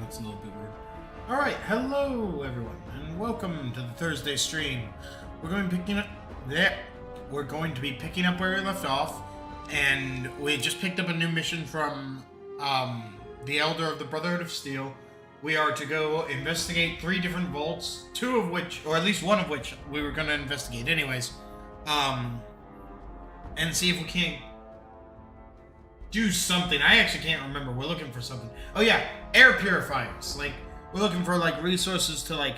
That's a little bit weird. Alright, hello everyone, and welcome to the Thursday stream. We're going to be picking up where we left off, and we just picked up a new mission from the Elder of the Brotherhood of Steel. We are to go investigate 3 different vaults, 2 of which, or at least 1 of which, we were going to investigate anyways. And see if we can't do something. I actually can't remember. We're looking for something. Oh yeah, air purifiers. Like, we're looking for like resources to like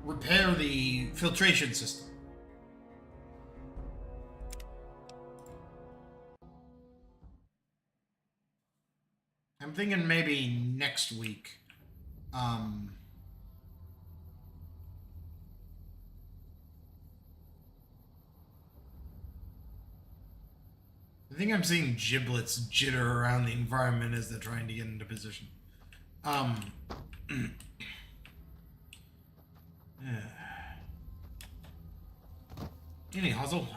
repair the filtration system. I'm thinking maybe next week. I think I'm seeing giblets jitter around the environment as they're trying to get into position. Any hustle?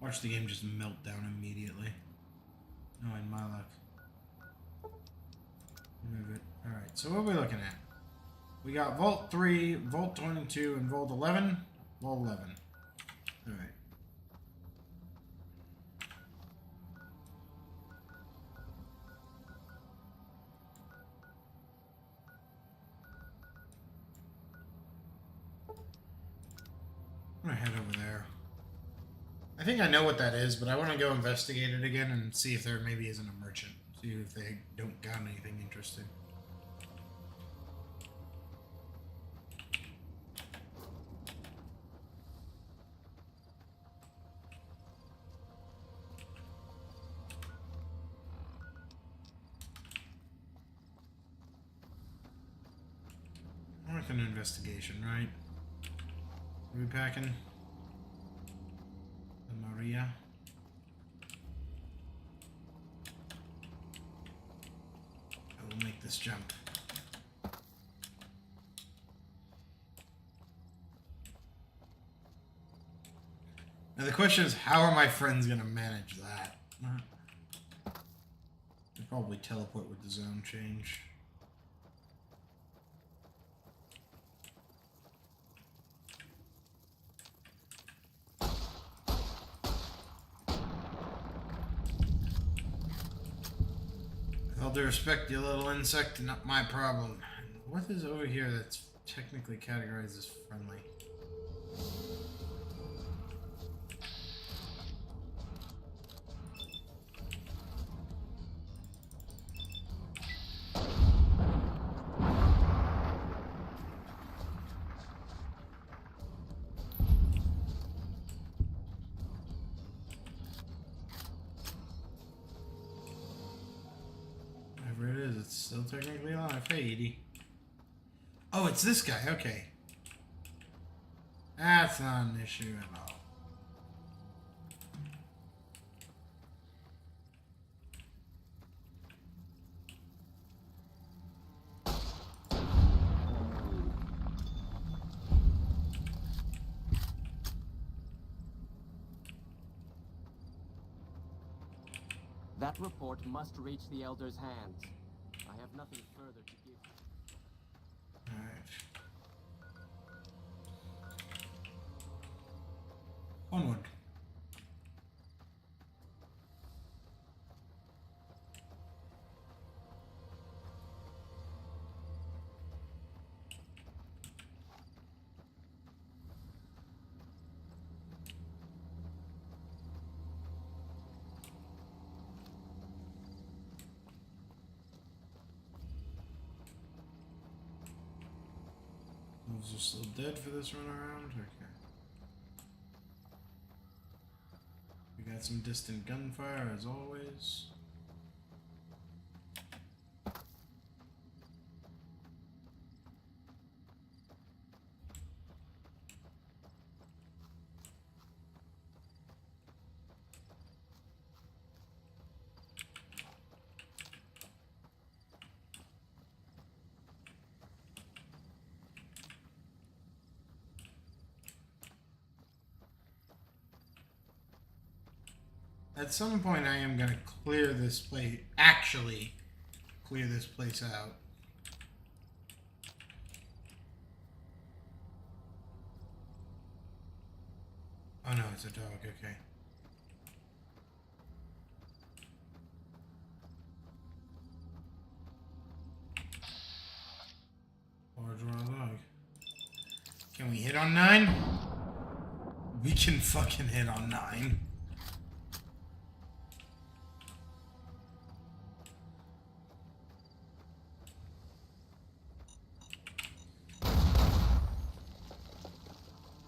Watch the game just melt down immediately. No, in my luck. Move it. Alright, so what are we looking at? We got Vault 3, Vault 22, and Vault 11. Vault 11. Alright. I'm gonna head over there. I think I know what that is, but I want to go investigate it again and see if there maybe isn't a merchant. See if they don't got anything interesting. I want an investigation, right? Are we packing? The Maria. I will make this jump. Now the question is, how are my friends gonna manage that? They'll probably teleport with the zone change. With all due respect, you little insect, not my problem. What is over here that's technically categorized as friendly? It's still technically alive. Hey, Edie. Oh, it's this guy. Okay. That's not an issue at all. That report must reach the Elder's hands. I have nothing further to give. Alright. Onward. Was just still dead for this run around? Okay. We got some distant gunfire as always. At some point I am going to clear this place, actually clear this place out. Oh no, it's a dog, okay. Large round dog. Can we hit on 9? We can fucking hit on 9.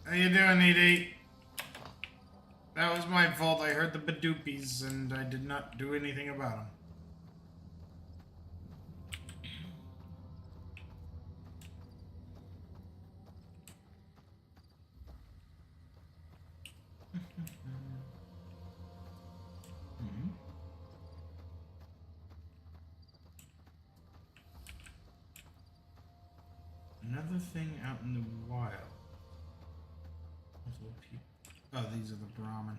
How you doing, Edie? That was my fault. I heard the badoopies and I did not do anything about them. Another thing out in the wild. Oh, these are the Brahmin.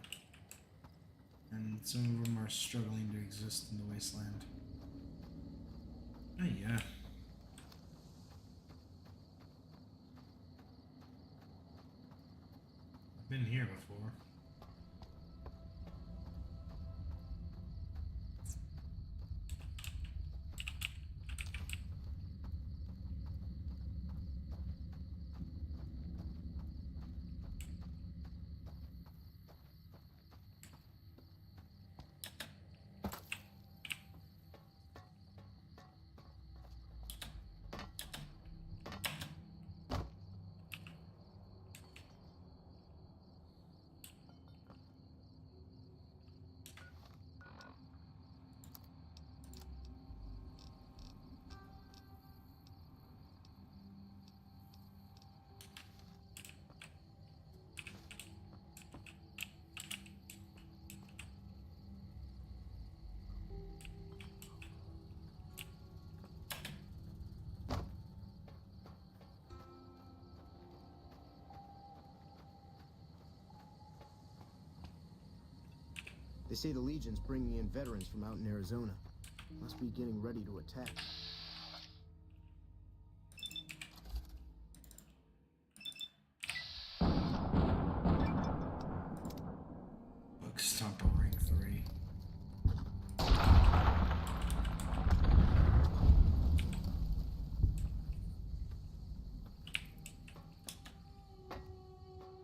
And some of them are struggling to exist in the wasteland. Oh yeah. I've been here before. They say the Legion's bringing in veterans from out in Arizona. Must be getting ready to attack. Bug Stomper rank 3.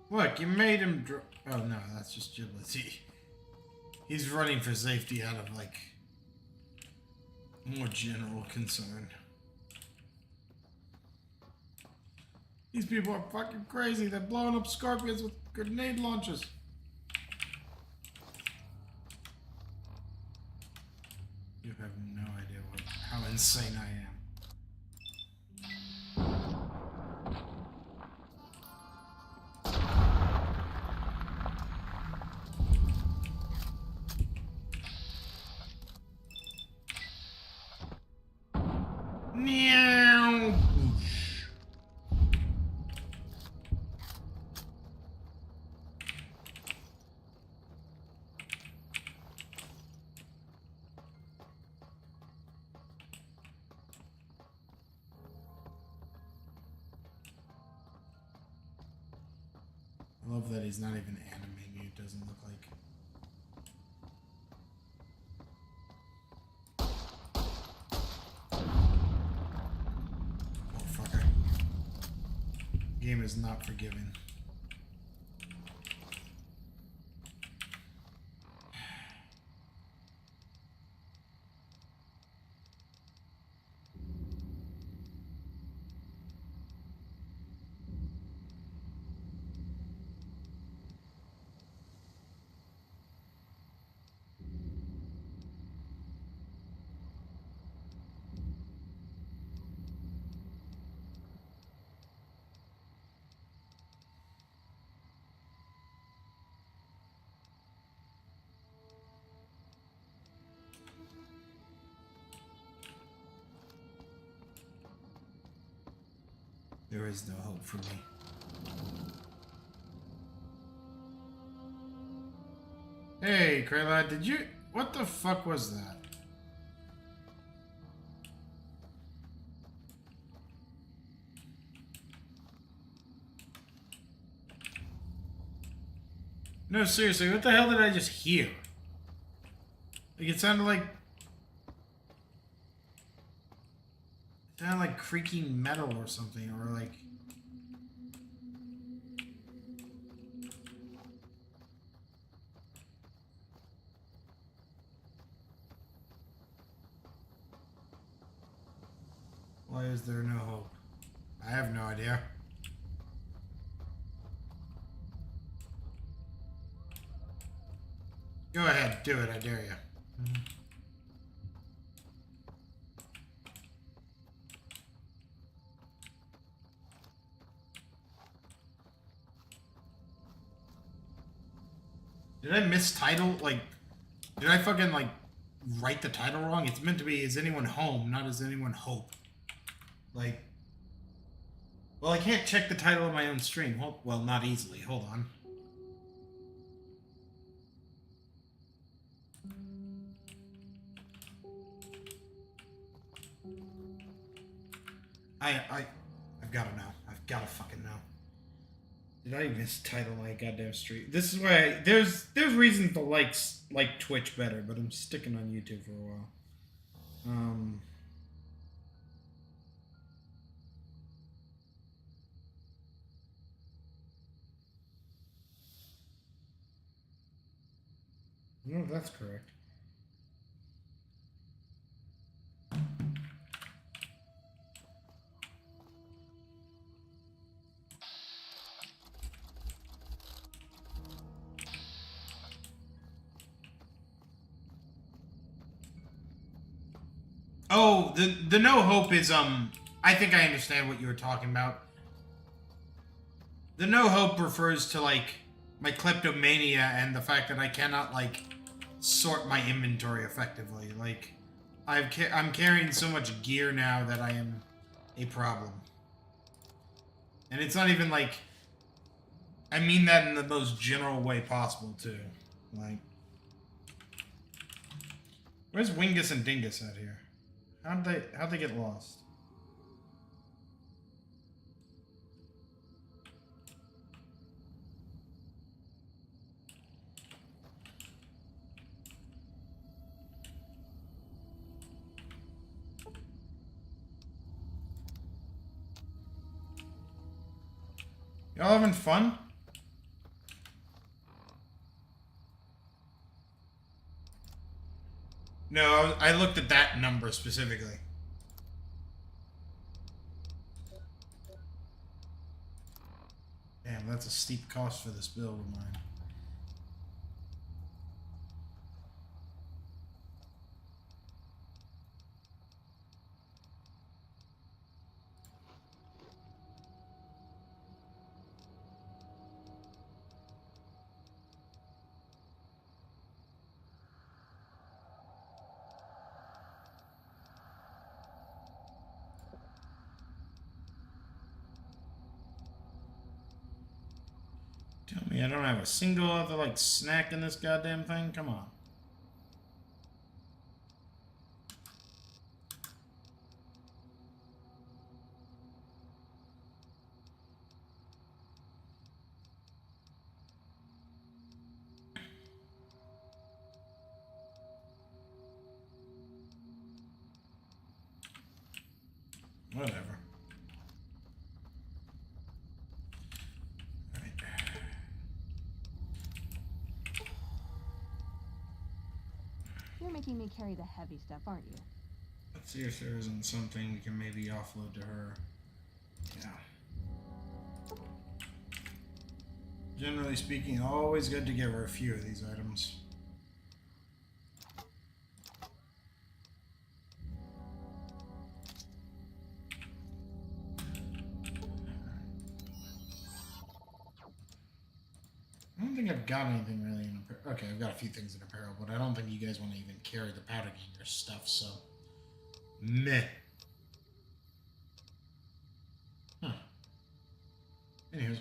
Look, you made him oh no, that's just Giblety. He's running for safety out of, like, more general concern. These people are fucking crazy. They're blowing up scorpions with grenade launchers. You have no idea how insane I am. Meow. Whoosh. I love that he's not even animating. It doesn't look like. Game is not forgiving. There is no hope for me. Hey, Kraylad, did you... What the fuck was that? No, seriously, what the hell did I just hear? Like, it sounded like... It sounded like creaking metal or something, or like... Why is there no hope? I have no idea. Go ahead, do it, I dare you. Did I mistitle? Like, did I fucking, like, write the title wrong? It's meant to be, is anyone home, not is anyone hope. Like, well, I can't check the title of my own stream. Well, not easily. Hold on. I've got to know. I've got to fucking know. Did I mistitle my goddamn stream? This is why there's reason to like Twitch better, but I'm sticking on YouTube for a while. No, that's correct. Oh, the no hope is I think I understand what you were talking about. The no hope refers to like my kleptomania and the fact that I cannot like sort my inventory effectively. Like I'm carrying so much gear now that I am a problem. And it's not even like I mean that in the most general way possible too. Like where's Wingus and Dingus out here? How'd they get lost? Y'all having fun? No, I looked at that number specifically. Damn, that's a steep cost for this build of mine. Tell me I don't have a single other, like, snack in this goddamn thing? Come on. Whatever. You're making me carry the heavy stuff, aren't you? Let's see if there isn't something we can maybe offload to her. Yeah. Generally speaking, always good to give her a few of these items. I don't think I've got anything really in apparel. Okay, I've got a few things in apparel, but I don't think you guys want to even carry the powder ganger stuff, so... Meh. Huh. Anyways,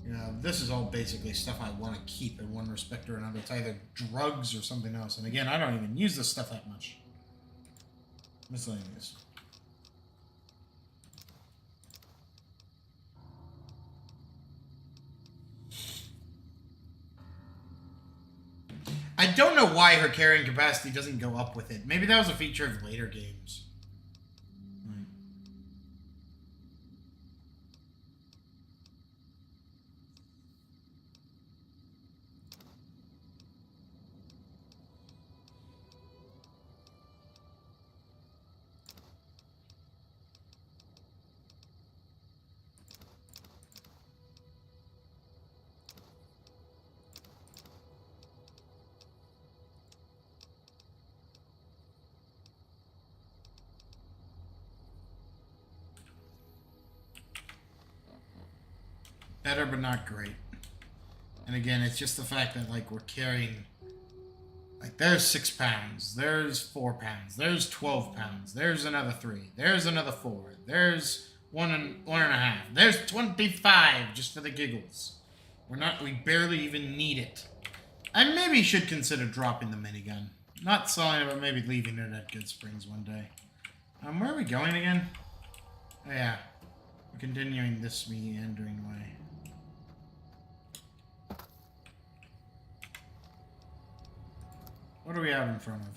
yeah, this is all basically stuff I want to keep in one respect or another. It's either drugs or something else. And again, I don't even use this stuff that much. Miscellaneous. I don't know why her carrying capacity doesn't go up with it. Maybe that was a feature of later games. Better, but not great. And again, it's just the fact that, like, we're carrying... Like, there's 6 pounds. There's 4 pounds. There's 12 pounds. There's another 3. There's another 4. There's 1.5. There's 25, just for the giggles. We barely even need it. I maybe should consider dropping the minigun. Not selling it, but maybe leaving it at Goodsprings one day. Where are we going again? Oh, yeah. We're continuing this meandering way. What do we have in front of?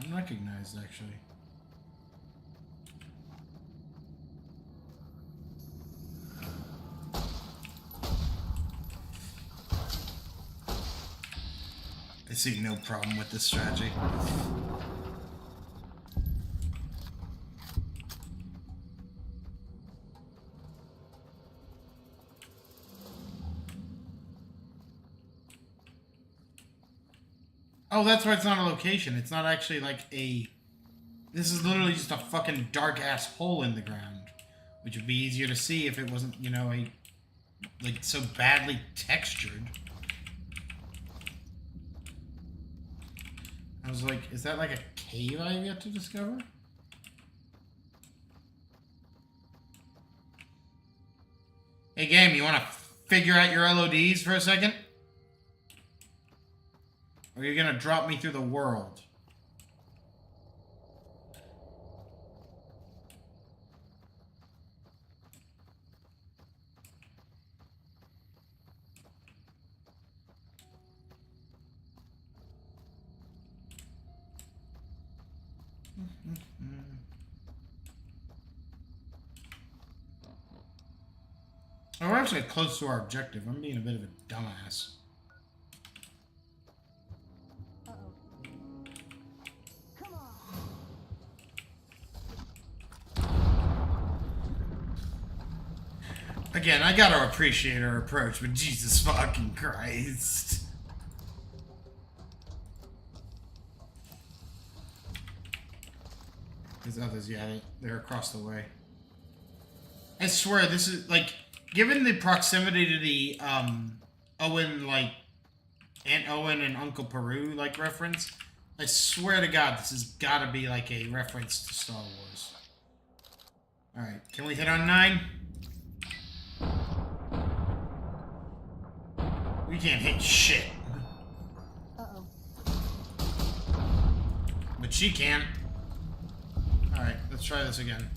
Unrecognized, actually. I see no problem with this strategy. Oh, that's why it's not a location. It's not actually like a... This is literally just a fucking dark-ass hole in the ground. Which would be easier to see if it wasn't, you know, like, so badly textured. I was like, is that like a cave I have yet to discover? Hey, game, you want to figure out your LODs for a second? Or are you gonna drop me through the world? Oh, we're actually close to our objective. I'm being a bit of a dumbass. Again, I gotta appreciate her approach, but Jesus fucking Christ. There's others, yeah, they're across the way. I swear, this is, like, given the proximity to the, Owen, like, Aunt Owen and Uncle Peru, like, reference, I swear to God, this has gotta be, like, a reference to Star Wars. Alright, can we hit on 9? We can't hit shit. Uh-oh. But she can. Alright, let's try this again.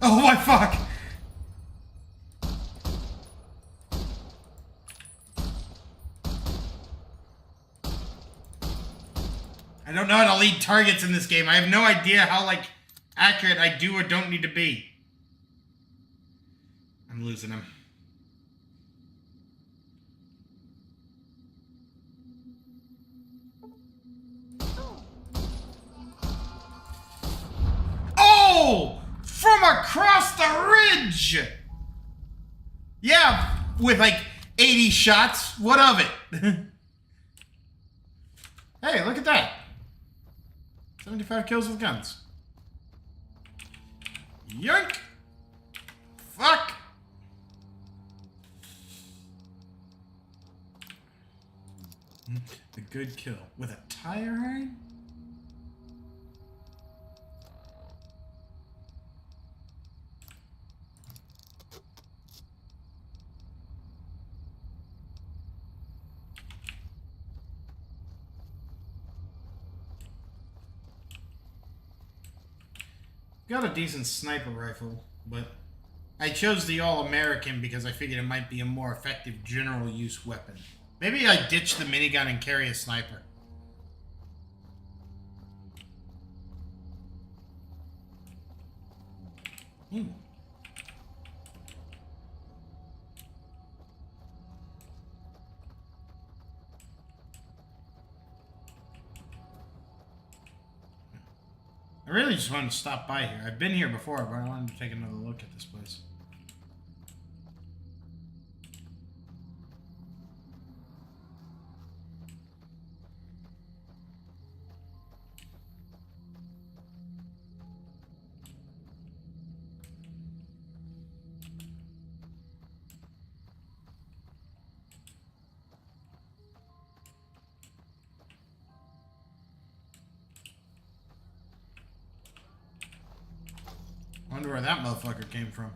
Oh my fuck! I don't know how to lead targets in this game. I have no idea how, like, accurate I do or don't need to be. I'm losing him. Oh! From across the ridge! Yeah, with like 80 shots. What of it? Hey, look at that. 75 kills with guns. Yoink! Fuck! The good kill. With a tire iron? Got a decent sniper rifle, but I chose the All-American because I figured it might be a more effective general use weapon. Maybe I ditch the minigun and carry a sniper. Ooh. I really just wanted to stop by here. I've been here before, but I wanted to take another look at this place. Wonder where that motherfucker came from.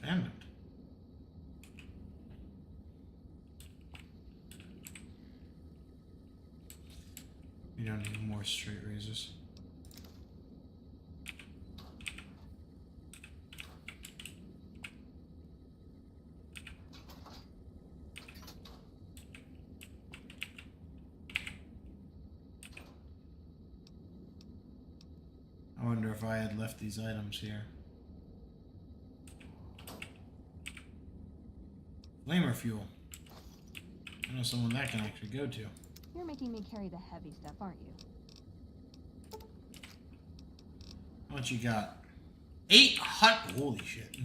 Abandoned. We don't need more straight razors. I wonder if I had left these items here. Flamer fuel. I know someone that can actually go to. You're making me carry the heavy stuff, aren't you? What you got? 800. Holy shit.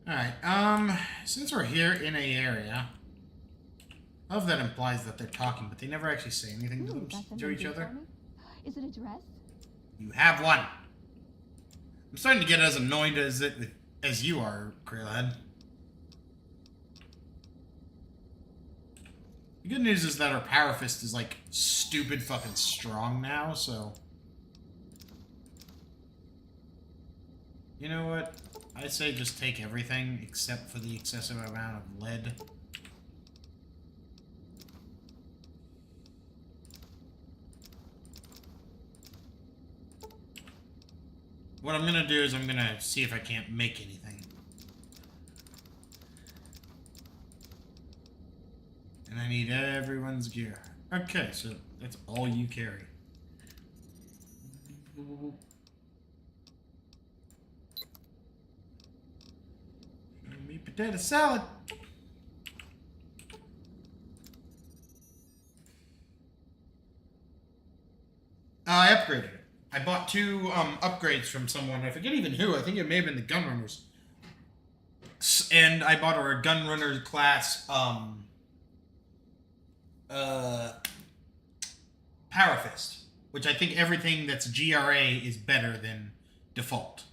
Alright, since we're here in a area, I love that implies that they're talking, but they never actually say anything to, to each other. Is it a dress? You have one. I'm starting to get as annoyed as you are, Krailhead. The good news is that our Power Fist is, like, stupid fucking strong now, so... You know what? I say just take everything, except for the excessive amount of lead. What I'm gonna do is I'm gonna see if I can't make anything. And I need everyone's gear. Okay, so that's all you carry. Show me potato salad. I upgraded it. I bought 2 upgrades from someone. I forget even who. I think it may have been the Gunrunners. And I bought a Gunrunner class Power Fist, which I think everything that's GRA is better than default.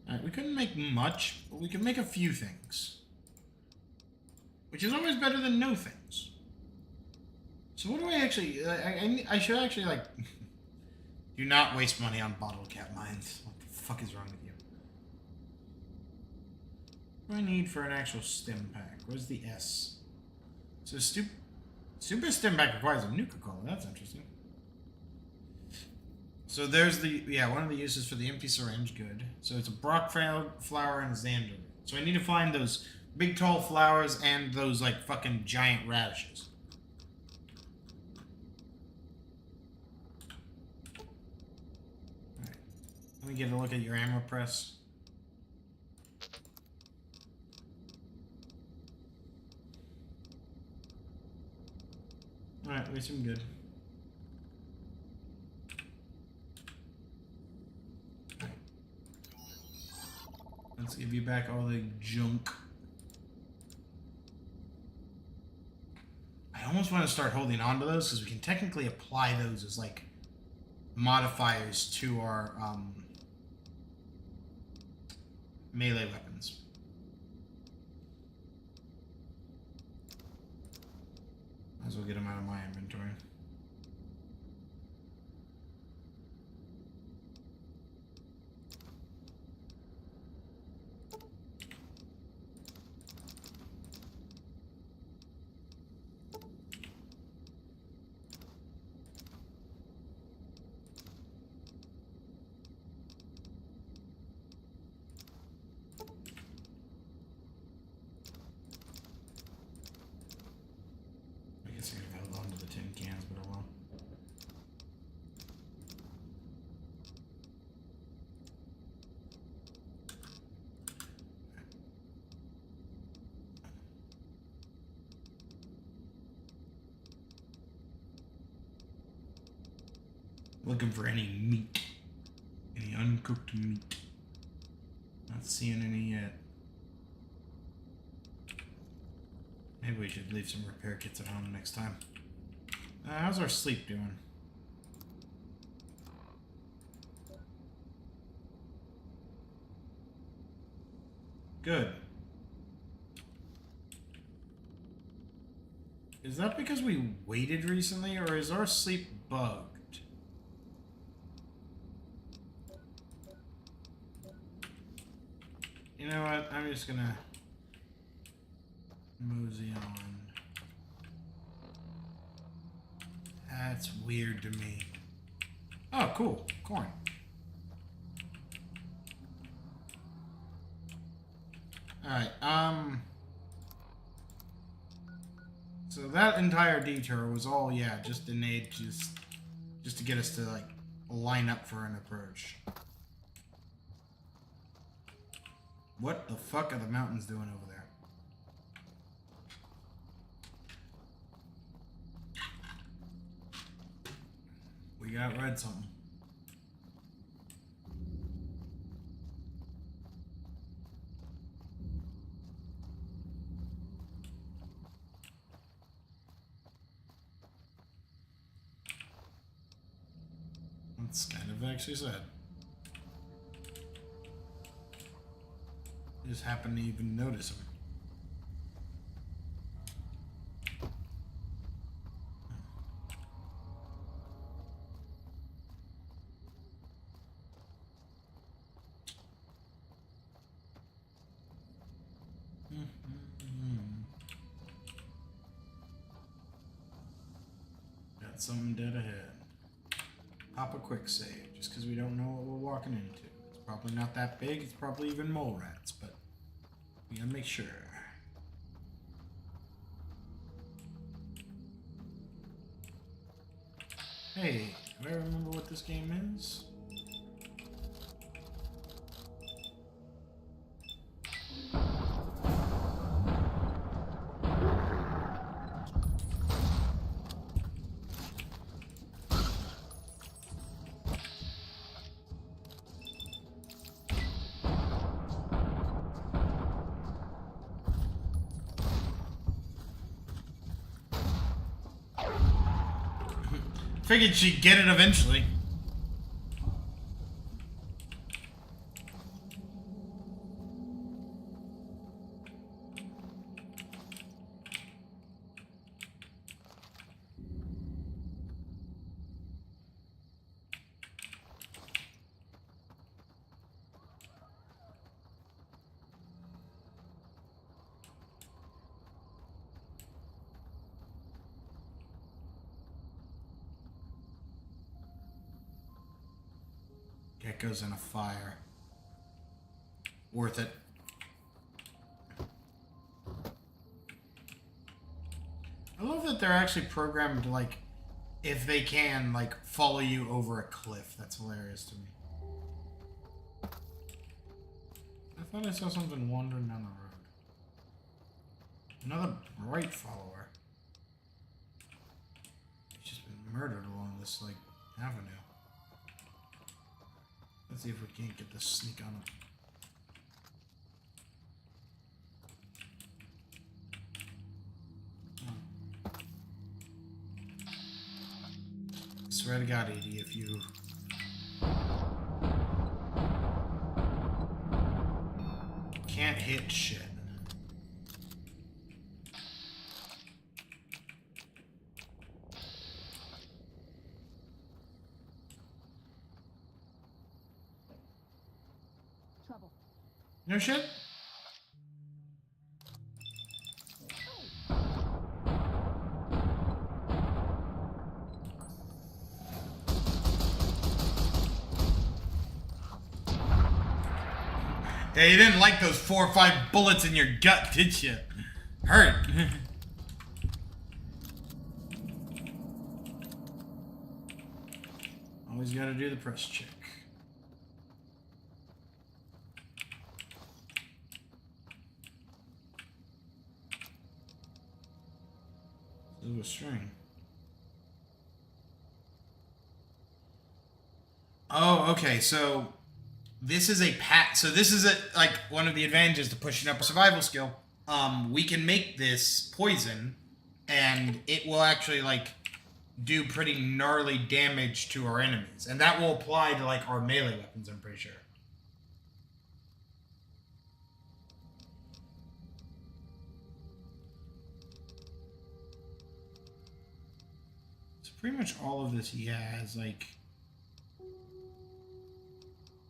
Alright, we couldn't make much, but we can make a few things. Which is always better than no things. So what do I actually... I should actually, like... do not waste money on bottle cap mines. What the fuck is wrong with you? What do I need for an actual stim pack? Where's the S? So super stim pack requires a Nuka-Cola. That's interesting. So there's the... yeah, one of the uses for the empty syringe. Good. So it's a Brock flower and Xander. So I need to find those big tall flowers and those, like, fucking giant radishes. Alright. Let me get a look at your ammo press. Alright, we seem good. Alright. Let's give you back all the junk. I almost want to start holding on to those because we can technically apply those as like modifiers to our melee weapons. Might as well get them out of my inventory. I guess I could have held on to the tin cans, but oh well. Looking for any meat. Any uncooked meat. Not seeing any yet. Maybe we should leave some repair kits at home next time. How's our sleep doing? Good. Is that because we waited recently, or is our sleep bugged? You know what? I'm just gonna mosey on. That's weird to me. Oh, cool. Corn. Alright, so that entire detour was all, yeah, just an aid just to get us to, like, line up for an approach. What the fuck are the mountains doing over there? We got read something. That's kind of actually sad. Just happened to even notice him. Got something dead ahead. Pop a quick save, just because we don't know what we're walking into. It's probably not that big, it's probably even mole rats, but we gotta make sure. Hey, do I remember what this game is? Figured she'd get it eventually. Geckos in a fire. Worth it. I love that they're actually programmed to, like, if they can, like, follow you over a cliff. That's hilarious to me. I thought I saw something wandering down the road. Another bright follower. He's just been murdered along this, like, avenue. Let's see if we can't get this sneak on him. swear to God, Edie, if you... can't hit shit. Trouble. No shit? Yeah, you didn't like those 4 or 5 bullets in your gut, did you? Hurt. Always gotta do the press check. Ooh, a string. Oh, okay, so this is a so this is like one of the advantages to pushing up a survival skill. We can make this poison, and it will actually like do pretty gnarly damage to our enemies, and that will apply to like our melee weapons. I'm pretty sure. So pretty much all of this he has like.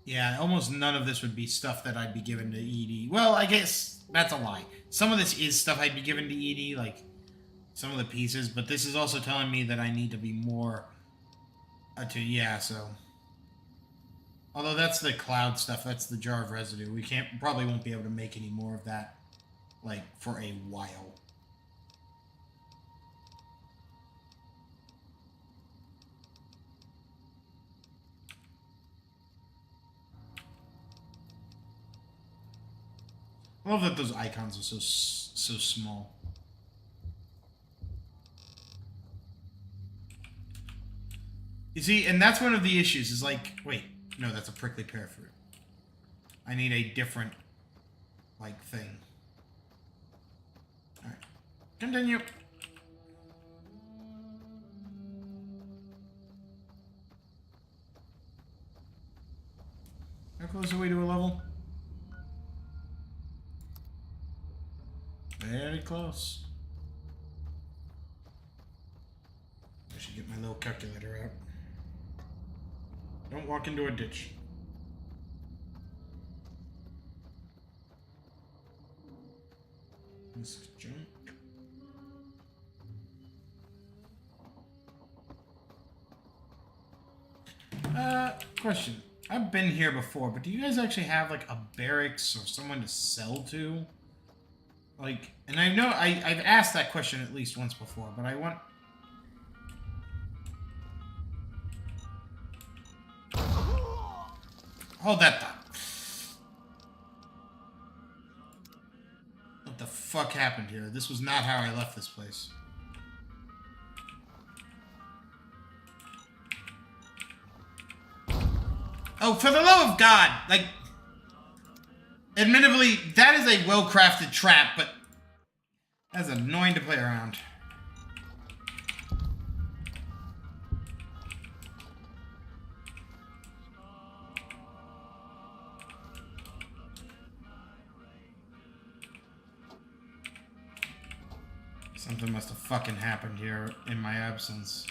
Yeah, almost none of this would be stuff that I'd be given to Edie. Well, I guess that's a lie. Some of this is stuff I'd be given to Edie, like some of the pieces, but this is also telling me that I need to be more yeah, so. Although that's the cloud stuff, that's the jar of residue. We probably won't be able to make any more of that, like, for a while. I love that those icons are so small. You see, and that's one of the issues, is like, wait, no, that's a prickly pear fruit. I need a different, like, thing. Alright. Continue. How close are we to a level? Very close. I should get my little calculator out. Don't walk into a ditch. This is junk. Question. I've been here before, but do you guys actually have like a barracks or someone to sell to? Like, and I know I've asked that question at least once before, but I want... Hold that thought. What the fuck happened here? This was not how I left this place. Oh, for the love of God! Like, admittedly, that is a well-crafted trap, but that's annoying to play around. Something must have fucking happened here in my absence.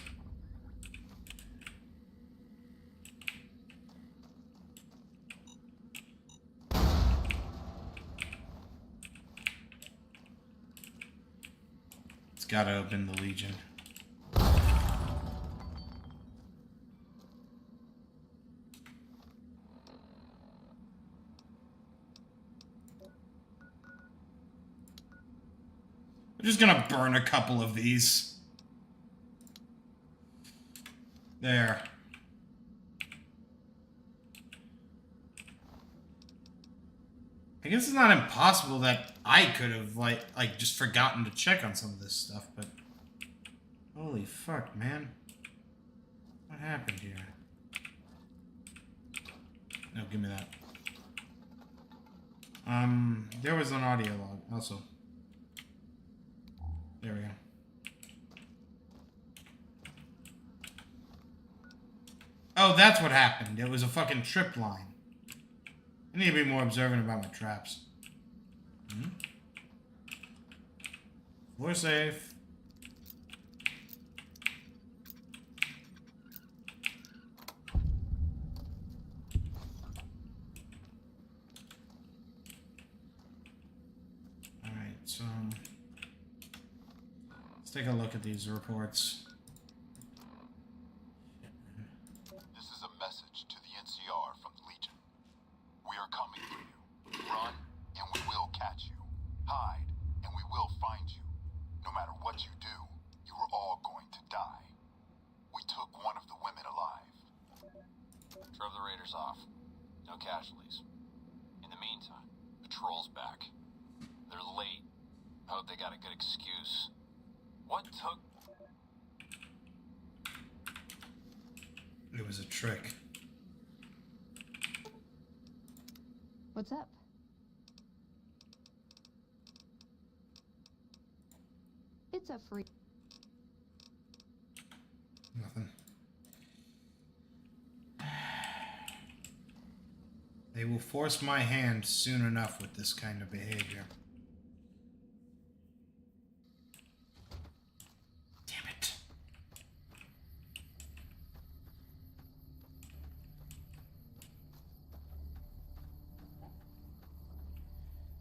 It's gotta open the Legion. I'm just gonna burn a couple of these. There. I guess it's not impossible that I could have, like just forgotten to check on some of this stuff, but... Holy fuck, man. What happened here? No, give me that. There was an audio log, also. There we go. Oh, that's what happened. It was a fucking trip line. I need to be more observant about my traps. Hmm? We're safe. Alright, so... let's take a look at these reports. This is a message to the NCR from the Legion. We are coming for you. Run, and we will catch you. Hide, and we will find you. No matter what you do, you are all going to die. We took one of the women alive. Drove the raiders off. No casualties. In the meantime, patrol's back. They're late. I hope they got a good excuse. What took... It was a trick. What's up? It's a free. Nothing. They will force my hand soon enough with this kind of behavior. Damn it.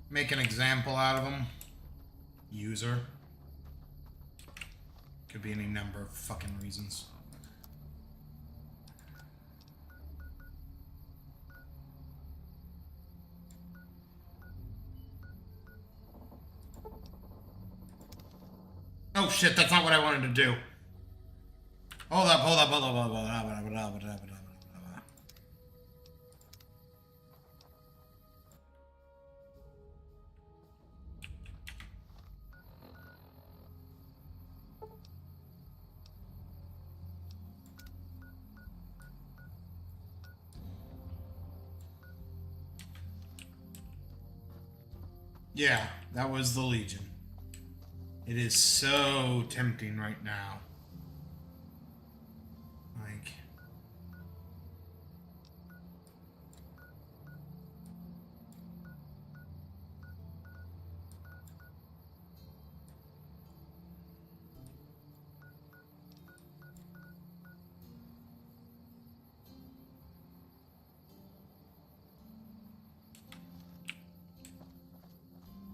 Make an example out of them. User. Could be any number of fucking reasons. Oh shit, that's not what I wanted to do. Hold up, hold up, hold up, hold up, hold up, hold up, hold up, hold up, hold up. Yeah, that was the Legion. It is so tempting right now. Like...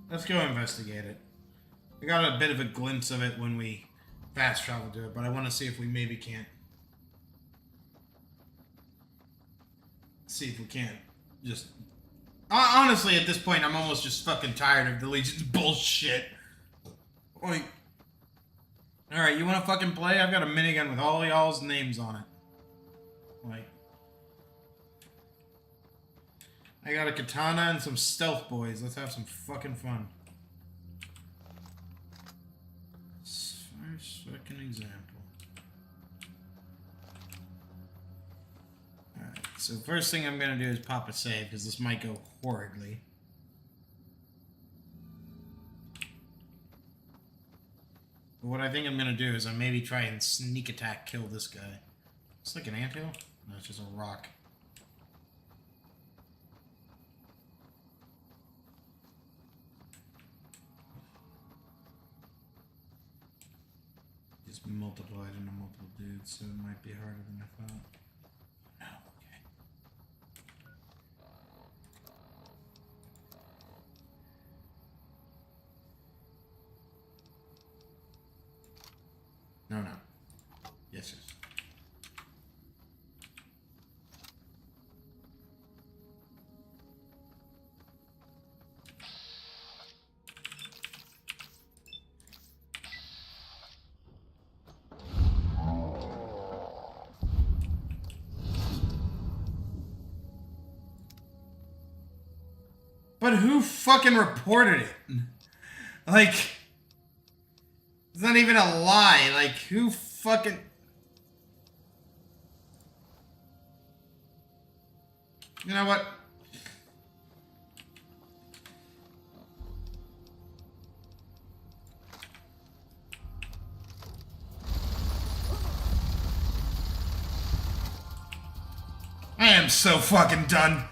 let's go investigate it. I got a bit of a glimpse of it when we fast traveled to it, but I want to see if we maybe can't. See if we can't just... honestly, at this point, I'm almost just fucking tired of the Legion's bullshit. Like... alright, you want to fucking play? I've got a minigun with all y'all's names on it. Like... I got a katana and some stealth boys. Let's have some fucking fun. First fucking example. Alright, so first thing I'm gonna do is pop a save, because this might go horridly. But what I think I'm gonna do is I maybe try and sneak attack kill this guy. It's like an anthill? No, it's just a rock. Just multiplied into multiple dudes, so it might be harder than I thought. No, okay. No, no. Yes, yes. But who fucking reported it? Like, it's not even a lie. Like, who fucking... You know what? am so fucking done.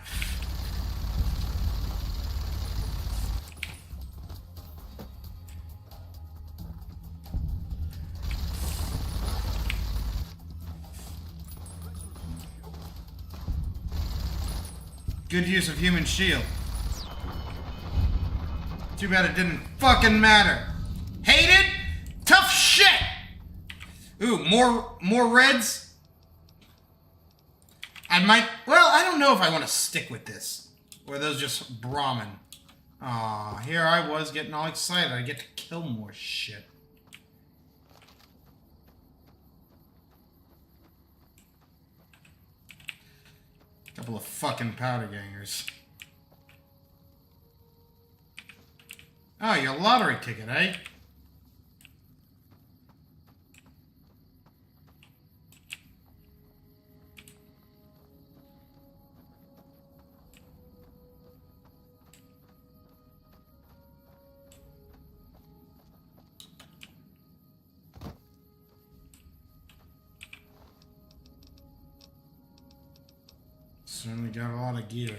Good use of human shield. Too bad it didn't fucking matter. Hate it? Tough shit! Ooh, more reds? I don't know if I want to stick with this. Or are those just Brahmin? Aw, here I was getting all excited. I get to kill more shit. Couple of fucking powder gangers. Oh, your lottery ticket, eh? Certainly got a lot of gear.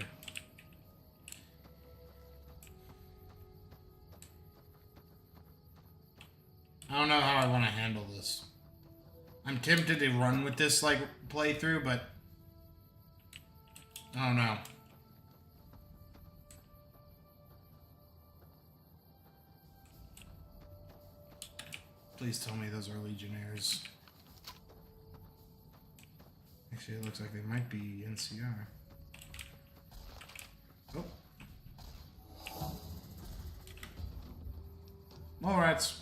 I don't know how I want to handle this. I'm tempted to run with this, like, playthrough, but I don't know. Please tell me those are Legionnaires. Actually, it looks like they might be NCR. Oh. All right.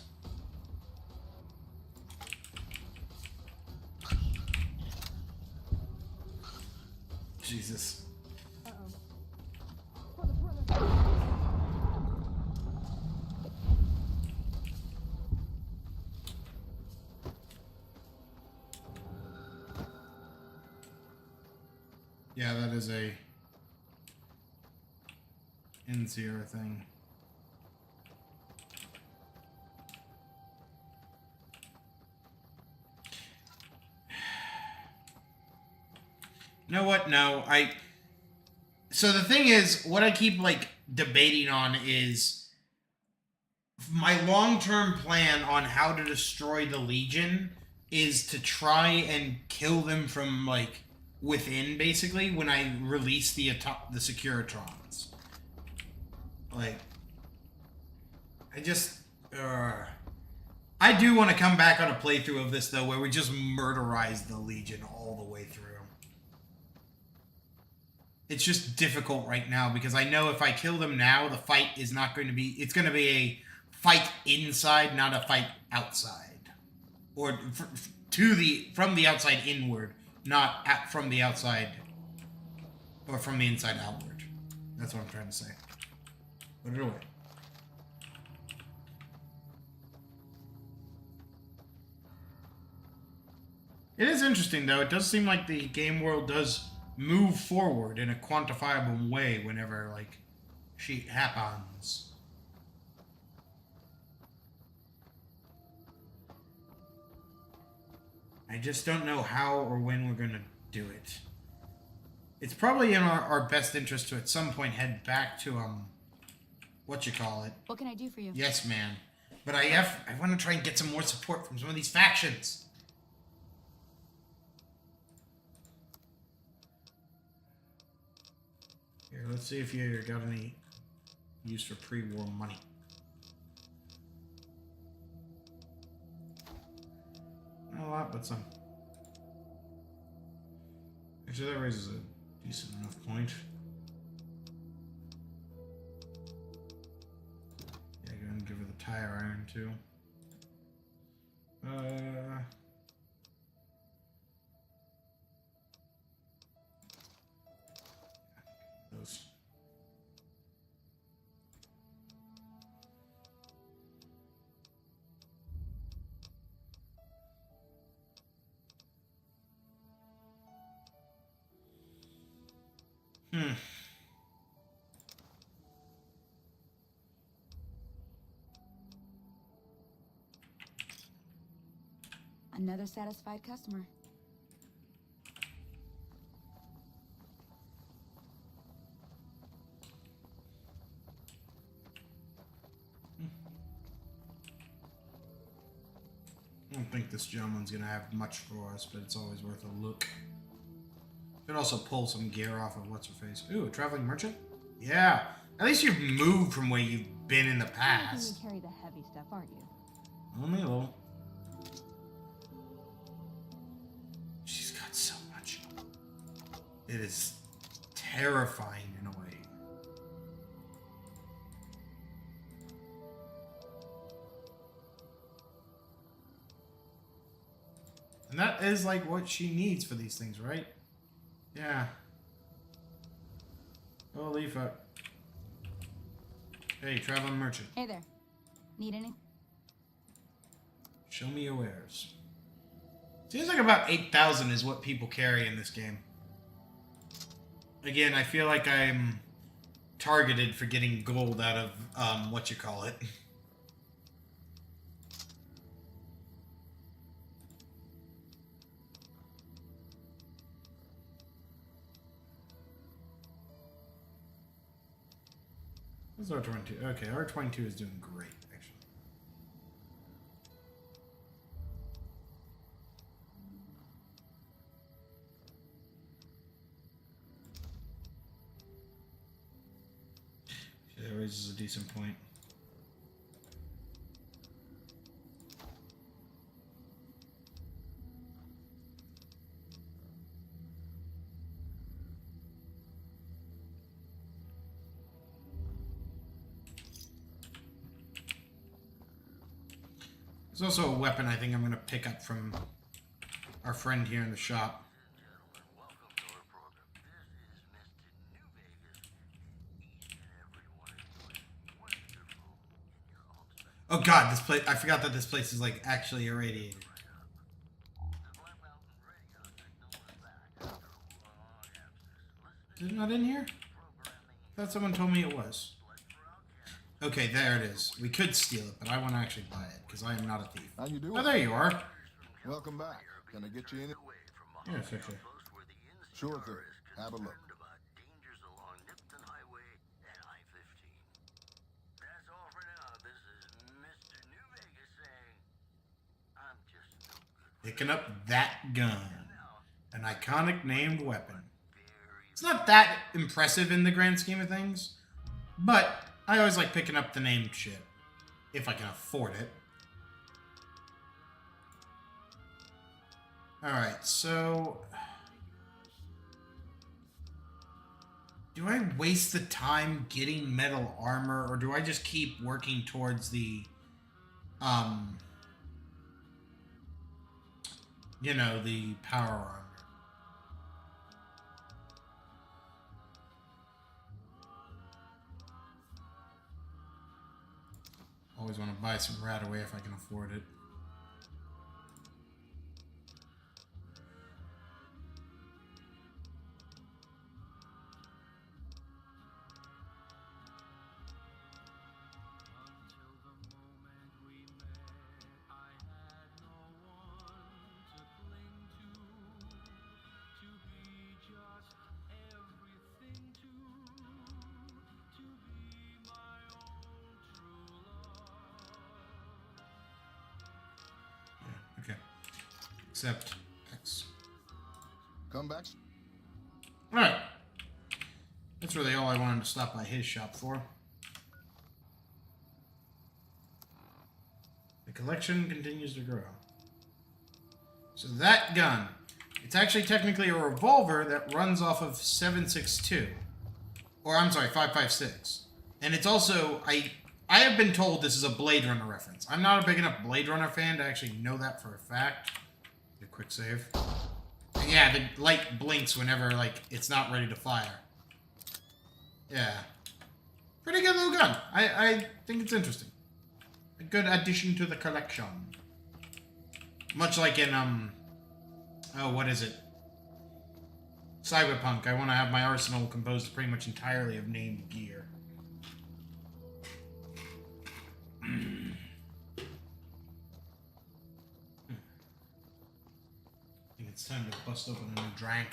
Jesus. Yeah, that is a NCR thing. You know what? No, so the thing is, what I keep, like, debating on is my long-term plan on how to destroy the Legion is to try and kill them from, like, within, basically, when I release the Securitrons. Like, I do want to come back on a playthrough of this, though, where we just murderize the Legion all the way through. It's just difficult right now, because I know if I kill them now, the fight is not going to be... It's going to be a fight inside, not a fight outside. Or from the outside inward, not from the outside... Or from the inside outward. That's what I'm trying to say. Put it away. It is interesting, though. It does seem like the game world does move forward in a quantifiable way whenever, like, shit happens. I just don't know how or when we're gonna do it. It's probably in our best interest to at some point head back to, what you call it? What can I do for you? Yes, man. But I want to try and get some more support from some of these factions. Here, let's see if you got any use for pre-war money. Not a lot, but some. Actually, that raises a decent enough point. Yeah, go ahead and give her the tire iron, too. Those. Another satisfied customer. don't think this gentleman's gonna have much for us, but it's always worth a look. Could also pull some gear off of what's her face. Ooh, a traveling merchant? Yeah. At least you've moved from where you've been in the You're making past. me carry the heavy stuff, aren't you? Only a little. She's got so much. It is terrifying in a way. And that is like what she needs for these things, right? Yeah. Oh, Leafa. Hey, traveling merchant. Hey there. Need any? Show me your wares. Seems like about 8,000 is what people carry in this game. Again, I feel like I'm targeted for getting gold out of, what you call it. What's R22? Okay, R22 is doing great, actually. Yeah, that raises a decent point. There's also a weapon I think I'm going to pick up from our friend here in the shop. Oh god, this place, I forgot that this place is like actually irradiated. Is it not in here? I thought someone told me it was. Okay, there it is. We could steal it, but I want to actually buy it, because I am not a thief. How you doing? Oh, there you are. Welcome back. Can I get you in it? Yes, actually. Sure thing. Have a look. Picking up that gun. An iconic named weapon. It's not that impressive in the grand scheme of things, but I always like picking up the named shit. If I can afford it. Alright, so... do I waste the time getting metal armor, or do I just keep working towards the... you know, the power armor? Always want to buy some Radaway if I can afford it. Okay. Except X. Come back. Alright. That's really all I wanted to stop by his shop for. The collection continues to grow. So that gun, it's actually technically a revolver that runs off of 7.62. Or, I'm sorry, 5.56. And it's also, I have been told this is a Blade Runner reference. I'm not a big enough Blade Runner fan to actually know that for a fact. A quick save. And yeah, the light blinks whenever, like, it's not ready to fire. Yeah. Pretty good little gun. I think it's interesting. A good addition to the collection. Much like in, oh, what is it? Cyberpunk. I want to have my arsenal composed pretty much entirely of named gear. I think it's time to bust open a new drink.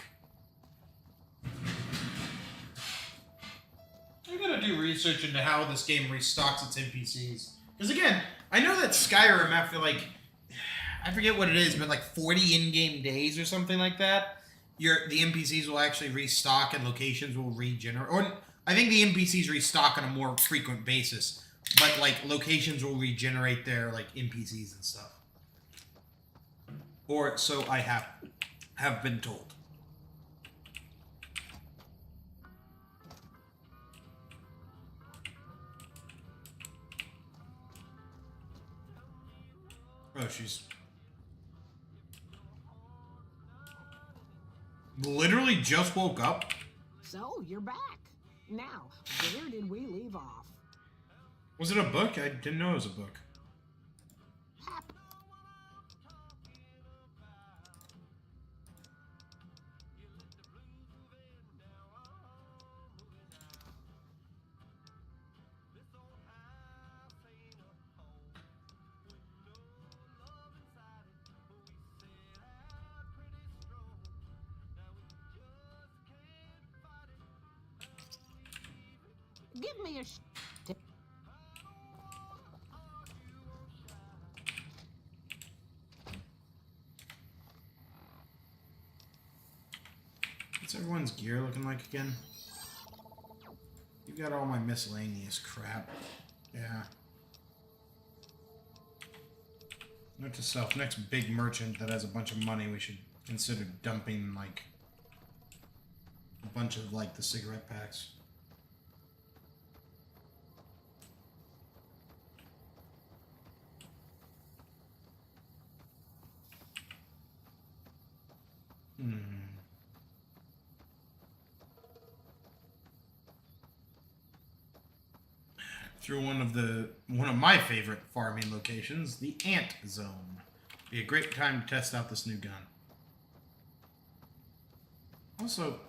I'm gonna do research into how this game restocks its NPCs. Because again, I know that Skyrim, after like... I forget what it is, but like 40 in-game days or something like that, the NPCs will actually restock and locations will regenerate. Or I think the NPCs restock on a more frequent basis, but like locations will regenerate their like NPCs and stuff. Or so I have been told. Oh, she's literally just woke up. So, you're back. Now, where did we leave off? Was it a book? I didn't know it was a book. Give me a What's everyone's gear looking like again? You've got all my miscellaneous crap. Yeah. Note to self, next big merchant that has a bunch of money, we should consider dumping, like, a bunch of, like, the cigarette packs. Through one of my favorite farming locations, the Ant Zone. Be a great time to test out this new gun. Also,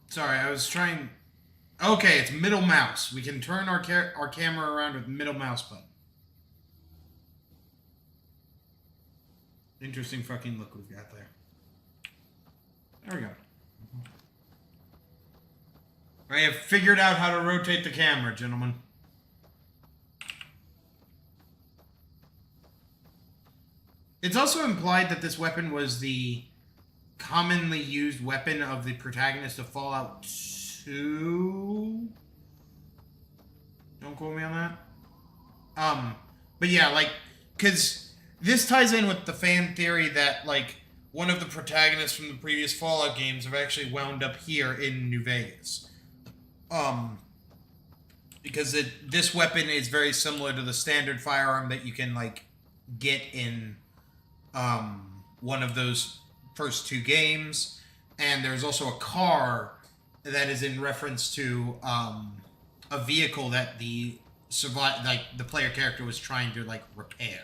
sorry, I was trying. Okay, it's middle mouse. We can turn our camera around with middle mouse button. Interesting fucking look we've got there. There we go. I have figured out how to rotate the camera, gentlemen. It's also implied that this weapon was the commonly used weapon of the protagonist of Fallout 2. Don't quote me on that. But yeah, like, because this ties in with the fan theory that, like, one of the protagonists from the previous Fallout games have actually wound up here in New Vegas. Because this weapon is very similar to the standard firearm that you can, like, get in, one of those first two games. And there's also a car that is in reference to, a vehicle that the player character was trying to, like, repair.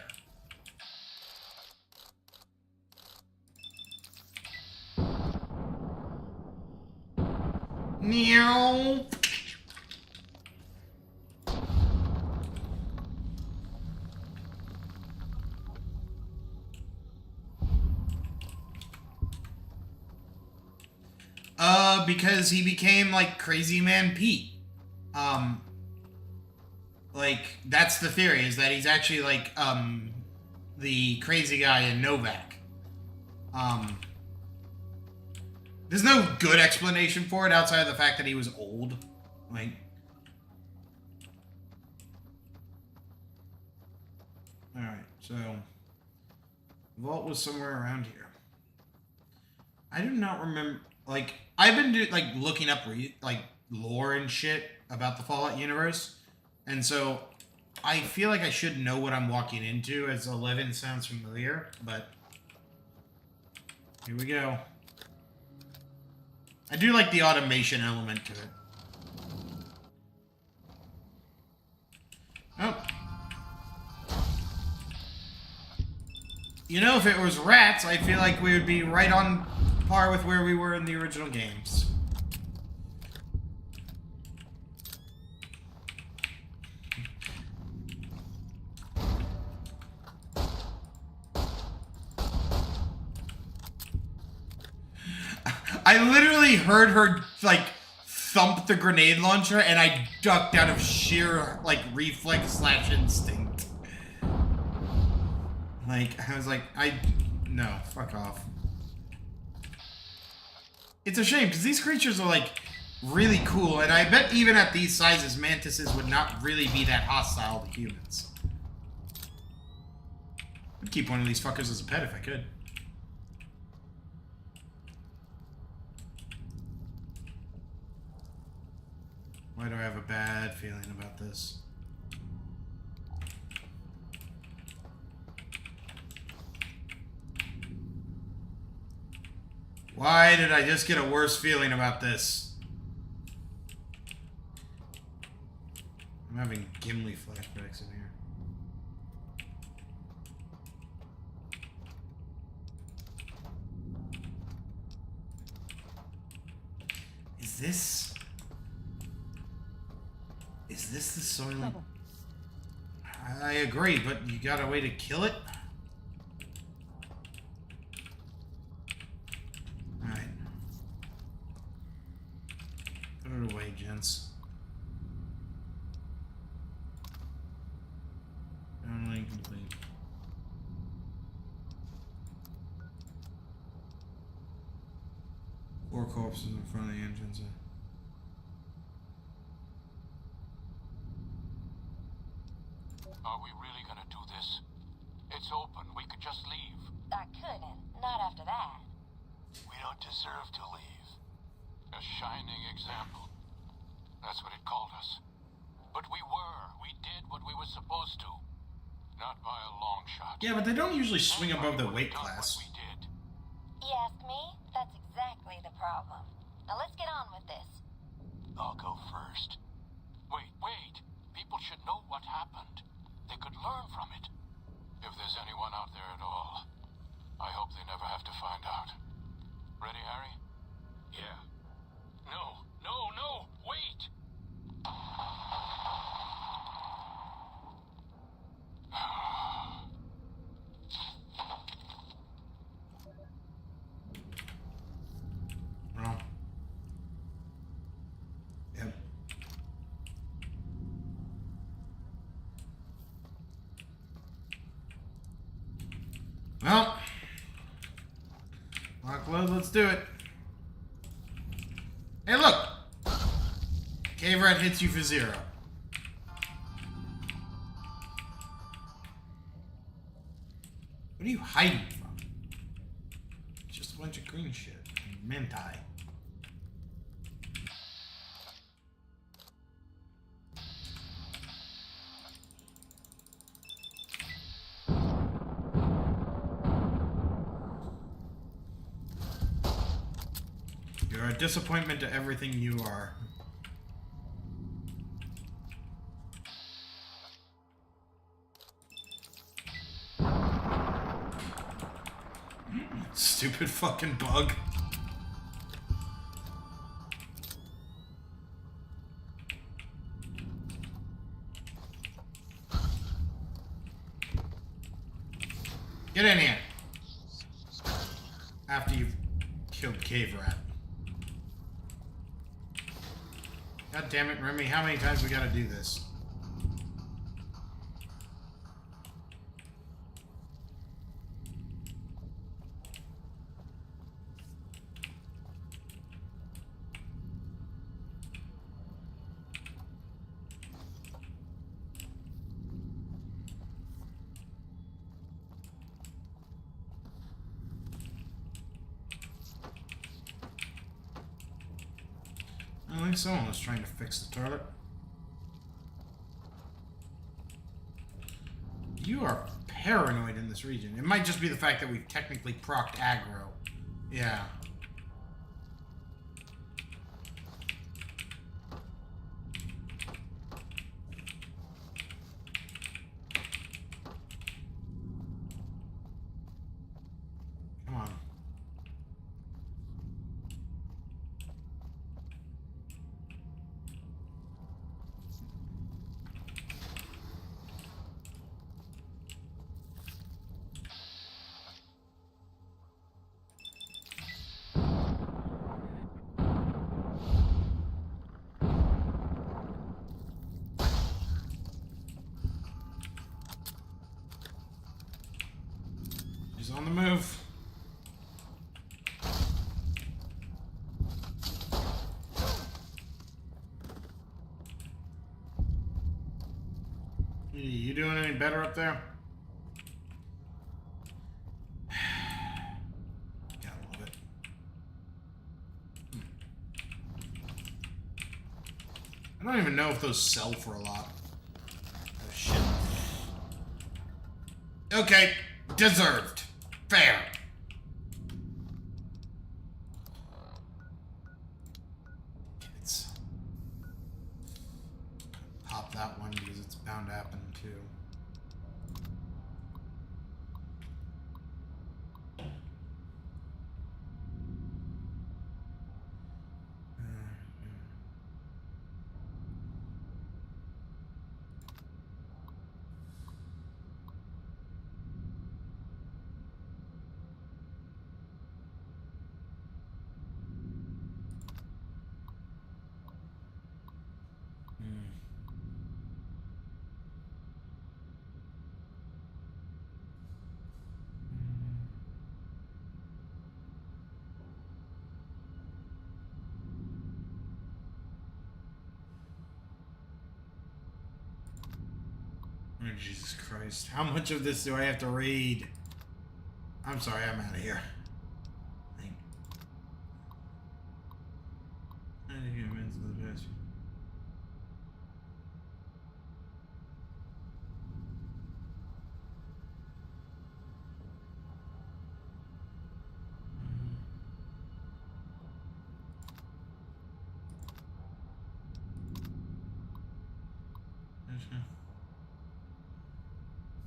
Meow. Because he became like Crazy Man Pete. Like that's the theory, is that he's actually like the crazy guy in Novak. There's no good explanation for it outside of the fact that he was old. Like, alright, so vault was somewhere around here. I do not remember, like, I've been looking up like lore and shit about the Fallout universe, and so I feel like I should know what I'm walking into, as 11 sounds familiar, but here we go. I do like the automation element to it. Oh. You know, if it was rats, I feel like we would be right on par with where we were in the original games. I literally heard her, like, thump the grenade launcher, and I ducked out of sheer, like, reflex / instinct. Like, I was like, no, fuck off. It's a shame, because these creatures are, like, really cool, and I bet even at these sizes, mantises would not really be that hostile to humans. I'd keep one of these fuckers as a pet if I could. Why do I have a bad feeling about this? Why did I just get a worse feeling about this? I'm having Gimli flashbacks in here. Is this the Soylent? I agree, but you got a way to kill it? Alright. Put it away, gents. Downloading complete. Four corpses in front of the entrance. Are we really gonna do this? It's open. We could just leave. I couldn't. Not after that. We don't deserve to leave. A shining example. That's what it called us. But we were. We did what we were supposed to. Not by a long shot. Yeah, but they don't usually swing above the weight Done class. what we did. You ask me? That's exactly the problem. Now let's get on with this. I'll go first. Wait. People should know what happened. They could learn from it. If there's anyone out there at all, I hope they never have to find out. Ready, Harry? Yeah. No, wait! Well. Yep. Well. Lock load, let's do it. Hey, look! Cave Rat hits you for 0. What are you hiding from? It's just a bunch of green shit. Mentai. You're a disappointment to everything you are. Stupid fucking bug. Get in here. After you've killed Cave Rat. God damn it, Remy, how many times we gotta do this? I think someone was trying to fix the toilet. You are paranoid in this region. It might just be the fact that we've technically procced aggro. Yeah. Come on. On the move. You doing any better up there? Yeah, a little bit. I don't even know if those sell for a lot. Oh, shit. Okay, deserved. Fair. Kids. Pop that one because it's bound to happen too. Oh, Jesus Christ. How much of this do I have to read? I'm sorry, I'm out of here. I didn't get into the best.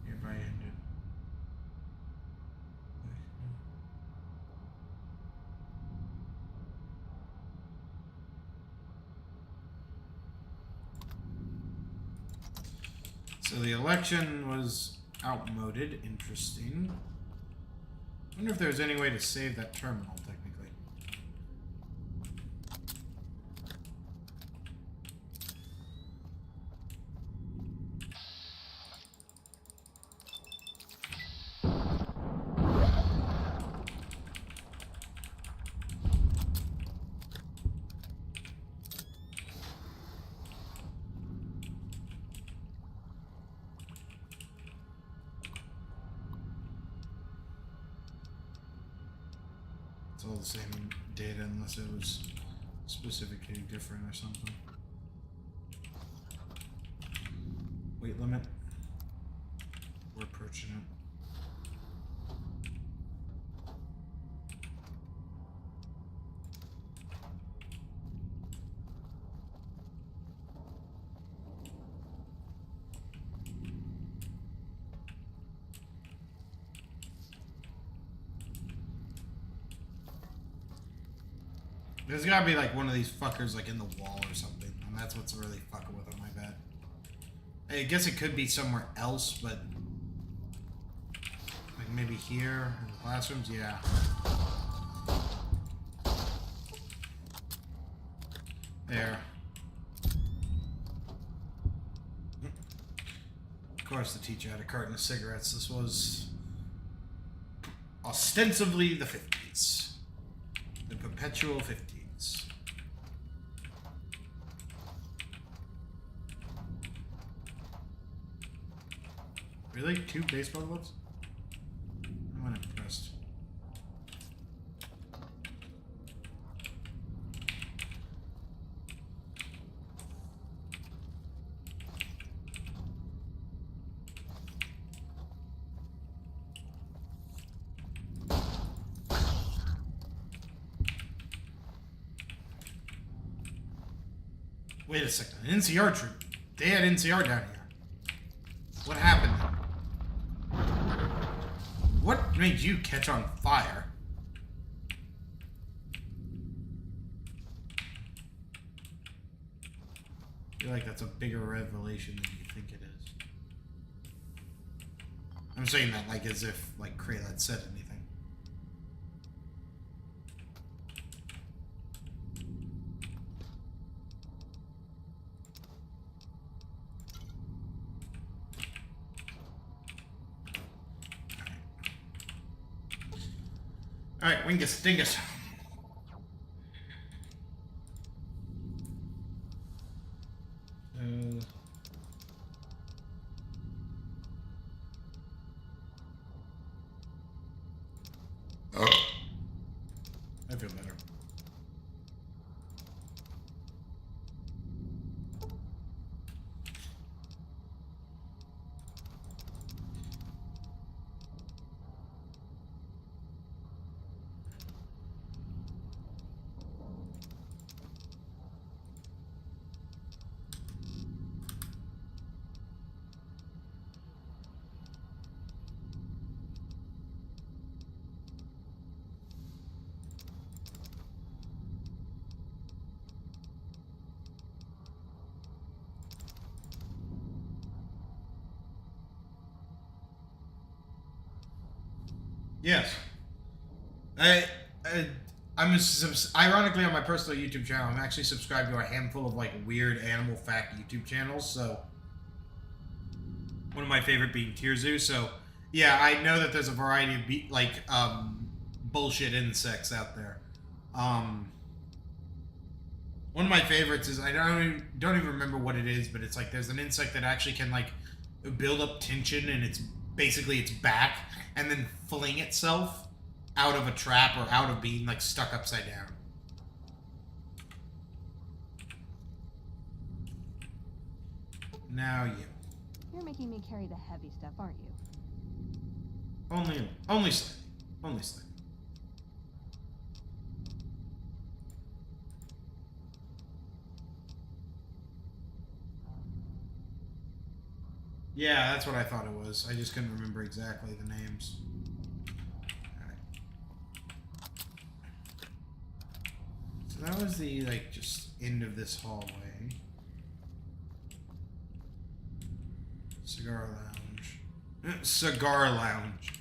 Hereby ended. So the election was outmoded. Interesting. I wonder if there's any way to save that terminal, technically. It's all the same data unless it was specifically different or something. Weight limit. We're approaching it. There's gotta be like one of these fuckers like in the wall or something, and that's what's really fucking with him, I bet. I guess it could be somewhere else, but like maybe here in the classrooms, yeah. There. Of course the teacher had a carton of cigarettes. This was ostensibly the 50s. The perpetual 50s. Really? 2 baseball gloves? I'm unimpressed. Wait a second. An NCR troop. They had NCR down here. What happened? What made you catch on fire? I feel like that's a bigger revelation than you think it is. I'm saying that like as if like Krayt said anything. Alright, Wingus, Dingus. I feel better. Yes. Ironically, on my personal YouTube channel, I'm actually subscribed to a handful of like weird animal fact YouTube channels. So one of my favorite being Tirzu. So yeah, I know that there's a variety of bullshit insects out there. One of my favorites is I don't even remember what it is, but it's like there's an insect that actually can like build up tension in its back and then fling itself out of a trap or out of being like stuck upside down. Now you. You're making me carry the heavy stuff, aren't you? Only slightly. Only slightly. Yeah, that's what I thought it was. I just couldn't remember exactly the names. Alright. So that was the, like, just end of this hallway. Cigar lounge. Cigar lounge.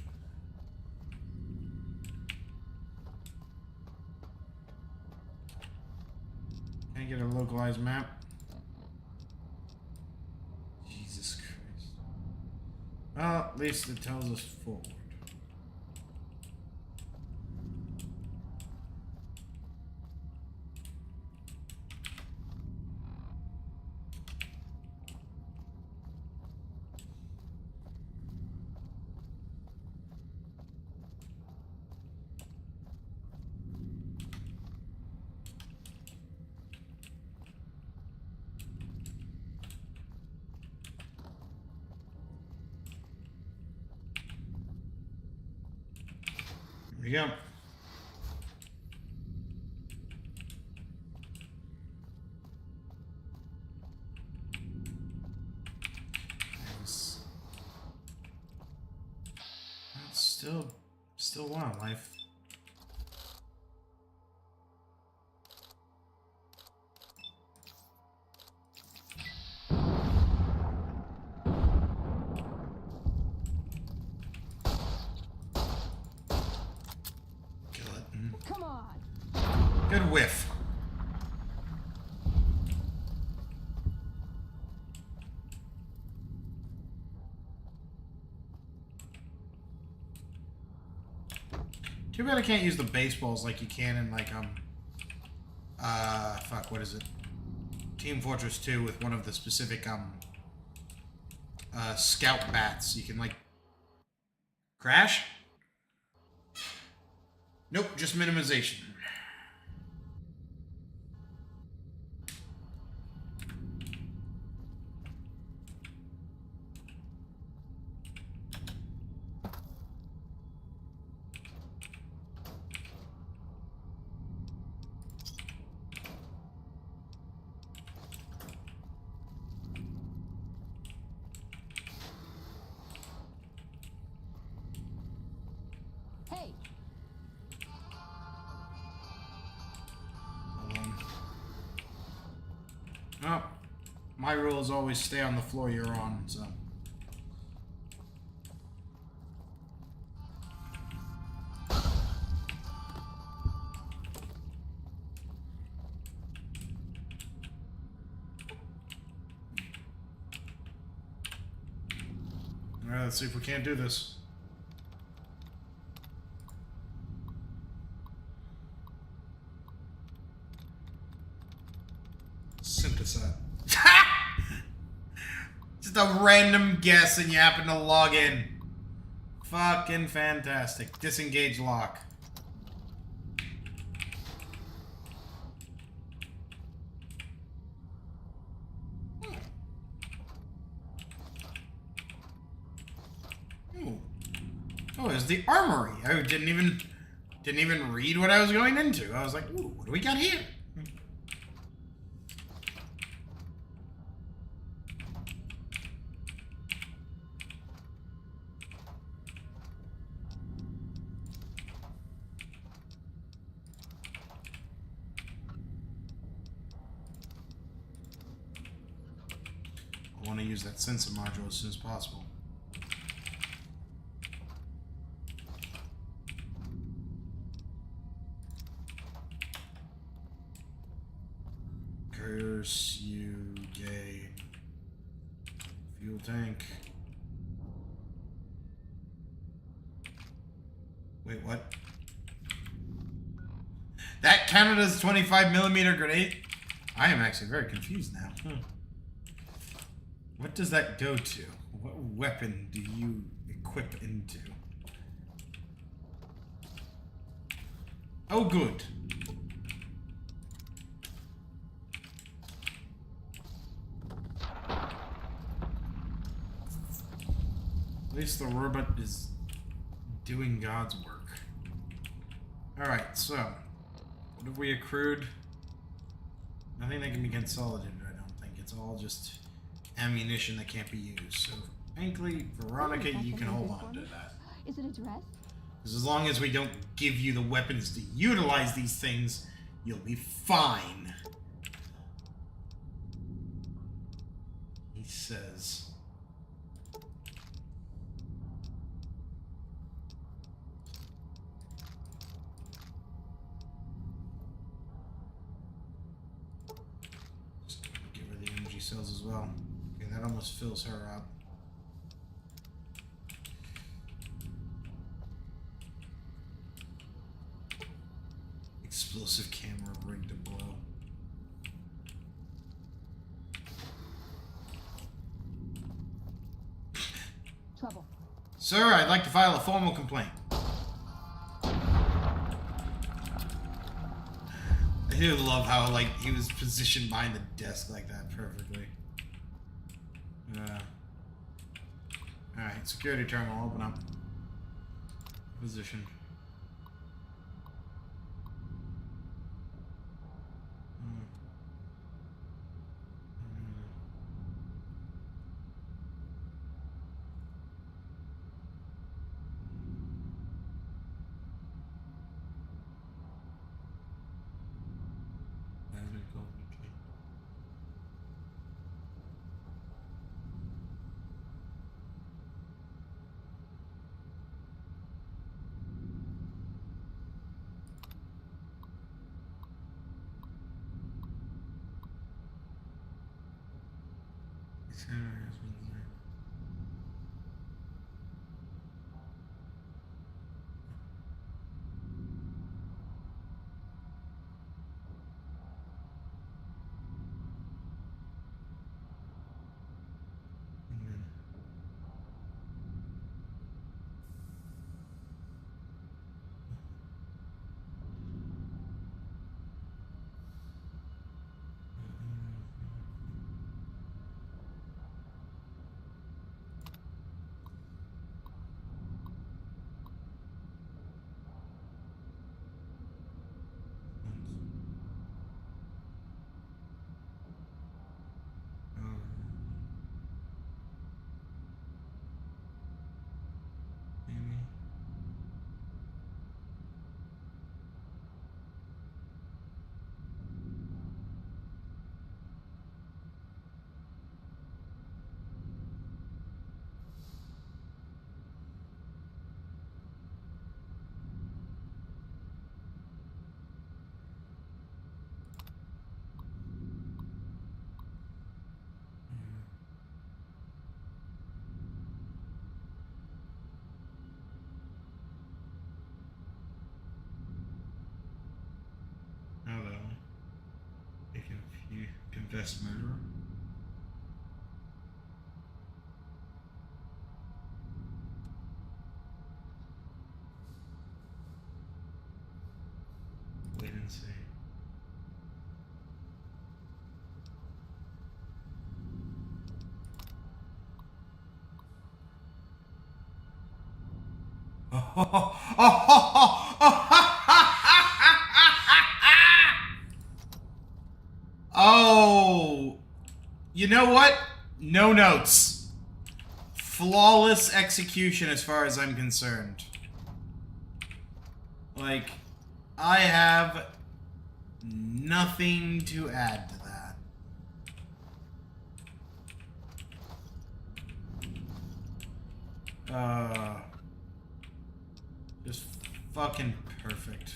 Can I get a localized map? Jesus Christ. Well, at least it tells us forward. Here we go. Nice. That's still wildlife. Come on. Good whiff. Too bad I can't use the baseballs like you can in like fuck, what is it? Team Fortress 2 with one of the specific scout bats. You can like crash? Nope, just minimization. Hey, Oh, my rule is always stay on the floor you're on, so. Alright, let's see if we can't do this. cassette. Just a random guess and you happen to log in. Fucking fantastic. Disengage lock. Oh, it's the armory. I didn't even read what I was going into. I was like, ooh, what do we got here? I want to use that sensor module as soon as possible. Curse you, gay. Fuel tank. Wait, what? That counted as 25mm grenade? I am actually very confused now. What does that go to? What weapon do you equip into? Oh, good. At least the robot is doing God's work. Alright, so what have we accrued? Nothing that can be consolidated, I don't think. It's all just ammunition that can't be used. So, frankly, Veronica, you can hold on to that. Is it a dress? Because as long as we don't give you the weapons to utilize these things, you'll be fine. He says. Just gonna give her the energy cells as well. Okay, that almost fills her up. Explosive camera rigged to blow. Trouble. Sir, I'd like to file a formal complaint. I do love how, like, he was positioned behind the desk like that perfectly. Alright, security terminal, open up. Position. Best murderer. Wait and see. Oh, you know what? No notes. Flawless execution as far as I'm concerned. Like, I have nothing to add to that. Just fucking perfect.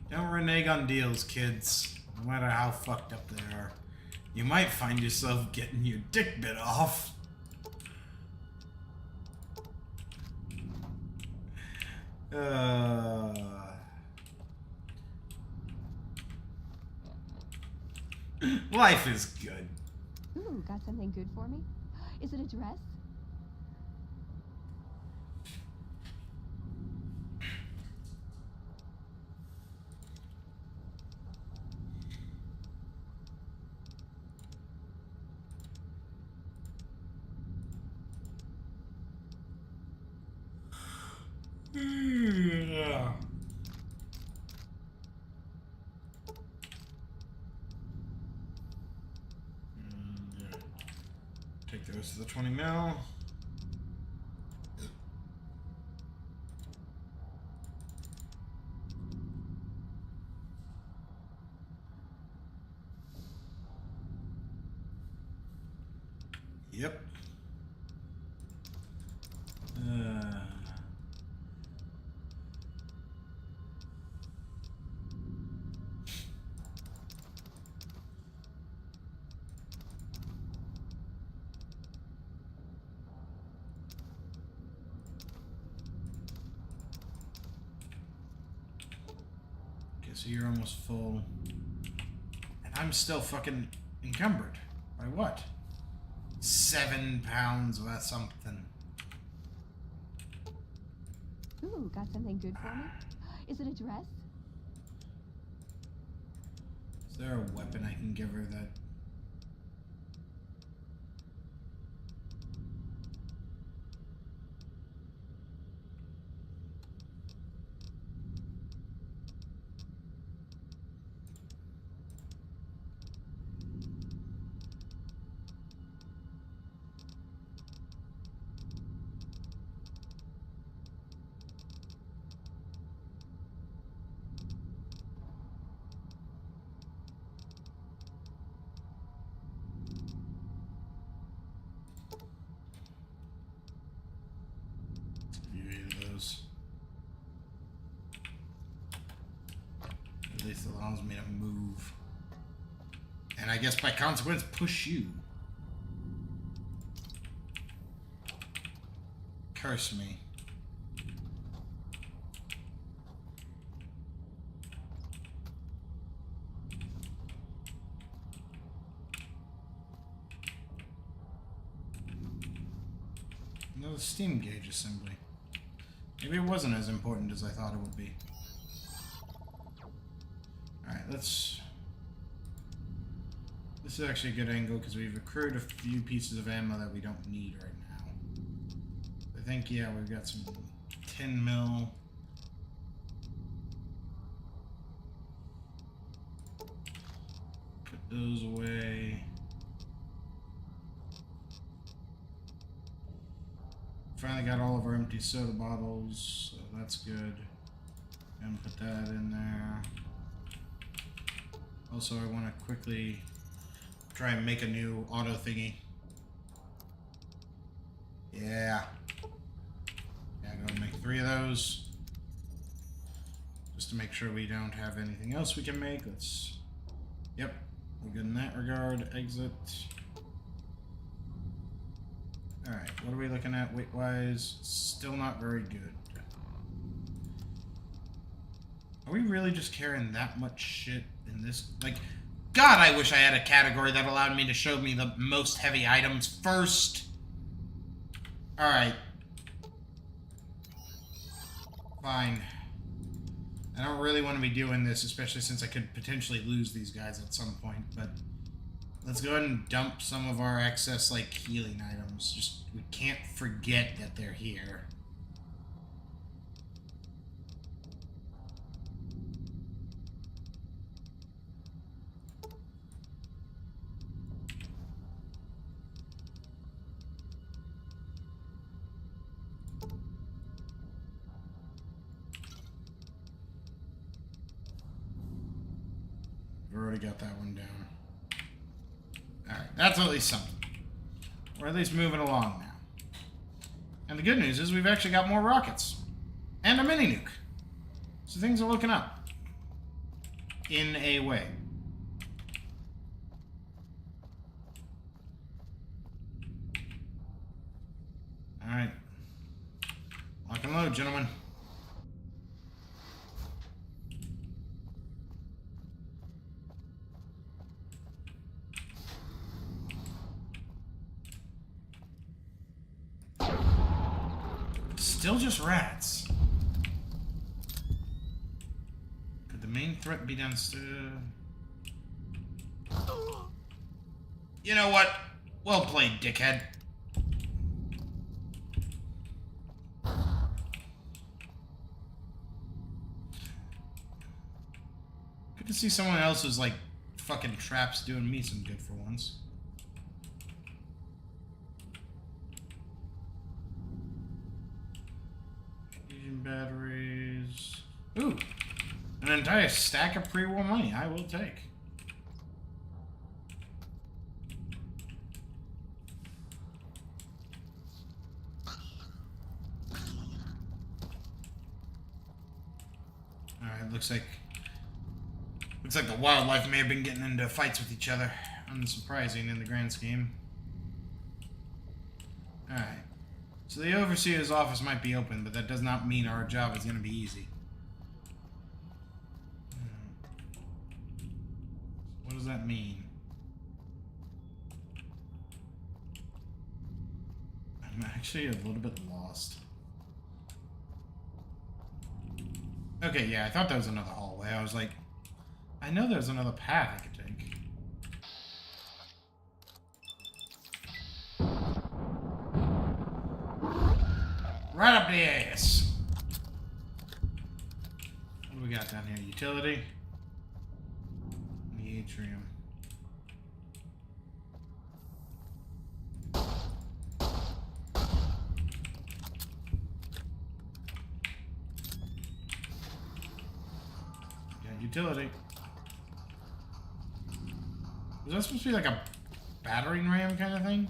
Don't renege on deals, kids. No matter how fucked up they are. You might find yourself getting your dick bit off. Life is good. Ooh, got something good for me? Is it a dress? Yeah. Take the rest of the 20 mil. Yep. So you're almost full. And I'm still fucking encumbered. By what? 7 pounds of that something. Ooh, got something good for me? Is it a dress? Is there a weapon I can give her that... At least allows me to move. And I guess by consequence, push you. Curse me. Another steam gauge assembly. Maybe it wasn't as important as I thought it would be. Alright, let's... This is actually a good angle because we've accrued a few pieces of ammo that we don't need right now. I think, yeah, we've got some 10 mil. Put those away. Finally got all of our empty soda bottles, so that's good. And put that in there. Also, I want to quickly try and make a new auto thingy. Yeah. Yeah, go and make 3 of those. Just to make sure we don't have anything else we can make. Let's... Yep. We're good in that regard. Exit. Alright, what are we looking at weight-wise? Still not very good. Are we really just carrying that much shit in this? Like, God, I wish I had a category that allowed me to show me the most heavy items first. Alright. Fine. I don't really want to be doing this, especially since I could potentially lose these guys at some point, but let's go ahead and dump some of our excess, like, healing items. Just, we can't forget that they're here. We've already got that one down. Alright, that's at least something. We're at least moving along now. And the good news is we've actually got more rockets. And a mini nuke. So things are looking up. In a way. Alright. Lock and load, gentlemen. Still just rats. Could the main threat be downstairs? You know what? Well played, dickhead. Good to see someone else's, like, fucking traps doing me some good for once. Batteries. Ooh, an entire stack of pre-war money. I will take. All right, looks like the wildlife may have been getting into fights with each other. Unsurprising in the grand scheme. All right. So the Overseer's office might be open, but that does not mean our job is going to be easy. What does that mean? I'm actually a little bit lost. Okay, yeah, I thought there was another hallway. I was like, I know there's another path I could take. Right up the ass. What do we got down here? Utility. The atrium. Yeah, utility. Was that supposed to be like a battering ram kind of thing?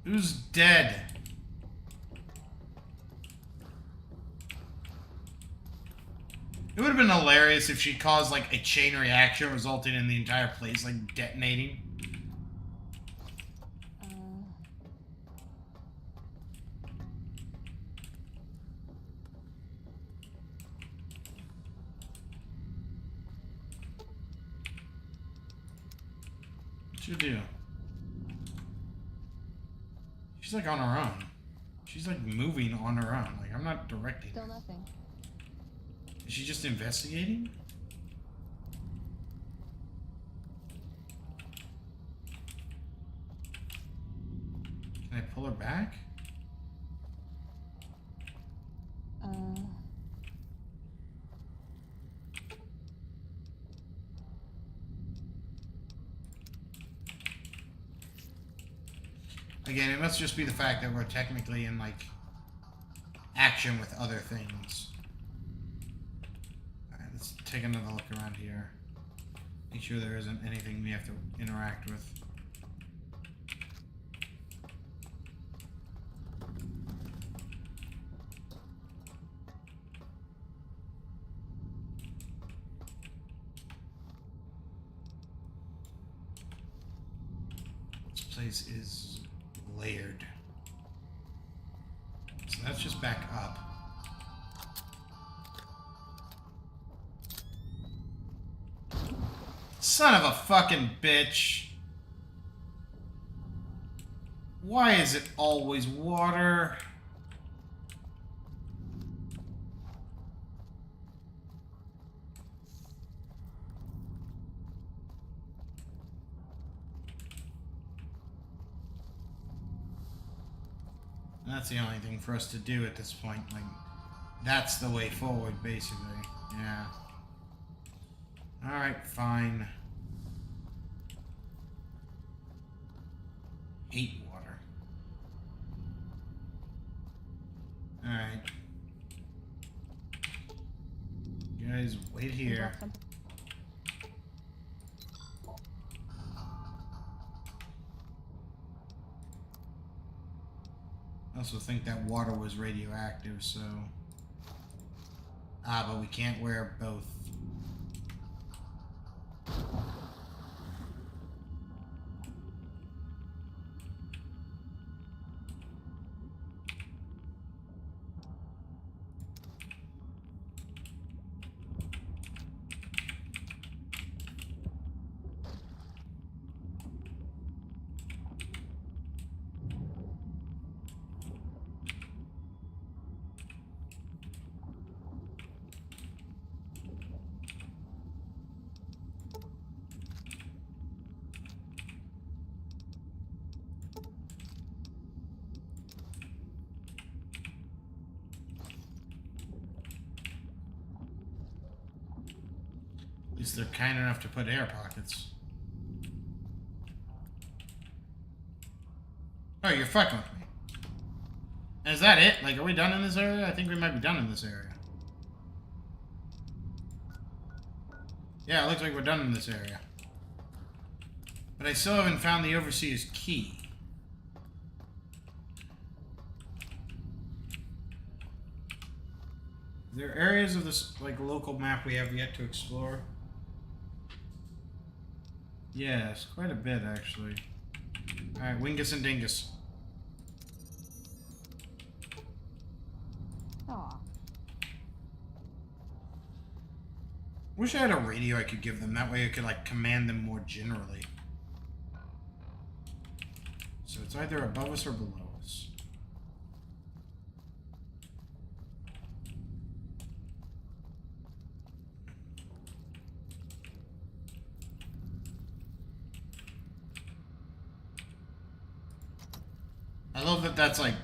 Who's dead? It would have been hilarious if she caused like a chain reaction resulting in the entire place like detonating. What's your deal? She's like on her own. She's like moving on her own. Like I'm not directing her. Still nothing. Is she just investigating? Can I pull her back? Again, it must just be the fact that we're technically in, like, action with other things. Alright, let's take another look around here. Make sure there isn't anything we have to interact with. This place is layered. So that's just back up. Son of a fucking bitch. Why is it always water? That's the only thing for us to do at this point. Like, that's the way forward, basically. Yeah. Alright, fine. Hate water. Alright. You guys, wait here. I also think that water was radioactive, so... Ah, but we can't wear both. At least they're kind enough to put air pockets. Oh, you're fucking with me. And is that it? Like, are we done in this area? I think we might be done in this area. Yeah, it looks like we're done in this area. But I still haven't found the Overseer's key. Are there areas of this, like, local map we have yet to explore? Yes, quite a bit, actually. Alright, Wingus and Dingus. Aw. Wish I had a radio I could give them. That way I could, like, command them more generally. So it's either above us or below us. I love that that's like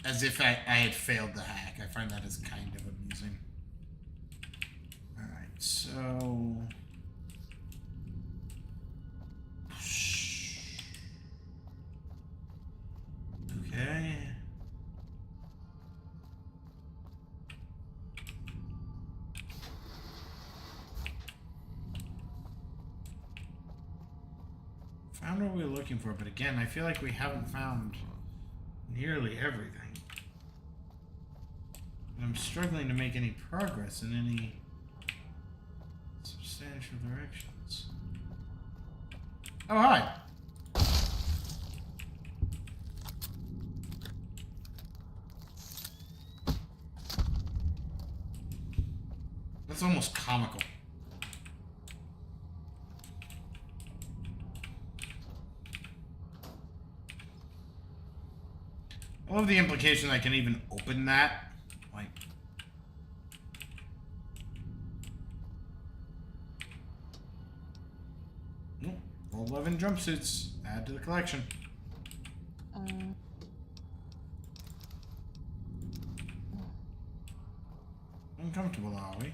as if I had failed the hack. I find that as kind of amusing. Alright, so... Okay. Found what we were looking for, but again, I feel like we haven't found nearly everything. And I'm struggling to make any progress in any substantial directions. Oh, hi! That's almost comical. I love the implication I can even open that. Like... Oh, all 11 jumpsuits. Add to the collection. Uncomfortable, are we?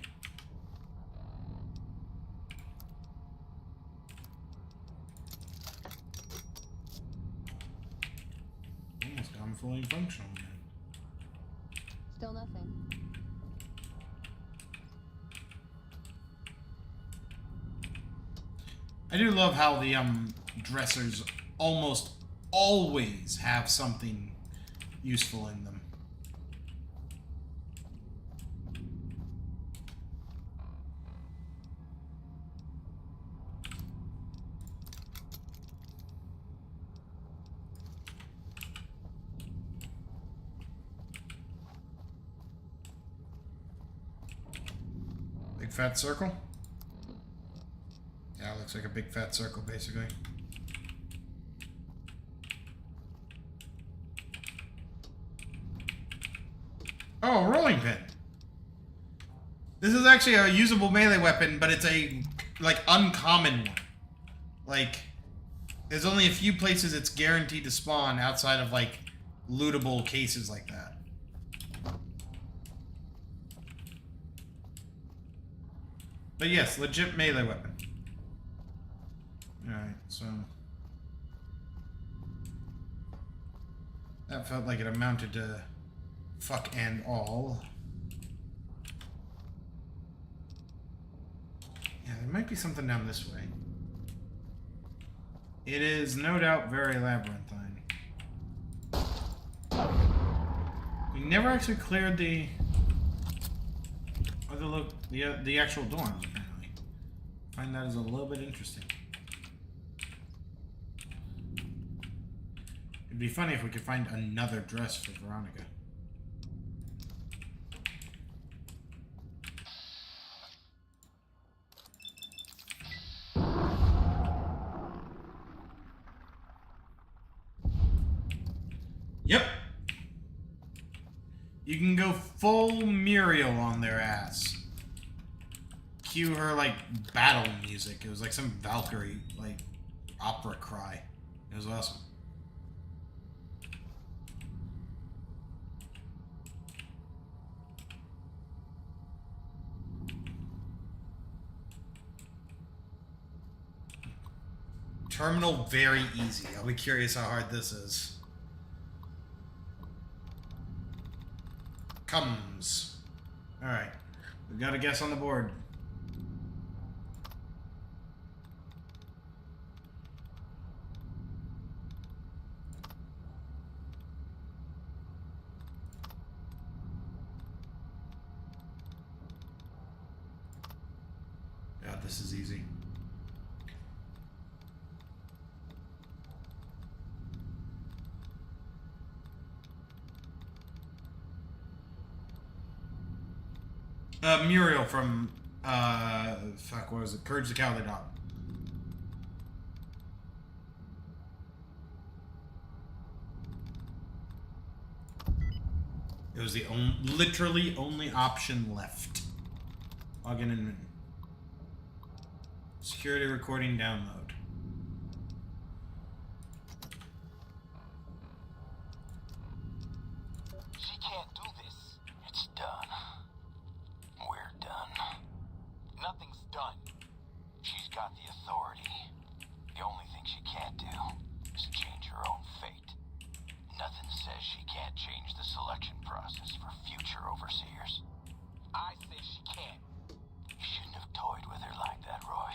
Almost gone fully functional again. Still nothing. I do love how the dressers almost always have something useful in them. Big fat circle? Yeah, it looks like a big fat circle, basically. Oh, a rolling pin. This is actually a usable melee weapon, but it's a, like, uncommon one. Like, there's only a few places it's guaranteed to spawn outside of, like, lootable cases like that. But yes, legit melee weapon. Alright, so... that felt like it amounted to fuck and all. Yeah, there might be something down this way. It is no doubt very labyrinthine. We never actually cleared the... or the actual dorms, apparently. I find that is a little bit interesting. It'd be funny if we could find another dress for Veronica. Yep. You can go full Muriel on their ass. Cue her, like, battle music. It was like some Valkyrie, like, opera cry. It was awesome. Terminal, very easy. I'll be curious how hard this is. Comes. Alright. We've got a guess on the board. Yeah, this is easy. Muriel from, fuck, what was it? Courage the Cowardly Dog. It was the literally only option left. Log in and security recording download. She can't do this. It's done. We're done. Nothing's done. She's got the authority. The only thing she can't do is change her own fate. Nothing says she can't change the selection process for future overseers. I say she can't. You shouldn't have toyed with her like that, Roy.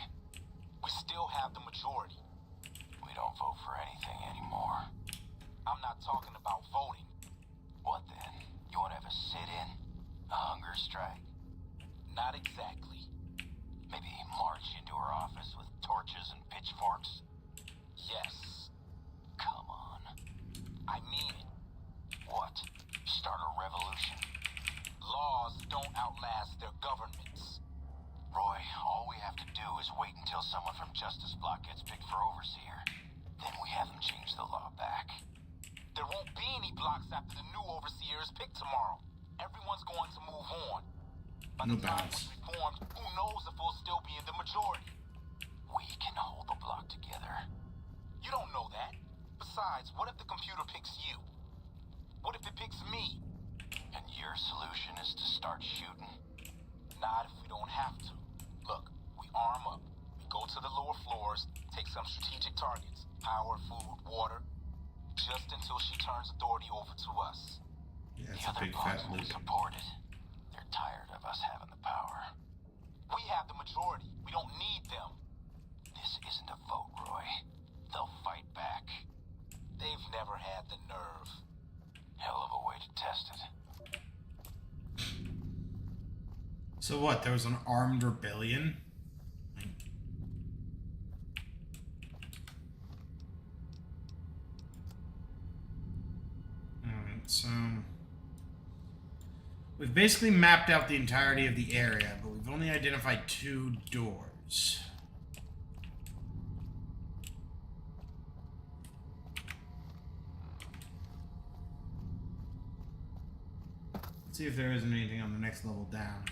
We still have the majority. We don't vote for anything anymore. I'm not talking about voting. What then? You want to have a sit-in? A hunger strike? Not exactly. Maybe march into her office with torches and pitchforks? Yes. Come on. I mean it. What? Start a revolution? Laws don't outlast their governments. Roy, all we have to do is wait until someone from Justice Block gets picked for overseer. Then we have them change the law back. There won't be any blocks after the new overseer is picked tomorrow. Everyone's going to move on. By the time we reformed, who knows if we'll still be in the majority? We can hold the block together. You don't know that. Besides, what if the computer picks you? What if it picks me? And your solution is to start shooting? Not if we don't have to. Look, we arm up. We go to the lower floors, take some strategic targets. Power, food, water. Just until she turns authority over to us. Yeah, the other blocks will support it. They're tired of us having the power. We have the majority. We don't need them. This This isn't a vote, Roy. They'll fight back. They've never had the nerve. Hell of a way to test it. So what, there was an armed rebellion? Alright, so... we've basically mapped out the entirety of the area, but we've only identified 2 doors. Let's see if there isn't anything on the next level down.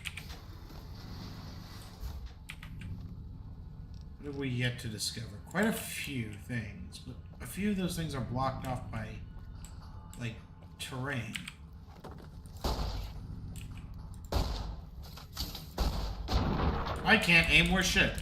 What have we yet to discover? Quite a few things, but a few of those things are blocked off by, like, terrain. I can't aim worth shit.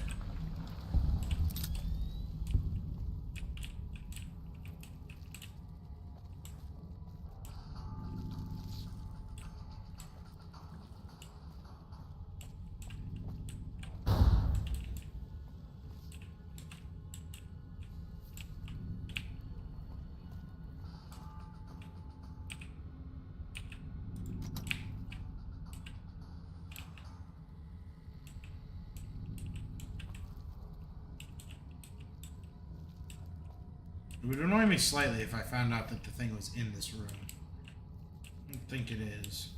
It would annoy me slightly if I found out that the thing was in this room. I don't think it is.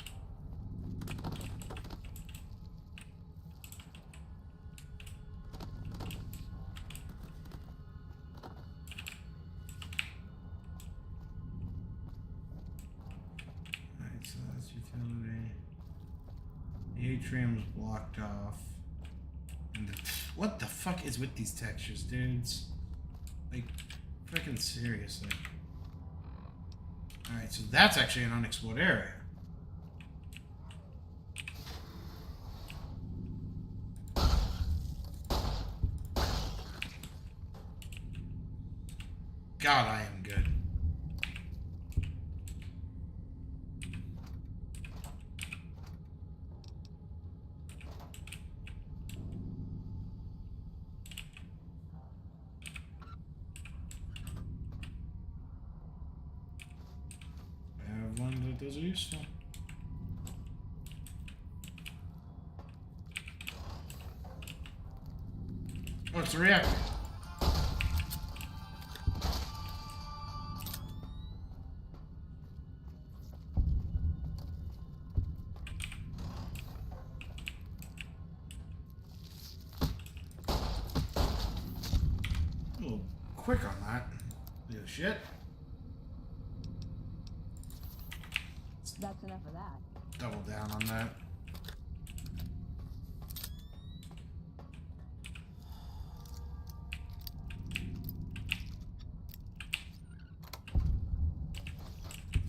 Alright, so that's utility. The atrium's blocked off. And what the fuck is with these textures, dudes? Like... freaking seriously. Alright, so that's actually an unexplored area. God, I am good. Those are useful. Oh, it's a reactor. A little quick on that. Little shit. That's enough of that. Double down on that.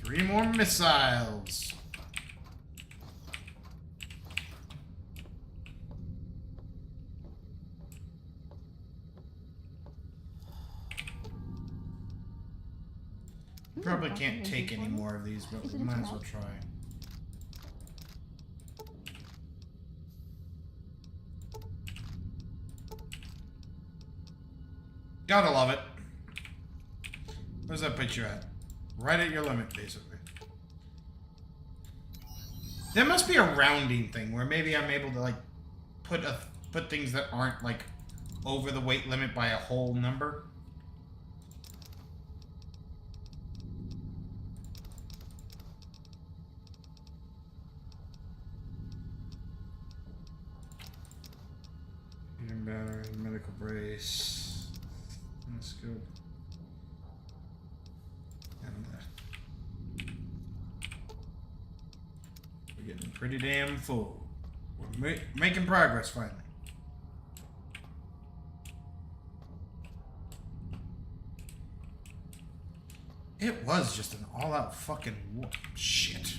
Three more missiles. Probably can't take any more of these, but we might as well try. Gotta love it. Where's that put you at? Right at your limit, basically. There must be a rounding thing where maybe I'm able to like put things that aren't like over the weight limit by a whole number. Battery, medical brace, scope, and we're getting pretty damn full. We're making progress finally. It was just an all-out fucking war. Shit.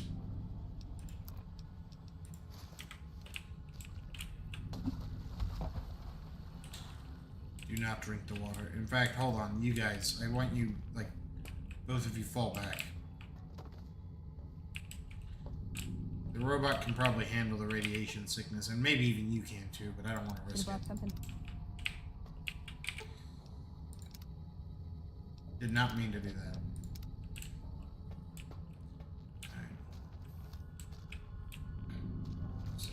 Do not drink the water. In fact, hold on, you guys. I want you, like, both of you fall back. The robot can probably handle the radiation sickness, and maybe even you can too, but I don't want to risk it. Did not mean to do that. Alright. So.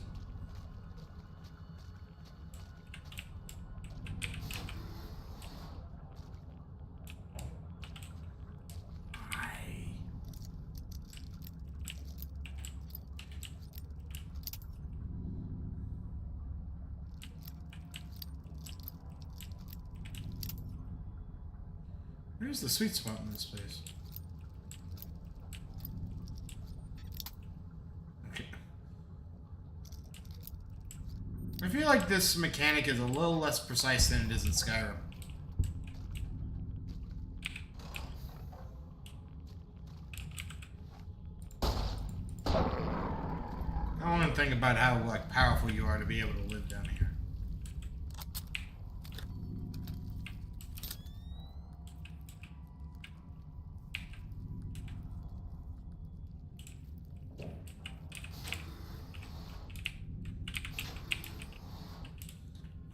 Where's the sweet spot in this place? Okay. I feel like this mechanic is a little less precise than it is in Skyrim. I want to think about how like powerful you are to be able to live down here.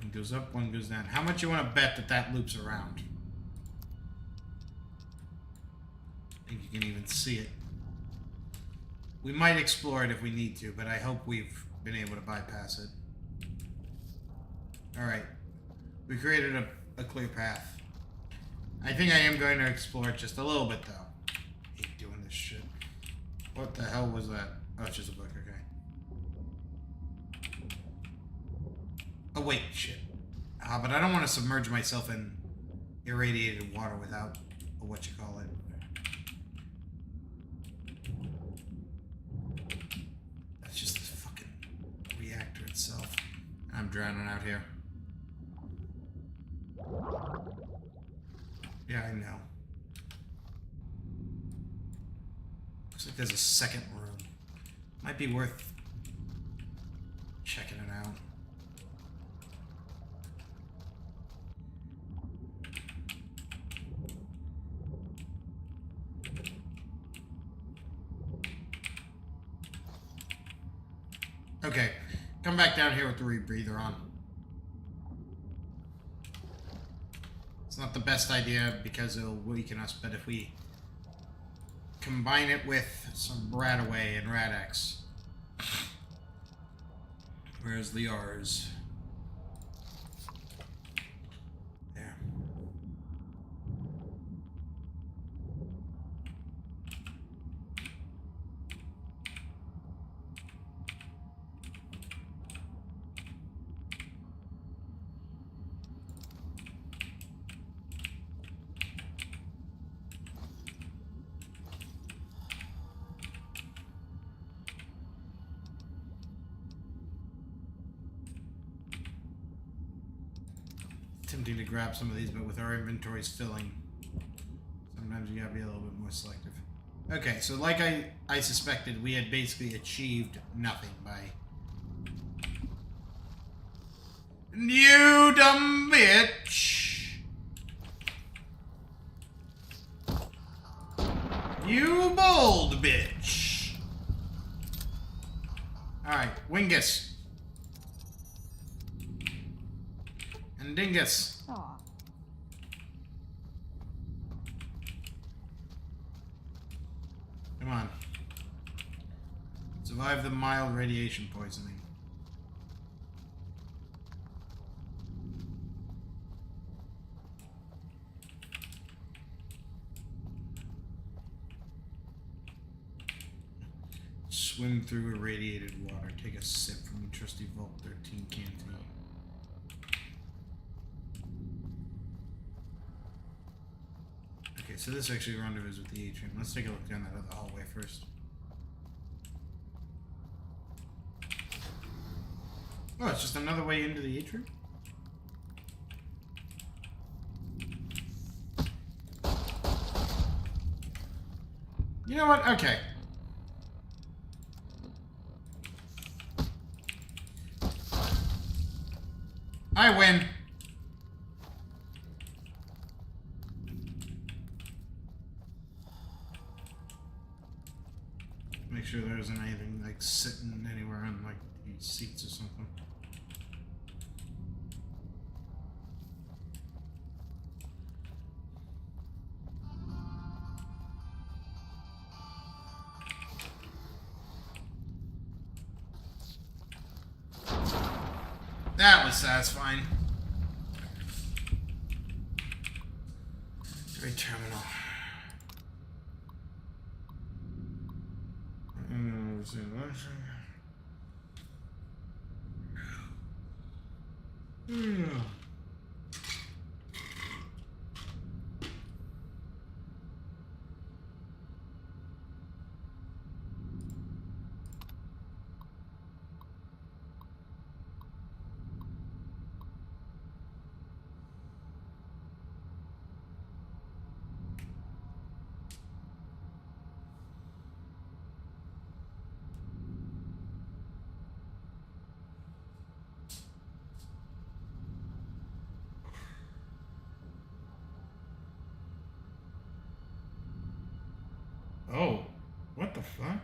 One goes up, one goes down. How much you want to bet that that loops around? I think you can even see it. We might explore it if we need to, but I hope we've been able to bypass it. Alright. We created a clear path. I think I am going to explore it just a little bit, though. I hate doing this shit. What the hell was that? Oh, it's just a book, okay. Oh, wait, shit. But I don't want to submerge myself in irradiated water without a whatchamacallit. That's just the fucking reactor itself. I'm drowning out here. Yeah, I know. Looks like there's a second room. Might be worth checking it out. Okay, come back down here with the rebreather on. It's not the best idea because it'll weaken us, but if we combine it with some Radaway and Rad-X. Where's the R's? There. Tempting to grab some of these, but with our inventories filling, sometimes you gotta be a little bit more selective. Okay, so like I suspected, we had basically achieved nothing by... You dumb bitch! You bold bitch! Alright, Wingus. And Dingus. Aw. Come on. Survive the mild radiation poisoning. Swim through irradiated water. Take a sip from the trusty Vault 13 canteen. Okay, so this actually rendezvous with the atrium. Let's take a look down that other hallway first. Oh, it's just another way into the atrium? You know what? Okay. I win. Make sure there isn't anything like sitting anywhere on like these seats or something. That was satisfying. Great terminal. Oh, what the fuck?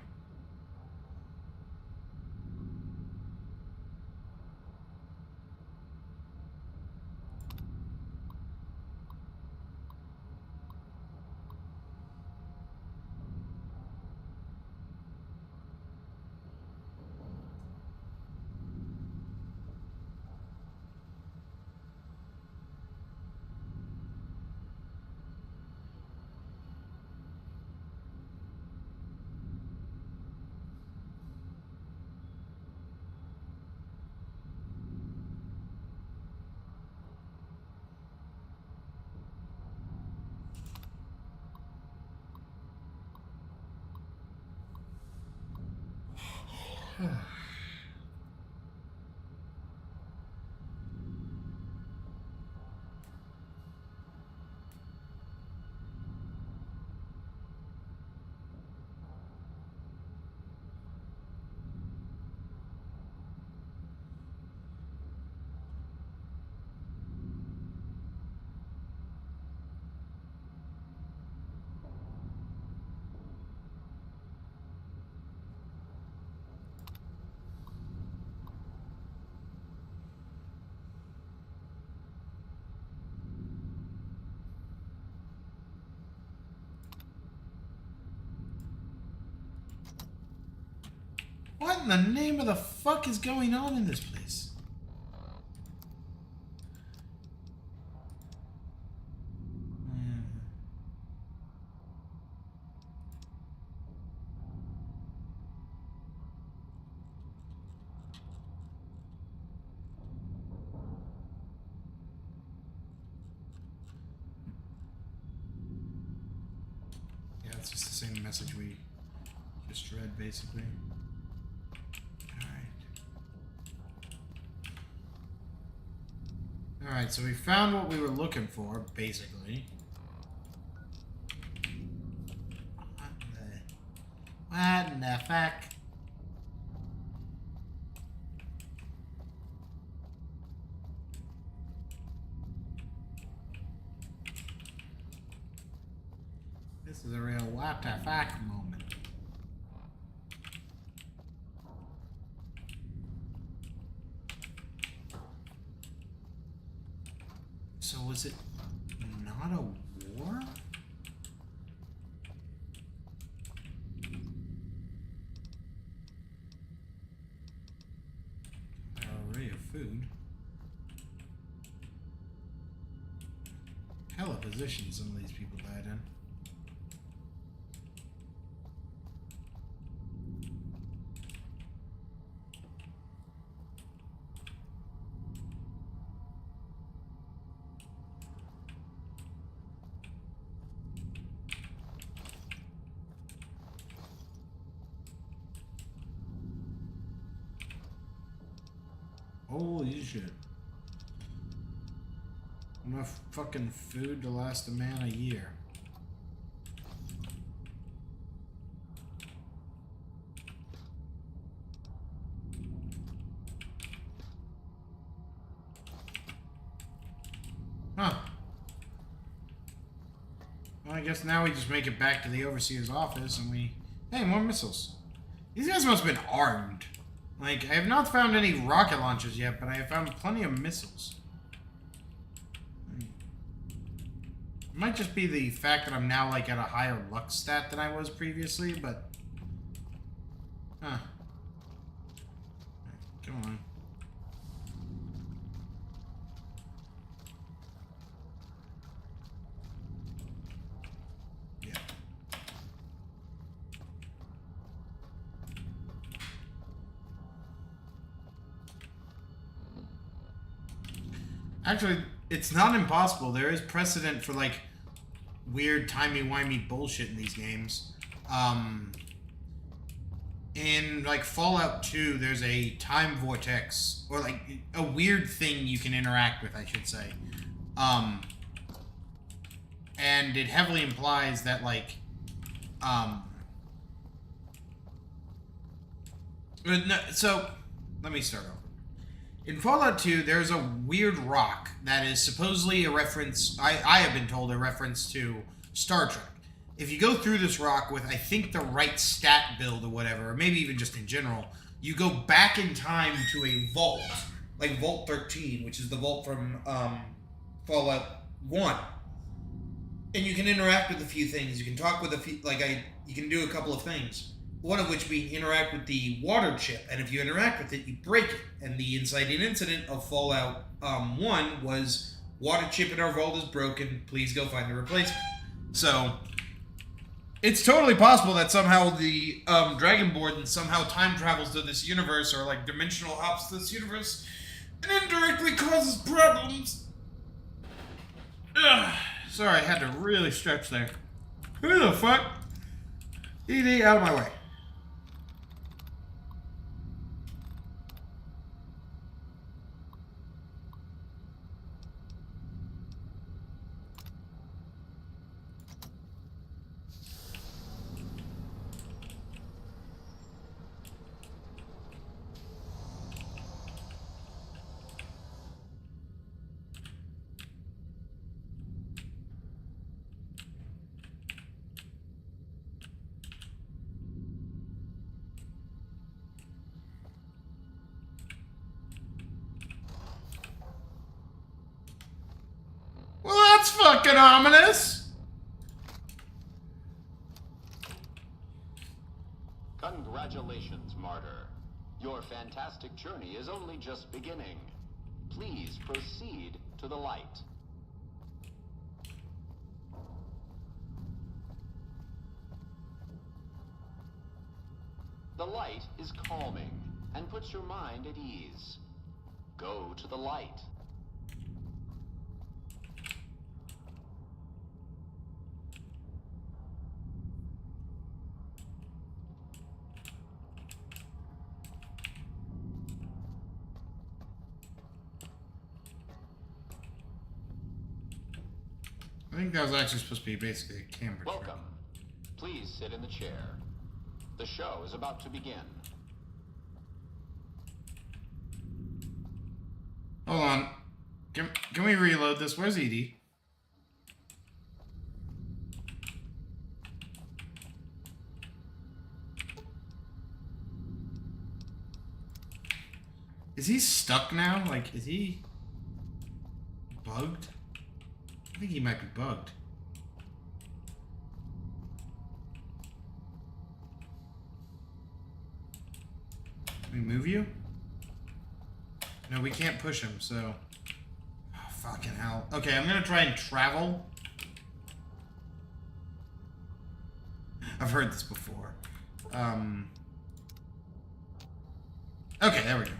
What in the name of the fuck is going on in this place? Yeah, it's just the same message we just read, basically. Alright, so we found what we were looking for, basically. What in the fuck? This is a real what the fuck moment. So was it not a war? Array of food. Hell of positions some of these people died in. Holy shit. Enough fucking food to last a man a year. Huh. Well, I guess now we just make it back to the Overseer's office and we... Hey, more missiles. These guys must have been armed. Like, I have not found any rocket launchers yet, but I have found plenty of missiles. It might just be the fact that I'm now, like, at a higher luck stat than I was previously, but... Huh. Come on. Actually, it's not impossible. There is precedent for, like, weird timey-wimey bullshit in these games. In, like, Fallout 2, there's a time vortex, or, like, a weird thing you can interact with, I should say. And it heavily implies that, like, so, let me start over. In Fallout 2, there's a weird rock that is supposedly a reference, I have been told, a reference to Star Trek. If you go through this rock with, I think, the right stat build or whatever, or maybe even just in general, you go back in time to a vault, like Vault 13, which is the vault from Fallout 1. And you can interact with a few things. You can talk with a few, you can do a couple of things. One of which being interact with the water chip, and if you interact with it, you break it. And the inciting incident of Fallout 1 was, water chip in our vault is broken, please go find a replacement. So, it's totally possible that somehow the Dragonborn somehow time travels to this universe, or like dimensional hops to this universe, and indirectly causes problems. Ugh. Sorry, I had to really stretch there. Who the fuck? ED, out of my way. That's fucking ominous! Congratulations, Martyr. Your fantastic journey is only just beginning. Please proceed to the light. The light is calming and puts your mind at ease. Go to the light. I think that was actually supposed to be basically a camera trip. Welcome. Please sit in the chair. The show is about to begin. Hold on. Can we reload this? Where's Edie? Is he stuck now? Like, is he bugged? I think he might be bugged. Can we move you? No, we can't push him, so... Oh, fucking hell. Okay, I'm gonna try and travel. I've heard this before. Okay, there we go.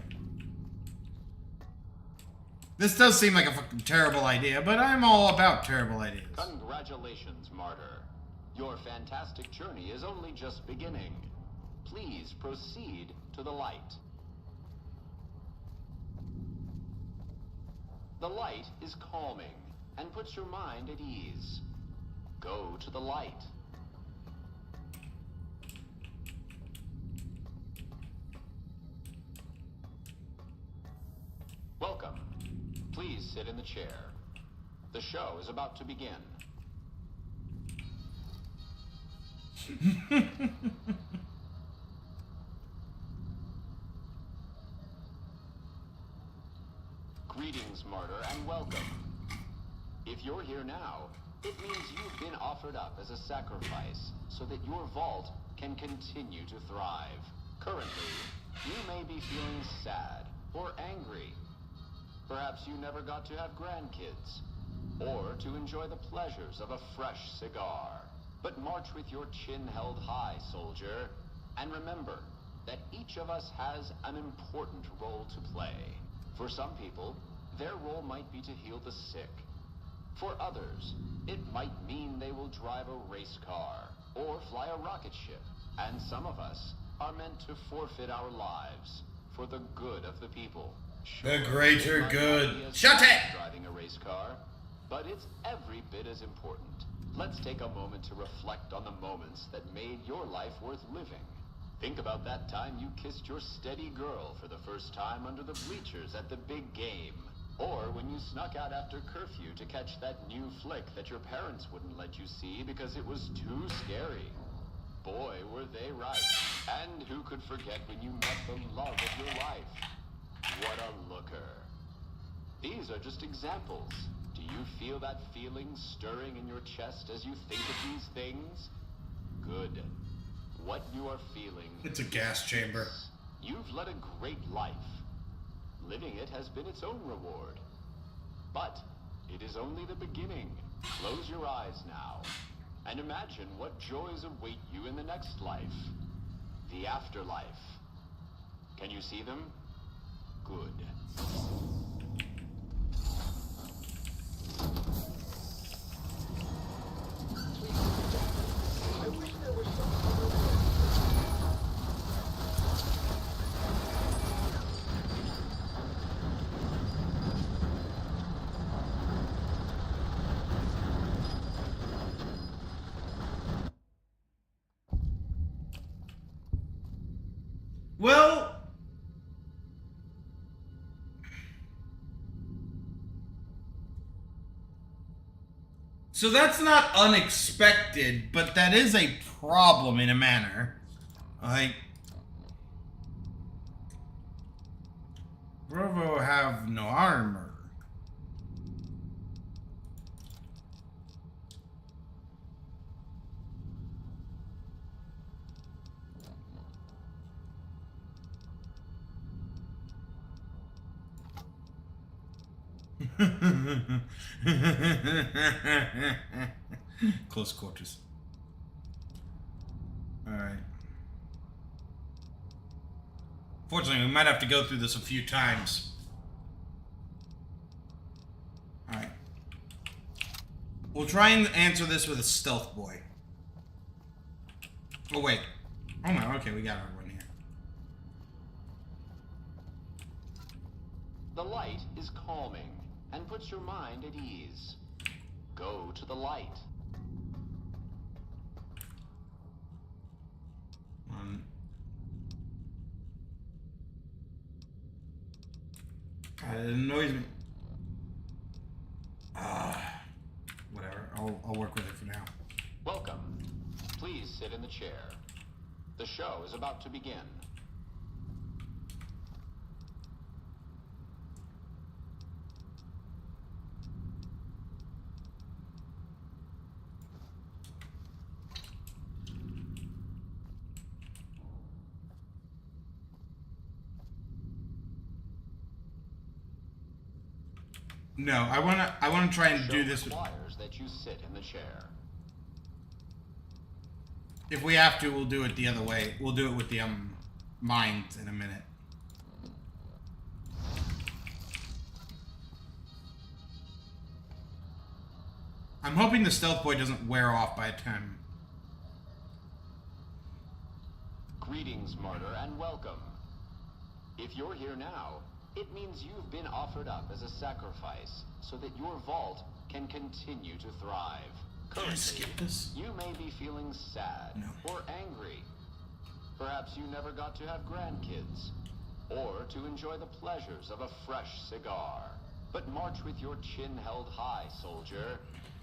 This does seem like a fucking terrible idea, but I'm all about terrible ideas. Congratulations, Martyr. Your fantastic journey is only just beginning. Please proceed to the light. The light is calming and puts your mind at ease. Go to the light. Welcome. Please sit in the chair. The show is about to begin. Greetings, Martyr, and welcome. If you're here now, it means you've been offered up as a sacrifice so that your vault can continue to thrive. Currently, you may be feeling sad or angry. Perhaps you never got to have grandkids, or to enjoy the pleasures of a fresh cigar. But march with your chin held high, soldier, and remember that each of us has an important role to play. For some people, their role might be to heal the sick. For others, it might mean they will drive a race car or fly a rocket ship. And some of us are meant to forfeit our lives for the good of the people. The greater it might good. not be as Shut fun it! as driving a race car, but it's every bit as important. Let's take a moment to reflect on the moments that made your life worth living. Think about that time you kissed your steady girl for the first time under the bleachers at the big game. Or when you snuck out after curfew to catch that new flick that your parents wouldn't let you see because it was too scary. Boy, were they right. And who could forget when you met the love of your life? What a looker. These are just examples. Do you feel that feeling stirring in your chest as you think of these things? Good. What you are feeling... It's a gas chamber. You've led a great life. Living it has been its own reward. But it is only the beginning. Close your eyes now. And imagine what joys await you in the next life. The afterlife. Can you see them? Good. Well, so that's not unexpected, but that is a problem in a manner. Bravo have no armor. Close quarters. Alright. Fortunately, we might have to go through this a few times. Alright. We'll try and answer this with a stealth boy. Oh, wait. Oh, no. Okay, we got everyone here. The light is calming and puts your mind at ease. Go to the light. It annoys me. Whatever. I'll work with it for now. Welcome. Please sit in the chair. The show is about to begin. No, I wanna try and do this. Requires that you sit in the chair. If we have to, we'll do it the other way. We'll do it with the mines in a minute. I'm hoping the stealth boy doesn't wear off by the time. Greetings, martyr, and welcome. If you're here now, it means you've been offered up as a sacrifice so that your vault can continue to thrive. Currently, you may be feeling sad or angry. Perhaps you never got to have grandkids or to enjoy the pleasures of a fresh cigar. But march with your chin held high, soldier,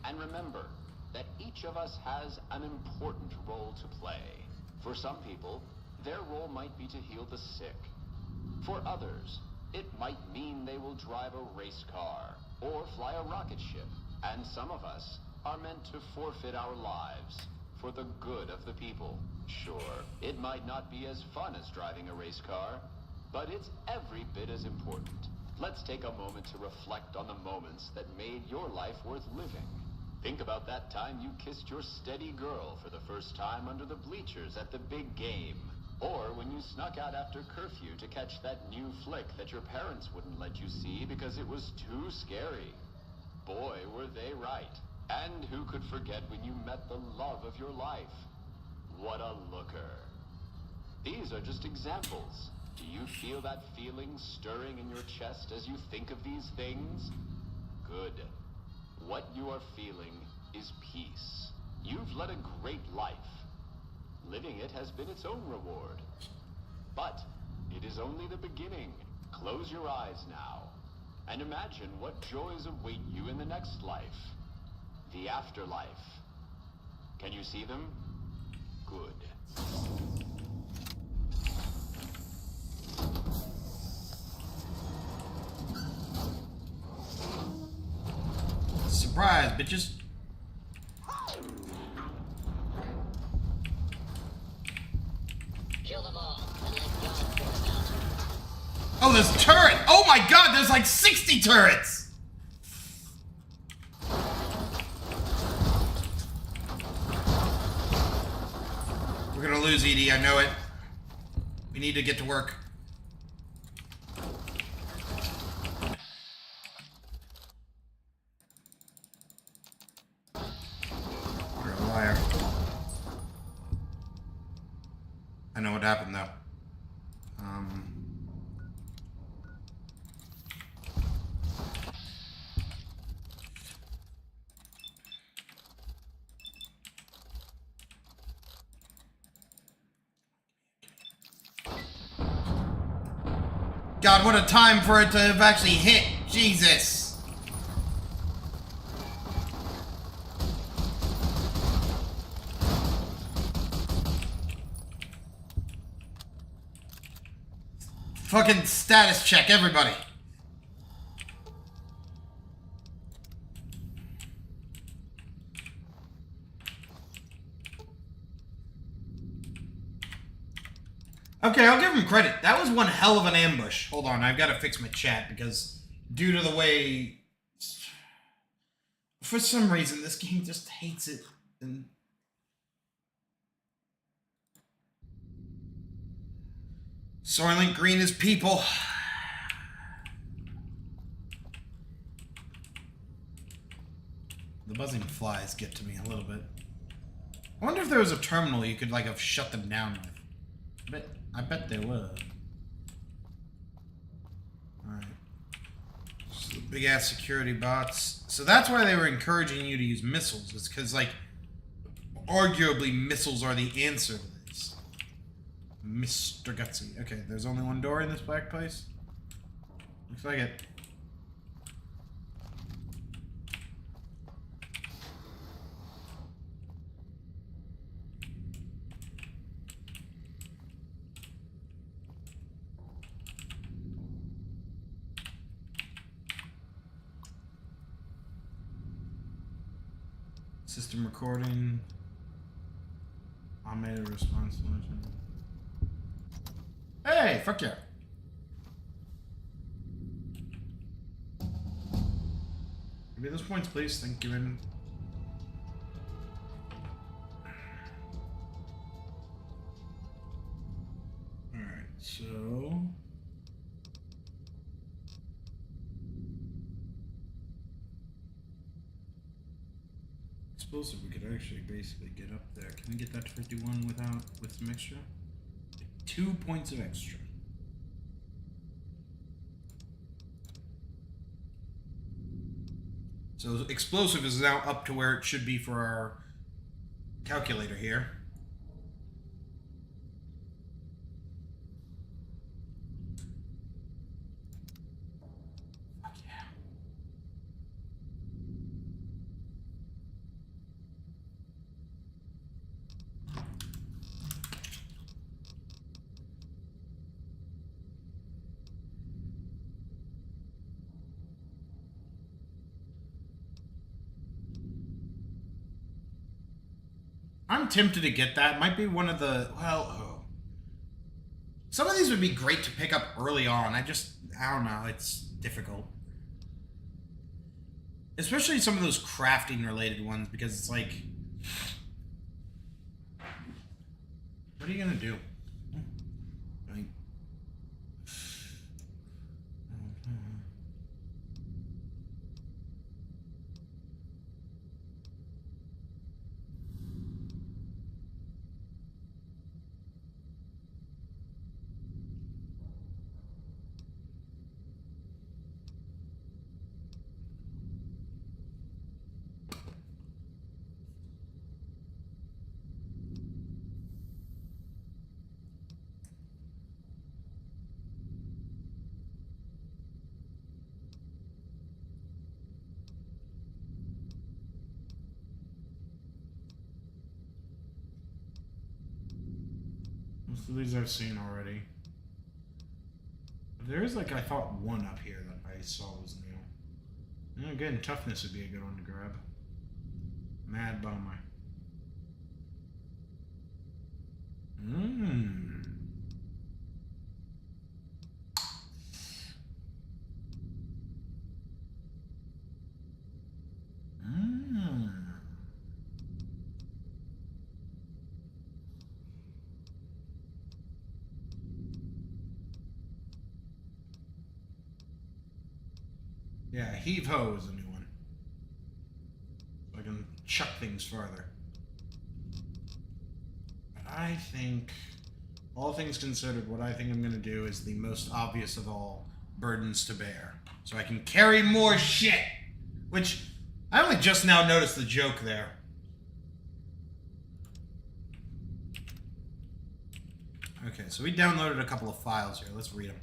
and remember that each of us has an important role to play. For some people, their role might be to heal the sick. For others, it might mean they will drive a race car or fly a rocket ship. And some of us are meant to forfeit our lives for the good of the people. Sure, it might not be as fun as driving a race car, but it's every bit as important. Let's take a moment to reflect on the moments that made your life worth living. Think about that time you kissed your steady girl for the first time under the bleachers at the big game. Or when you snuck out after curfew to catch that new flick that your parents wouldn't let you see because it was too scary. Boy, were they right. And who could forget when you met the love of your life? What a looker. These are just examples. Do you feel that feeling stirring in your chest as you think of these things? Good. What you are feeling is peace. You've led a great life. Living it has been its own reward. But it is only the beginning. Close your eyes now, and imagine what joys await you in the next life. The afterlife. Can you see them? Good. Surprise, bitches. Kill them all, and let God pour them out. Oh, there's a turret! Oh my god, there's like 60 turrets! We're gonna lose, Edie, I know it. We need to get to work. You're a liar. I know what happened, though. God, what a time for it to have actually hit. Jesus. Fucking status check, everybody. Okay, I'll give him credit. That was one hell of an ambush. Hold on, I've got to fix my chat because due to the way... For some reason, this game just hates it. And Soylent Green is people. The buzzing flies get to me a little bit. I wonder if there was a terminal you could, like, have shut them down with. I bet there was. Alright. So big ass security bots. So that's why they were encouraging you to use missiles. It's because, like, arguably missiles are the answer to this. Mr. Gutsy. Okay, there's only one door in this black place. Looks like it. System recording. Automated response solution. Hey, fuck yeah. Give me those points, please. Thank you, man. Alright, so... Explosive, we could actually basically get up there. Can we get that to 51 with some extra? 2 points of extra. So explosive is now up to where it should be for our calculator here. Fuck yeah. I'm tempted to get that. Might be one of the, well, oh. Some of these would be great to pick up early on. I don't know. It's difficult. Especially some of those crafting related ones, because it's like, what are you going to do? So these I've seen already. There is, like, I thought one up here that I saw was new. And again, toughness would be a good one to grab. Mad Bummer. Mmm. Mmm. Yeah, Heave Ho is a new one. So I can chuck things farther. But I think, all things considered, what I think I'm going to do is the most obvious of all burdens to bear. So I can carry more shit! Which, I only just now noticed the joke there. Okay, so we downloaded a couple of files here. Let's read them.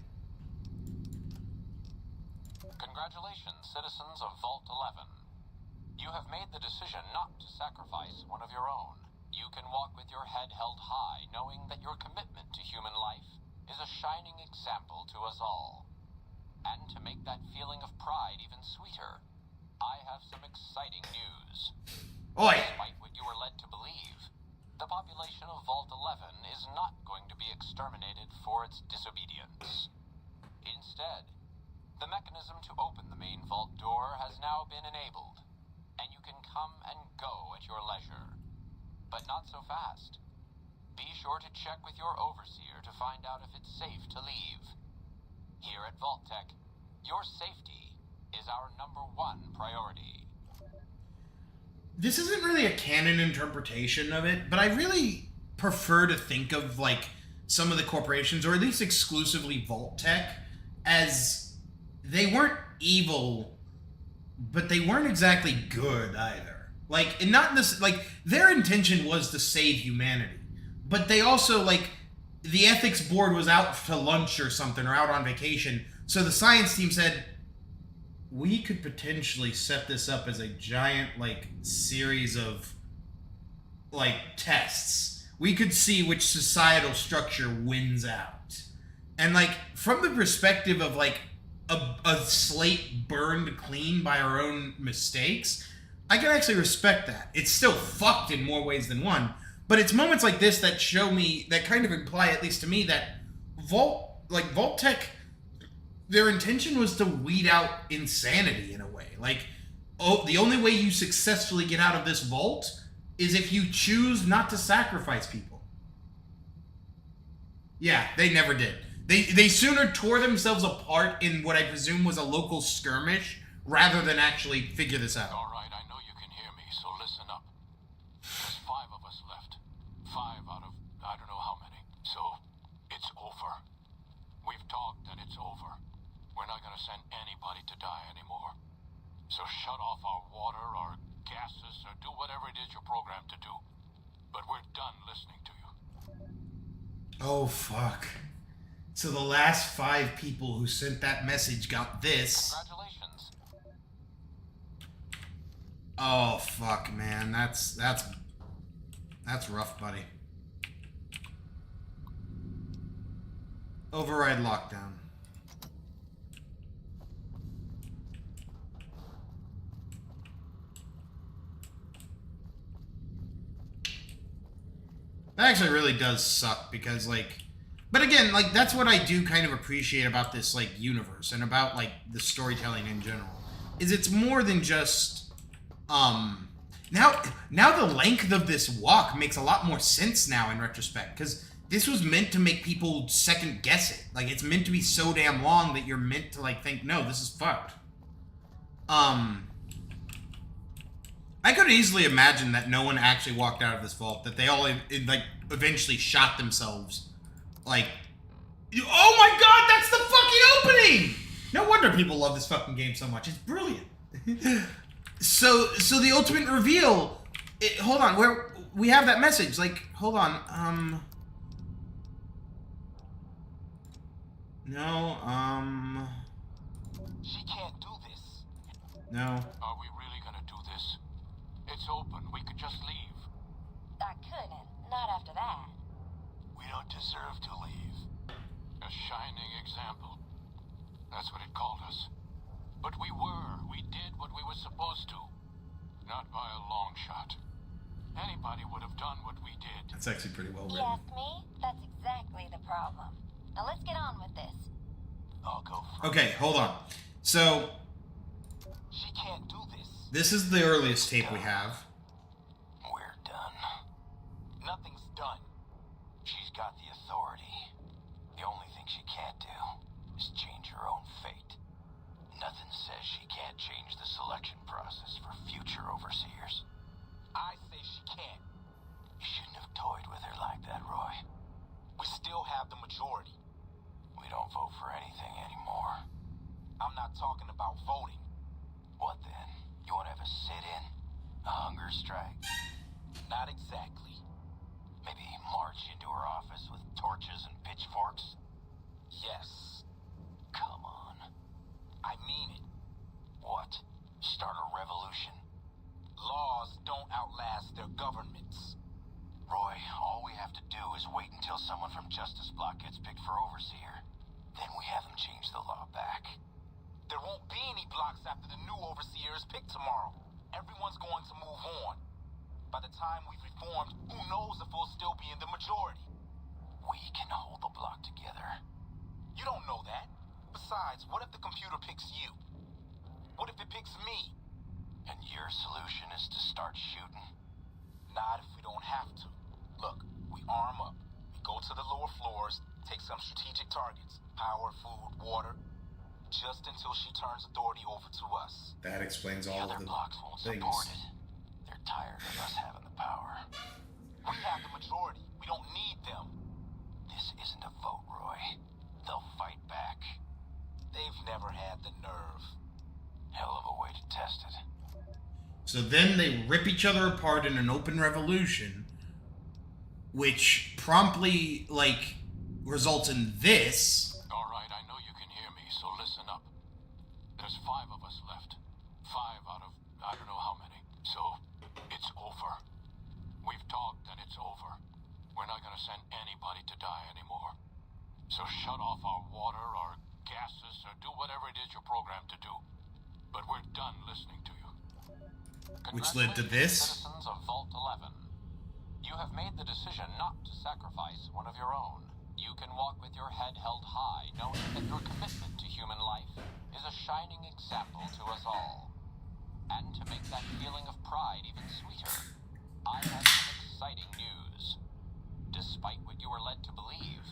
Congratulations, citizens of Vault 11. You have made the decision not to sacrifice one of your own. You can walk with your head held high, knowing that your commitment to human life is a shining example to us all. And to make that feeling of pride even sweeter, I have some exciting news. Oi! Despite what you were led to believe, the population of Vault 11 is not going to be exterminated for its disobedience. Instead, the mechanism to open the main vault door has now been enabled, and you can come and go at your leisure. But not so fast. Be sure to check with your overseer to find out if it's safe to leave. Here at Vault-Tec, your safety is our #1 priority. This isn't really a canon interpretation of it, but I really prefer to think of, like, some of the corporations, or at least exclusively Vault-Tec, as they weren't evil, but they weren't exactly good either. Like, and not this, like, their intention was to save humanity, but they also, like, the ethics board was out to lunch or something, or out on vacation, so the science team said, we could potentially set this up as a giant, like, series of, like, tests. We could see which societal structure wins out. And, like, from the perspective of, like, a slate burned clean by our own mistakes, I can actually respect that. It's still fucked in more ways than one, but it's moments like this that show me, that kind of imply, at least to me, that Vault-Tec, their intention was to weed out insanity in a way. Like, oh, the only way you successfully get out of this vault is if you choose not to sacrifice people. Yeah, they never did. They sooner tore themselves apart in what I presume was a local skirmish rather than actually figure this out. All right, I know you can hear me, so listen up. There's 5 of us left. 5 out of I don't know how many. So, it's over. We've talked and it's over. We're not gonna send anybody to die anymore. So shut off our water, our gases, or do whatever it is you're programmed to do. But we're done listening to you. Oh, fuck. So the last 5 people who sent that message got this. Congratulations. Oh, fuck, man. That's rough, buddy. Override lockdown. That actually really does suck because, like, but again, like, that's what I do kind of appreciate about this, like, universe and about, like, the storytelling in general, is it's more than just, now the length of this walk makes a lot more sense now in retrospect, because this was meant to make people second guess it. Like, it's meant to be so damn long that you're meant to, like, think, no, this is fucked. I could easily imagine that no one actually walked out of this vault, that they all, like, eventually shot themselves. Like, oh my god, that's the fucking opening! No wonder people love this fucking game so much. It's brilliant. So the ultimate reveal, hold on, where we have that message, like, hold on, no, She can't do this. no. Are we really gonna do this? It's open. We could just leave. I couldn't. Not after that. We don't deserve to leave. A shining example. That's what it called us. But we were. We did what we were supposed to. Not by a long shot. Anybody would have done what we did. That's actually pretty well You written. ask me? That's exactly the problem. Now let's get on with this. I'll go first. Okay, hold on. So, She can't do this. this is the earliest tape we have. We're done. Nothing's done. She's got the authority. The only thing she can't do is change her own fate. Nothing says she can't change the selection process for future overseers. I say she can't. You shouldn't have toyed with her like that, Roy. We still have the majority. We don't vote for anything anymore. I'm not talking about voting. What then? You want to have a sit-in? A hunger strike? Not exactly. Maybe march into her office with torches and pitchforks? Yes. Come on. I mean it. What? Start a revolution? Laws don't outlast their governments. Roy, all we have to do is wait until someone from Justice Block gets picked for overseer. Then we have them change the law back. There won't be any blocks after the new overseer is picked tomorrow. Everyone's going to move on. By the time we've reformed, who knows if we'll still be in the majority? We can hold the block together. You don't know that. Besides, what if the computer picks you? What if it picks me? And your solution is to start shooting? Not if we don't have to. Look, we arm up. We go to the lower floors, take some strategic targets. Power, food, water. Just until she turns authority over to us. That explains all The of other the blocks won't things. support it. They're tired of us having the power. We have the majority. We don't need them. This isn't a vote, Roy. They'll fight back. They've never had the nerve. Hell of a way to test it. So then they rip each other apart in an open revolution, which promptly, results in this. All right, I know you can hear me, so listen up. There's 5 of us left. 5 out of I don't know how many. So, it's over. We've talked and it's over. We're not gonna send anybody to die anymore. So shut off our water, our gases, or do whatever it is you're programmed to do. But we're done listening to you. Which led to this. Citizens of Vault 11. You have made the decision not to sacrifice one of your own. You can walk with your head held high, knowing that your commitment to human life is a shining example to us all. And to make that feeling of pride even sweeter, I have some exciting news. Despite what you were led to believe,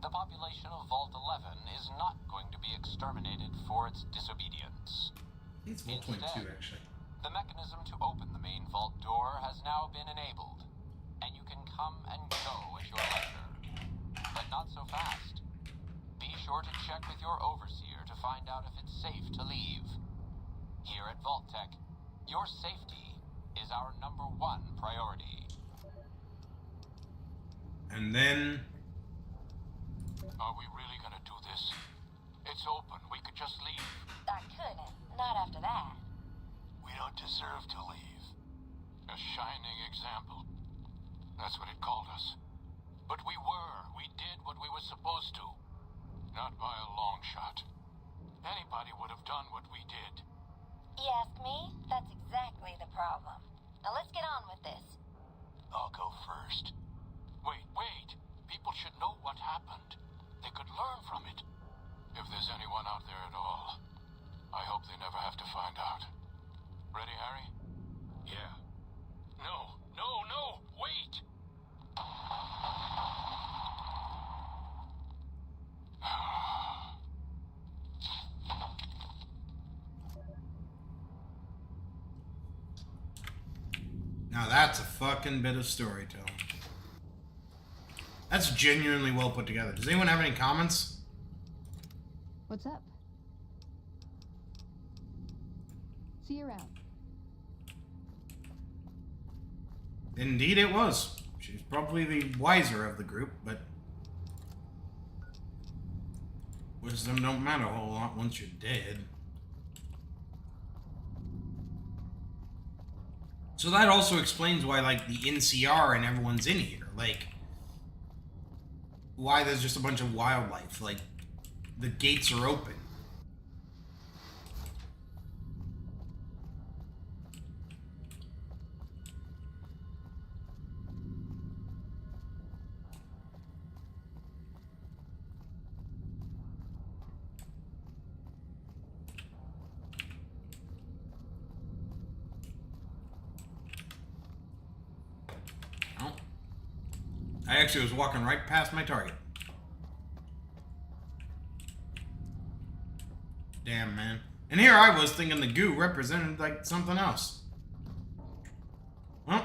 the population of Vault 11 is not going to be exterminated for its disobedience. It's 1.2 actually. The mechanism to open the main vault door has now been enabled, and you can come and go at your leisure. But not so fast. Be sure to check with your overseer to find out if it's safe to leave. Here at Vault-Tec, your safety is our #1 priority. And then... Are we really gonna do this? It's open. We could just leave. I couldn't. Not after that. We don't deserve to leave. A shining example. That's what it called us. But we were. We did what we were supposed to. Not by a long shot. Anybody would have done what we did. You ask me? That's exactly the problem. Now let's get on with this. I'll go first. Wait. People should know what happened. They could learn from it. If there's anyone out there at all, I hope they never have to find out. Ready, Harry? Yeah. No, wait! Now that's a fucking bit of storytelling. That's genuinely well put together. Does anyone have any comments? What's up? See you around. Indeed it was. She's probably the wiser of the group, but wisdom don't matter a whole lot once you're dead. So that also explains why, the NCR and everyone's in here. why there's just a bunch of wildlife. Like, the gates are open. Oh. I actually was walking right past my target. Damn, man. And here I was thinking the goo represented, like, something else. Well.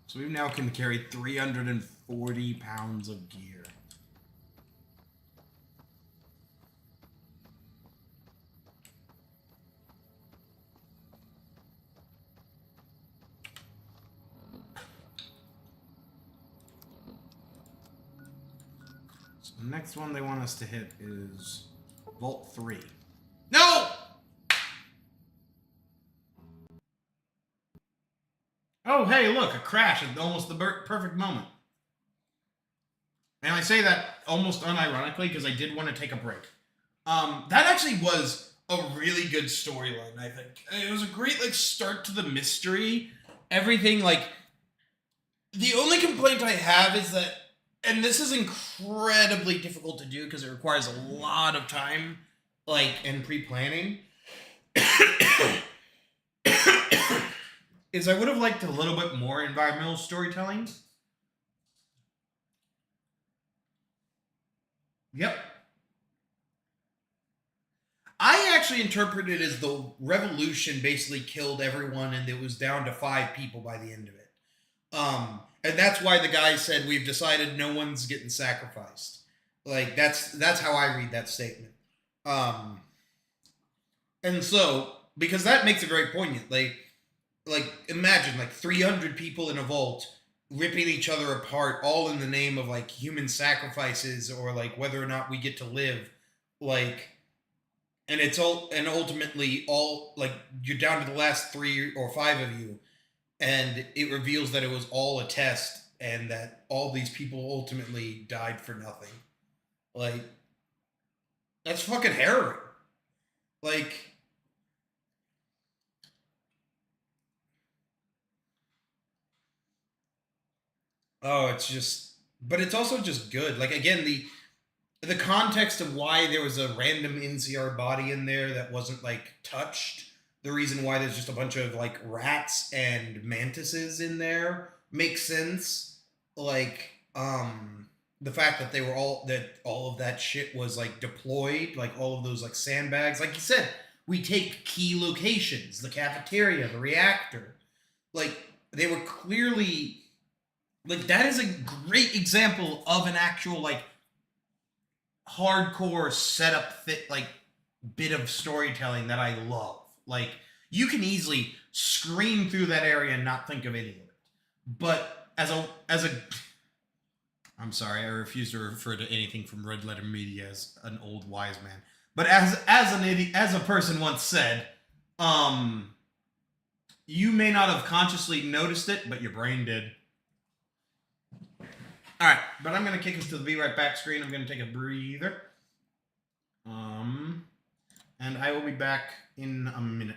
So we now can carry 340 pounds of gear. The next one they want us to hit is Vault 3. No! Oh, hey, look, a crash at almost the perfect moment. And I say that almost unironically because I did want to take a break. That actually was a really good storyline, I think. It was a great, like, start to the mystery. Everything, like... The only complaint I have is that, and this is incredibly difficult to do because it requires a lot of time, like, and pre-planning, is I would have liked a little bit more environmental storytelling. Yep. I actually interpreted it as the revolution basically killed everyone and it was down to 5 people by the end of it. And that's why the guy said, we've decided no one's getting sacrificed. Like, that's how I read that statement. And so, because that makes it very poignant. Like imagine, like, 300 people in a vault ripping each other apart, all in the name of, like, human sacrifices or, like, whether or not we get to live. Like, and it's all, and ultimately all, like, you're down to the last 3 or 5 of you. And it reveals that it was all a test and that all these people ultimately died for nothing. Like, that's fucking harrowing. Like, oh, it's just, but it's also just good. Like, again, the context of why there was a random NCR body in there that wasn't, like, touched. The reason why there's just a bunch of, like, rats and mantises in there makes sense. Like, the fact that all of that shit was, like, deployed, like, all of those, like, sandbags. Like you said, we take key locations, the cafeteria, the reactor. Like, they were clearly, like, that is a great example of an actual, like, hardcore setup like, bit of storytelling that I love. Like, you can easily scream through that area and not think of any of it. But as a I'm sorry, I refuse to refer to anything from Red Letter Media as an old wise man. But as a person once said, you may not have consciously noticed it, but your brain did. Alright, but I'm going to kick us to the Be Right Back screen. I'm going to take a breather. And I will be back in a minute.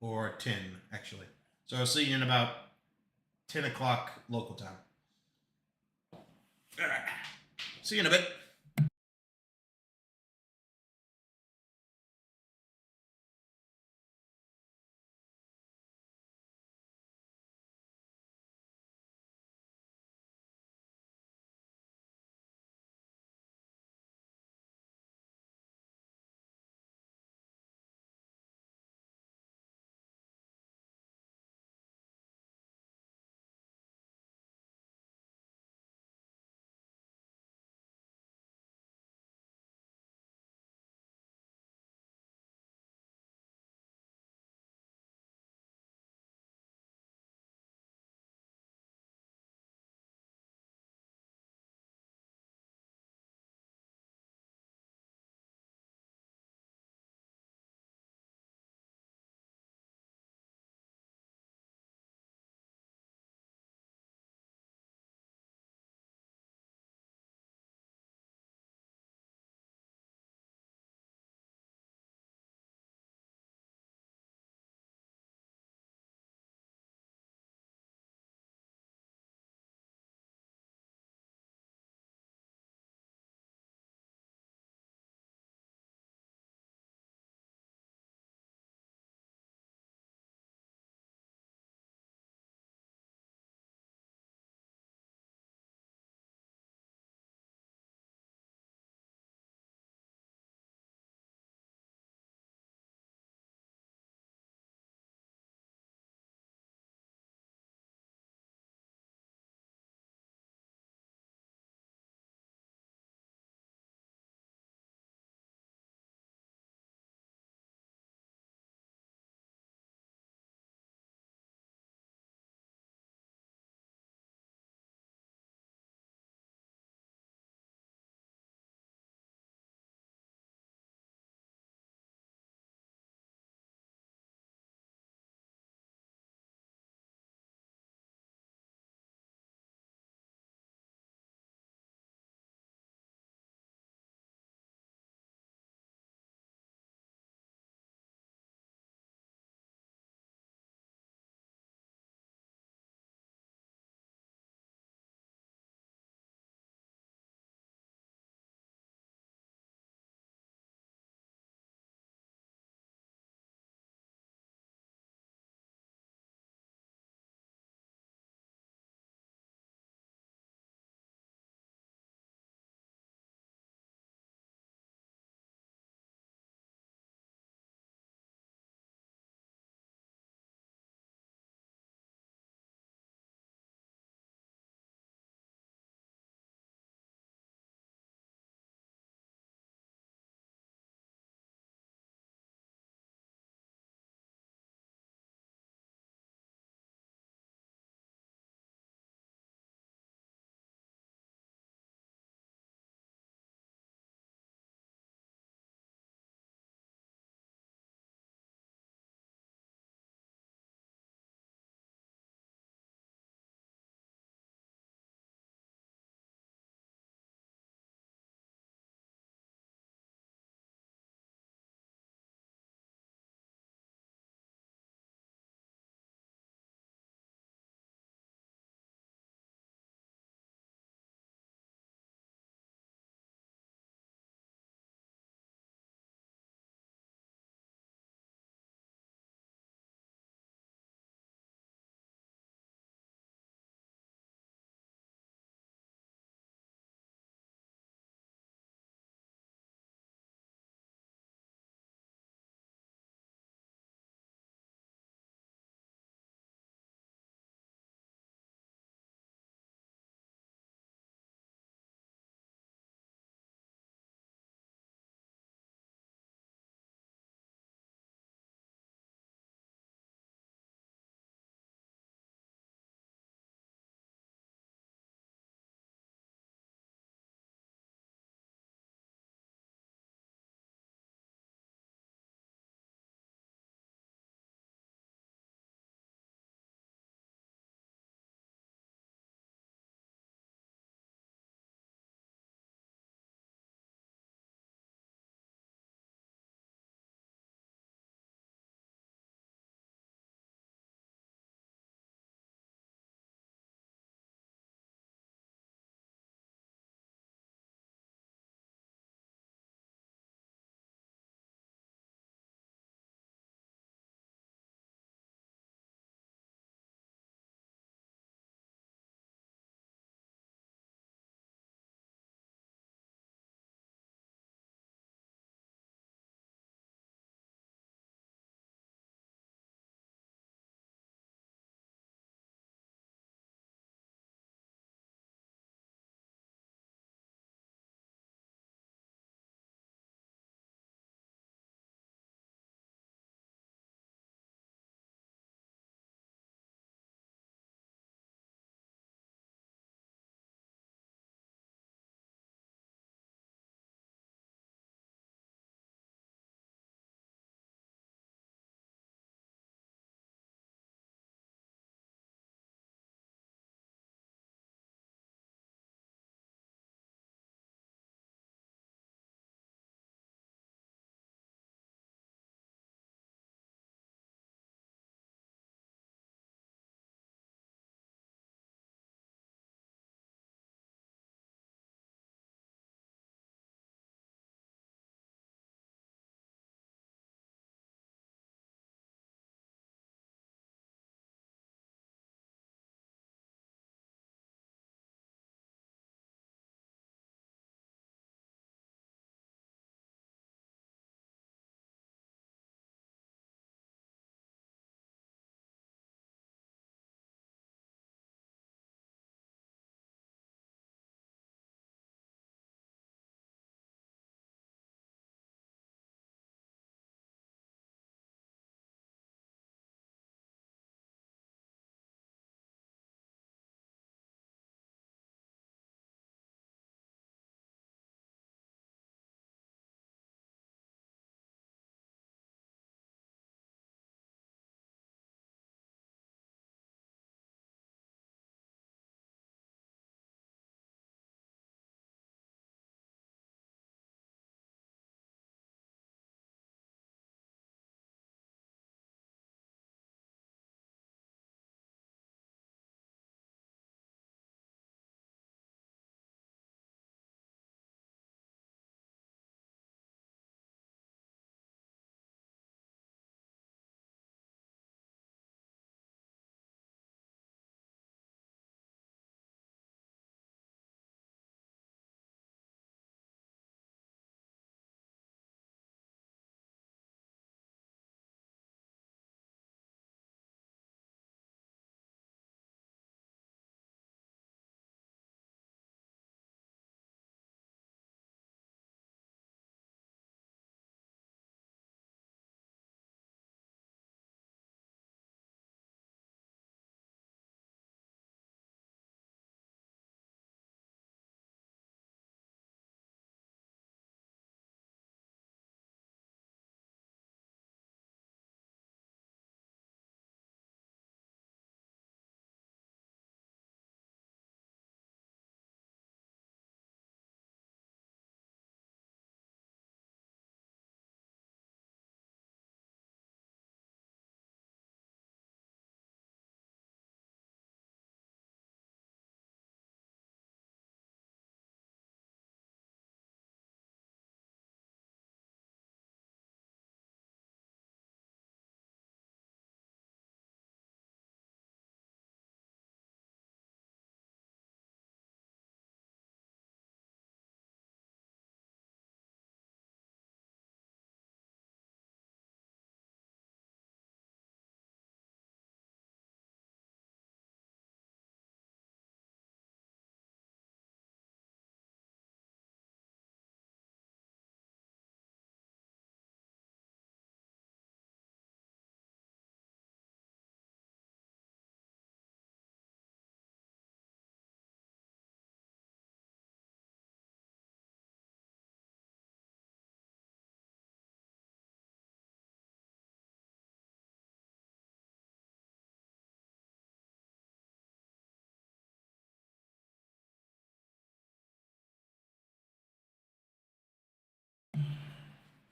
Or 10, actually. So I'll see you in about 10 o'clock local time. Alright. See you in a bit.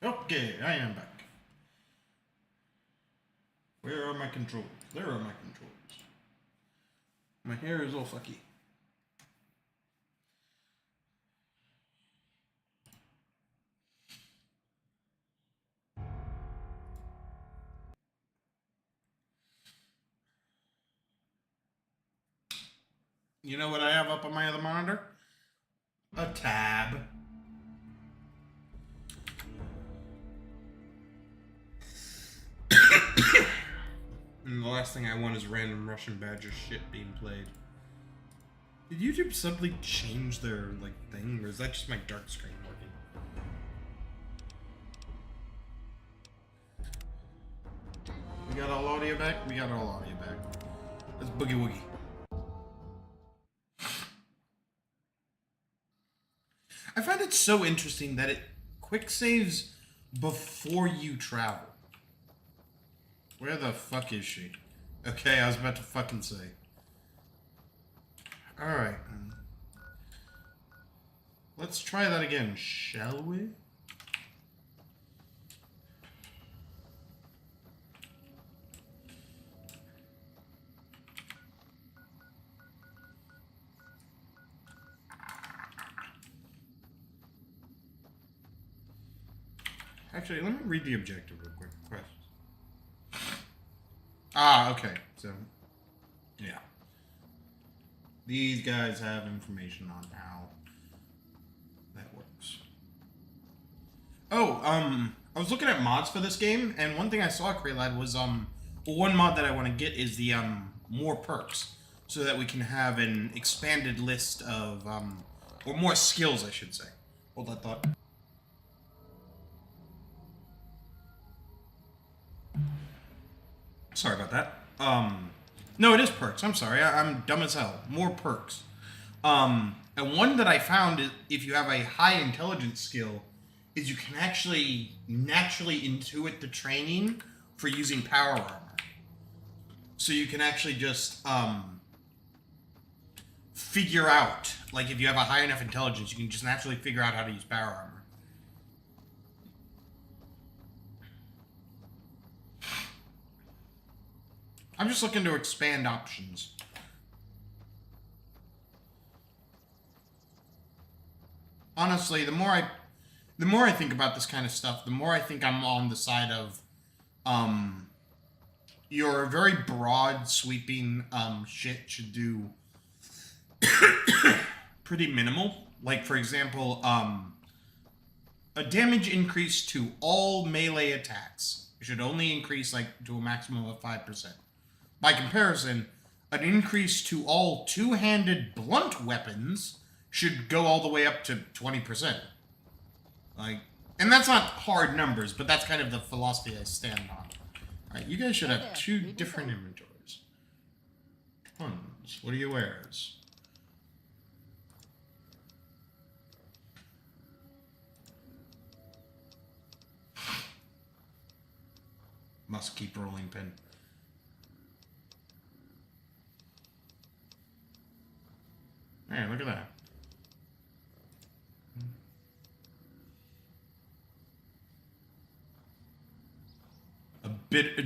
Okay, I am back. Where are my controls? There are my controls. My hair is all fucky. You know what I have up on my other monitor? A tab. And the last thing I want is random Russian Badger shit being played. Did YouTube suddenly change their, like, thing? Or is that just my dark screen working? We got all audio back? We got all audio back. Let's boogie woogie. I find it so interesting that it quick saves before you travel. Where the fuck is she? Okay, I was about to fucking say. Alright. Let's try that again, shall we? Actually, let me read the objective real quick. Quest. Ah, okay. So, yeah. These guys have information on how that works. Oh, I was looking at mods for this game, and one thing I saw at Kraylad was, one mod that I want to get is the, more perks, so that we can have an expanded list of, or more skills, I should say. Hold that thought. Sorry about that. No, it is perks. I'm sorry. I'm dumb as hell. More perks. And one that I found is if you have a high intelligence skill, is you can actually naturally intuit the training for using power armor. So you can actually just figure out, like if you have a high enough intelligence, you can just naturally figure out how to use power armor. I'm just looking to expand options. Honestly, the more I think about this kind of stuff, the more I think I'm on the side of your very broad sweeping shit should do pretty minimal. Like for example, a damage increase to all melee attacks should only increase like to a maximum of 5%. By comparison, an increase to all two-handed blunt weapons should go all the way up to 20%. Like, and that's not hard numbers, but that's kind of the philosophy I stand on. Alright, you guys should have two different inventories. Tons. What are your wares? Must keep rolling pin. Hey, look at that.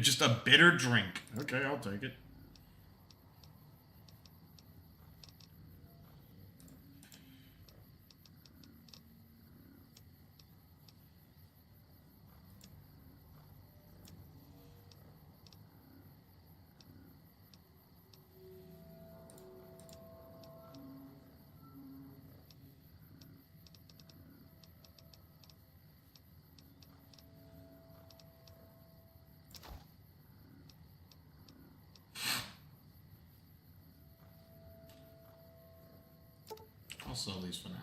Just a bitter drink. Okay, I'll take it. I'll sell these for now.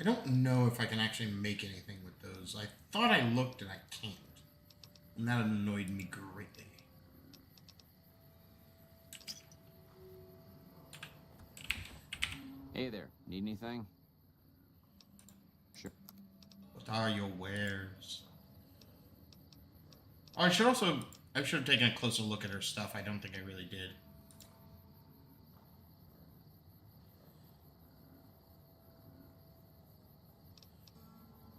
I don't know if I can actually make anything with those. I thought I looked and I can't. And that annoyed me greatly. Hey there, need anything? Sure. What are your wares? Oh, I should have taken a closer look at her stuff. I don't think I really did.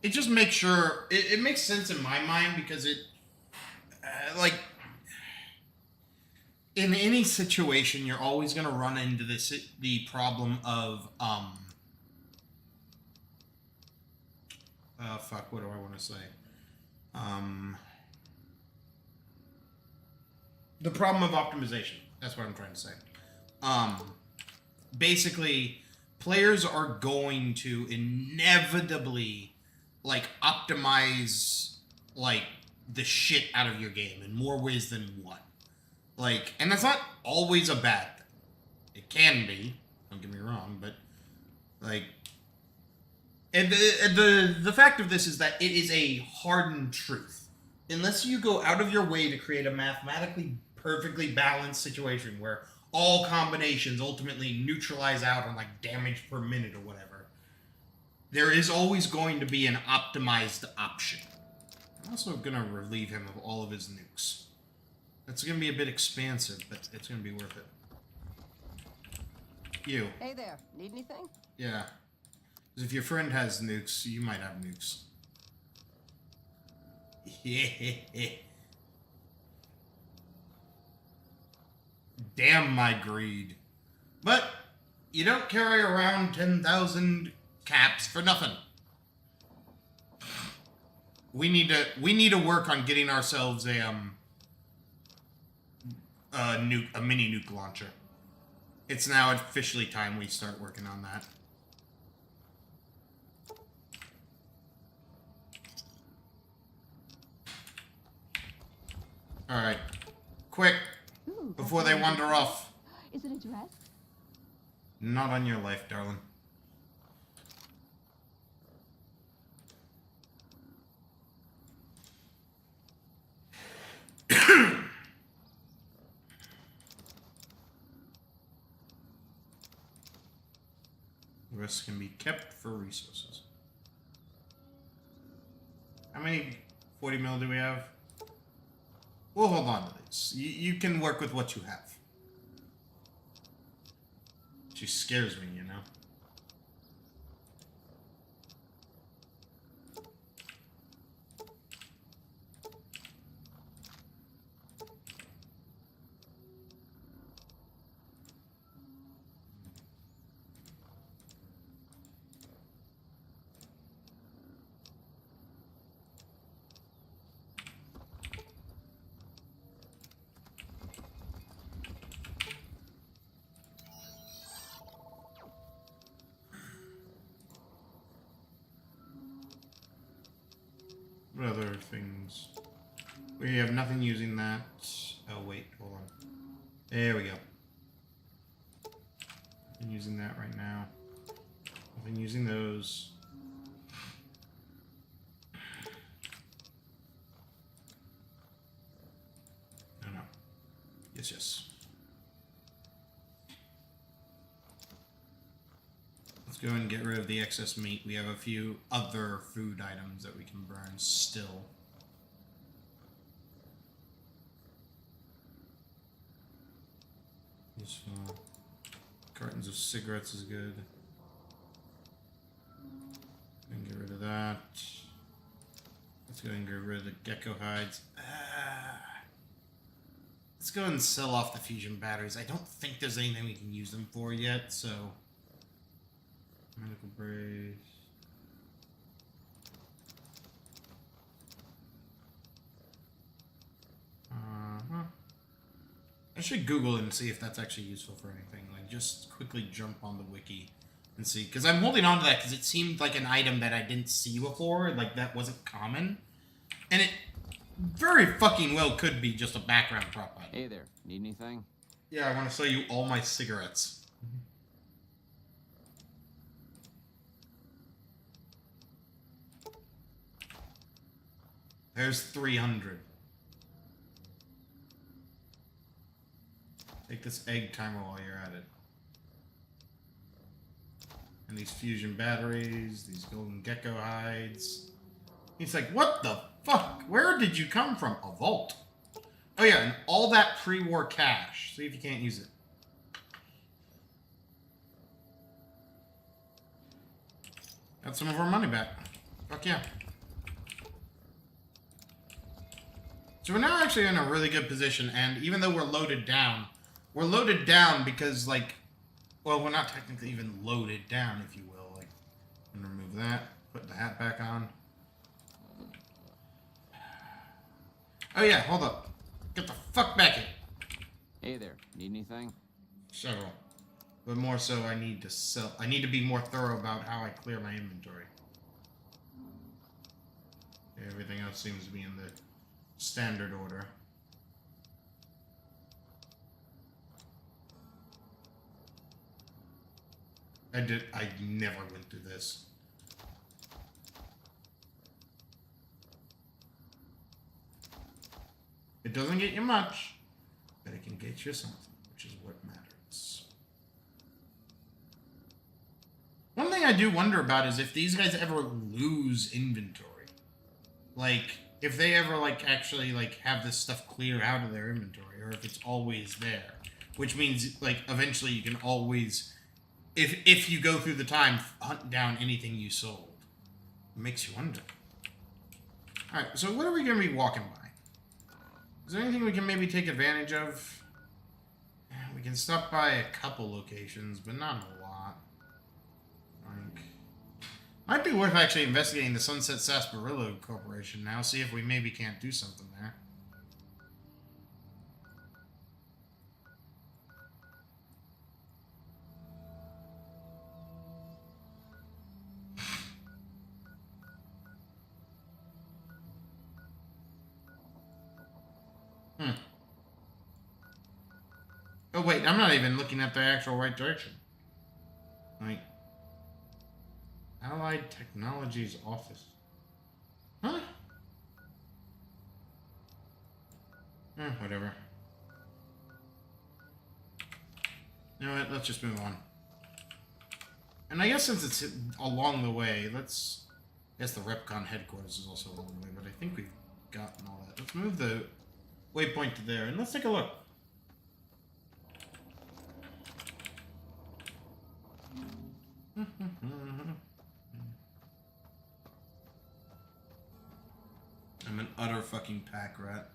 it just makes sure it makes sense in my mind because it like in any situation you're always going to run into the problem of fuck, what do I want to say? The problem of optimization. That's what I'm trying to say. Basically, players are going to inevitably, like, optimize, like, the shit out of your game in more ways than one. Like, and that's not always a bad thing. It can be, don't get me wrong, but, like, and the fact of this is that it is a hardened truth. Unless you go out of your way to create a mathematically perfectly balanced situation where all combinations ultimately neutralize out on like damage per minute or whatever, there is always going to be an optimized option. I'm also going to relieve him of all of his nukes. That's going to be a bit expansive, but it's going to be worth it. You. Hey there, need anything? Yeah. Because if your friend has nukes, you might have nukes. Damn my greed. But you don't carry around 10,000 caps for nothing. We need to work on getting ourselves a mini nuke launcher. It's now officially time we start working on that. Alright. Quick! Ooh, Before they wander off. Is it a dress? Not on your life, darling. The rest can be kept for resources. How many 40 mil do we have? We'll hold on to this. You can work with what you have. She scares me, you know? What other things? We have nothing using that. Oh, wait, hold on. There we go. Nothing using that right now. Nothing using those. No. Yes. Let's go and get rid of the excess meat. We have a few other food items that we can burn still. Useful. Cartons of cigarettes is good. And get rid of that. Let's go and get rid of the gecko hides. Let's go and sell off the fusion batteries. I don't think there's anything we can use them for yet, so... Medical brace. I should Google it and see if that's actually useful for anything. Like, just quickly jump on the wiki and see. Because I'm holding on to that because it seemed like an item that I didn't see before. Like, that wasn't common. And it very fucking well could be just a background prop item. Hey there, need anything? Yeah, I want to sell you all my cigarettes. There's 300. Take this egg timer while you're at it. And these fusion batteries, these golden gecko hides. He's like, what the fuck? Where did you come from? A vault. Oh yeah, and all that pre-war cash. See if you can't use it. Got some of our money back. Fuck yeah. So we're now actually in a really good position, and even though we're loaded down because, like, well, we're not technically even loaded down, if you will. Like, I'm gonna remove that, put the hat back on. Oh yeah, hold up. Get the fuck back in. Hey there, need anything? So, but more so, I need to be more thorough about how I clear my inventory. Everything else seems to be in the standard order. I never went through this. It doesn't get you much, but it can get you something, which is what matters. One thing I do wonder about is if these guys ever lose inventory. Like, if they ever, like, actually, like, have this stuff clear out of their inventory, or if it's always there. Which means, like, eventually you can always, if you go through the time, hunt down anything you sold. It makes you wonder. Alright, so what are we going to be walking by? Is there anything we can maybe take advantage of? We can stop by a couple locations, but not a lot. Like, might be worth actually investigating the Sunset Sarsaparilla Corporation now, see if we maybe can't do something there. Oh wait, I'm not even looking at the actual right direction. Like, Allied Technologies Office. Huh? Whatever. You know what, let's just move on. And I guess since it's along the way, I guess the Repcon headquarters is also along the way, but I think we've gotten all that. Let's move the waypoint to there, and let's take a look. I'm an utter fucking pack rat.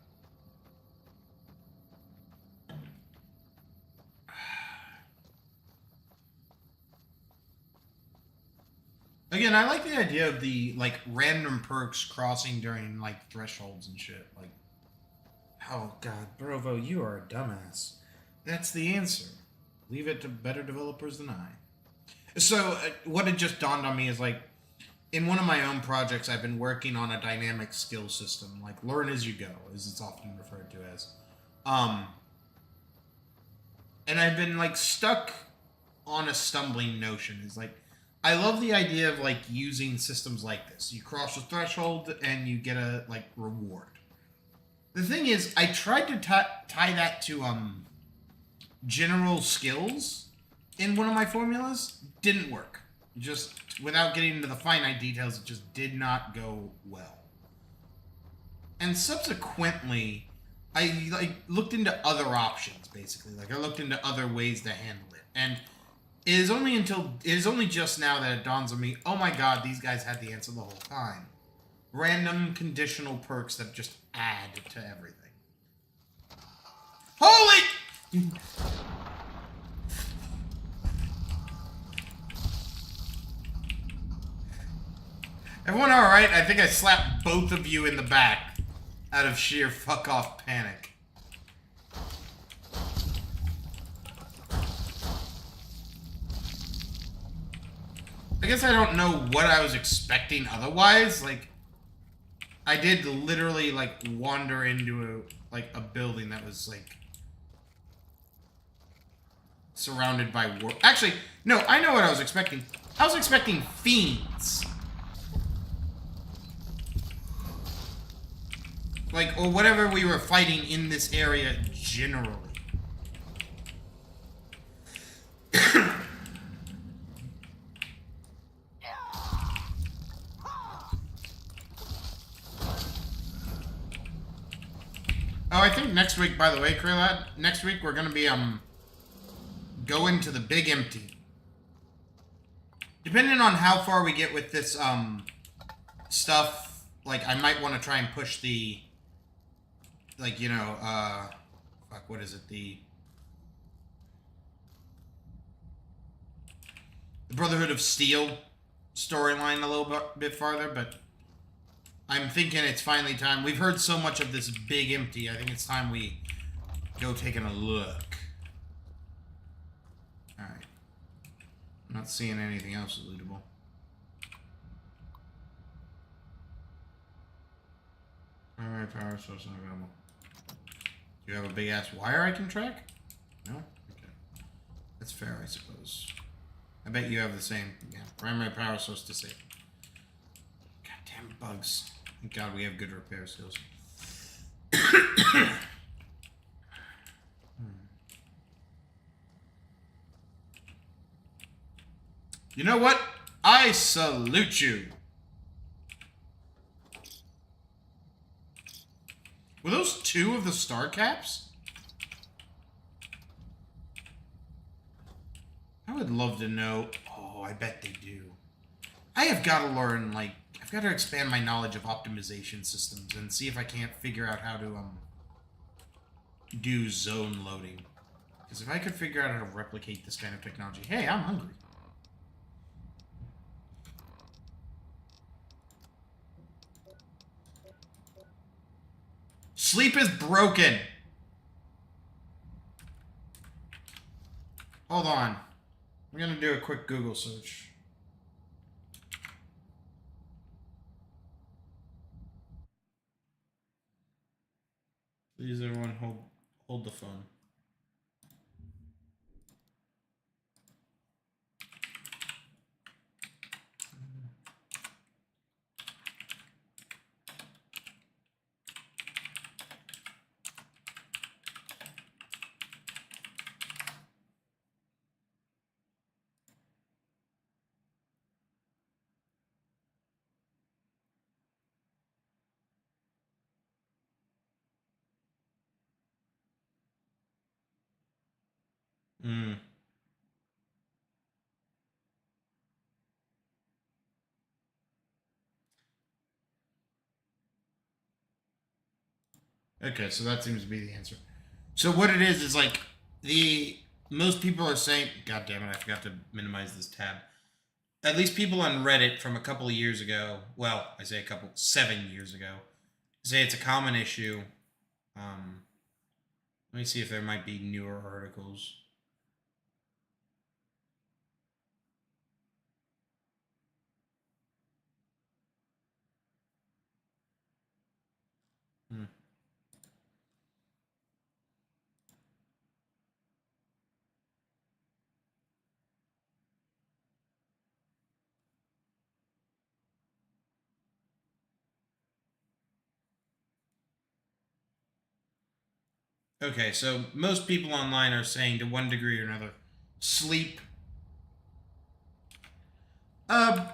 Again, I like the idea of the, like, random perks crossing during, like, thresholds and shit. Like, oh god, Brovo, you are a dumbass. That's the answer. Leave it to better developers than I. So, what had just dawned on me is, like, in one of my own projects, I've been working on a dynamic skill system, like learn as you go, as it's often referred to as. And I've been, like, stuck on a stumbling notion. It's like, I love the idea of, like, using systems like this. You cross a threshold and you get a, like, reward. The thing is, I tried to tie that to, general skills in one of my formulas. Didn't work. Just, without getting into the finite details, it just did not go well. And subsequently, I, like, looked into other options, basically. Like, I looked into other ways to handle it. And it is only just now that it dawns on me, oh my god, these guys had the answer the whole time. Random conditional perks that just add to everything. Holy! Everyone alright? I think I slapped both of you in the back out of sheer fuck-off panic. I guess I don't know what I was expecting otherwise. Like, I did literally, like, wander into a building that was, like, surrounded by war. Actually, no, I know what I was expecting. I was expecting fiends. Like, or whatever we were fighting in this area generally. Oh, I think next week, by the way, Krillad, next week we're gonna be, going to the Big Empty. Depending on how far we get with this, stuff, like, I might want to try and push the, like, you know, fuck, what is it? The Brotherhood of Steel storyline a little bit farther, but I'm thinking it's finally time. We've heard so much of this big empty. I think it's time we go taking a look. Alright. I'm not seeing anything else lootable. Alright, power source not available. Do you have a big ass wire I can track? No? Okay. That's fair, I suppose. I bet you have the same. Yeah, primary power source disabled. Goddamn bugs. Thank God we have good repair skills. You know what? I salute you. Were those 2 of the star caps? I would love to know. Oh, I bet they do. I have got to learn, like, I've got to expand my knowledge of optimization systems and see if I can't figure out how to, do zone loading. Because if I could figure out how to replicate this kind of technology... Hey, I'm hungry. Sleep is broken. Hold on. I'm gonna do a quick Google search. Please, everyone, hold the phone. Okay, so that seems to be the answer. So what it is like most people are saying, God damn it, I forgot to minimize this tab. At least people on Reddit from a couple of years ago, well, I say 7 years ago, say it's a common issue. Let me see if there might be newer articles. Okay, so most people online are saying to one degree or another, sleep.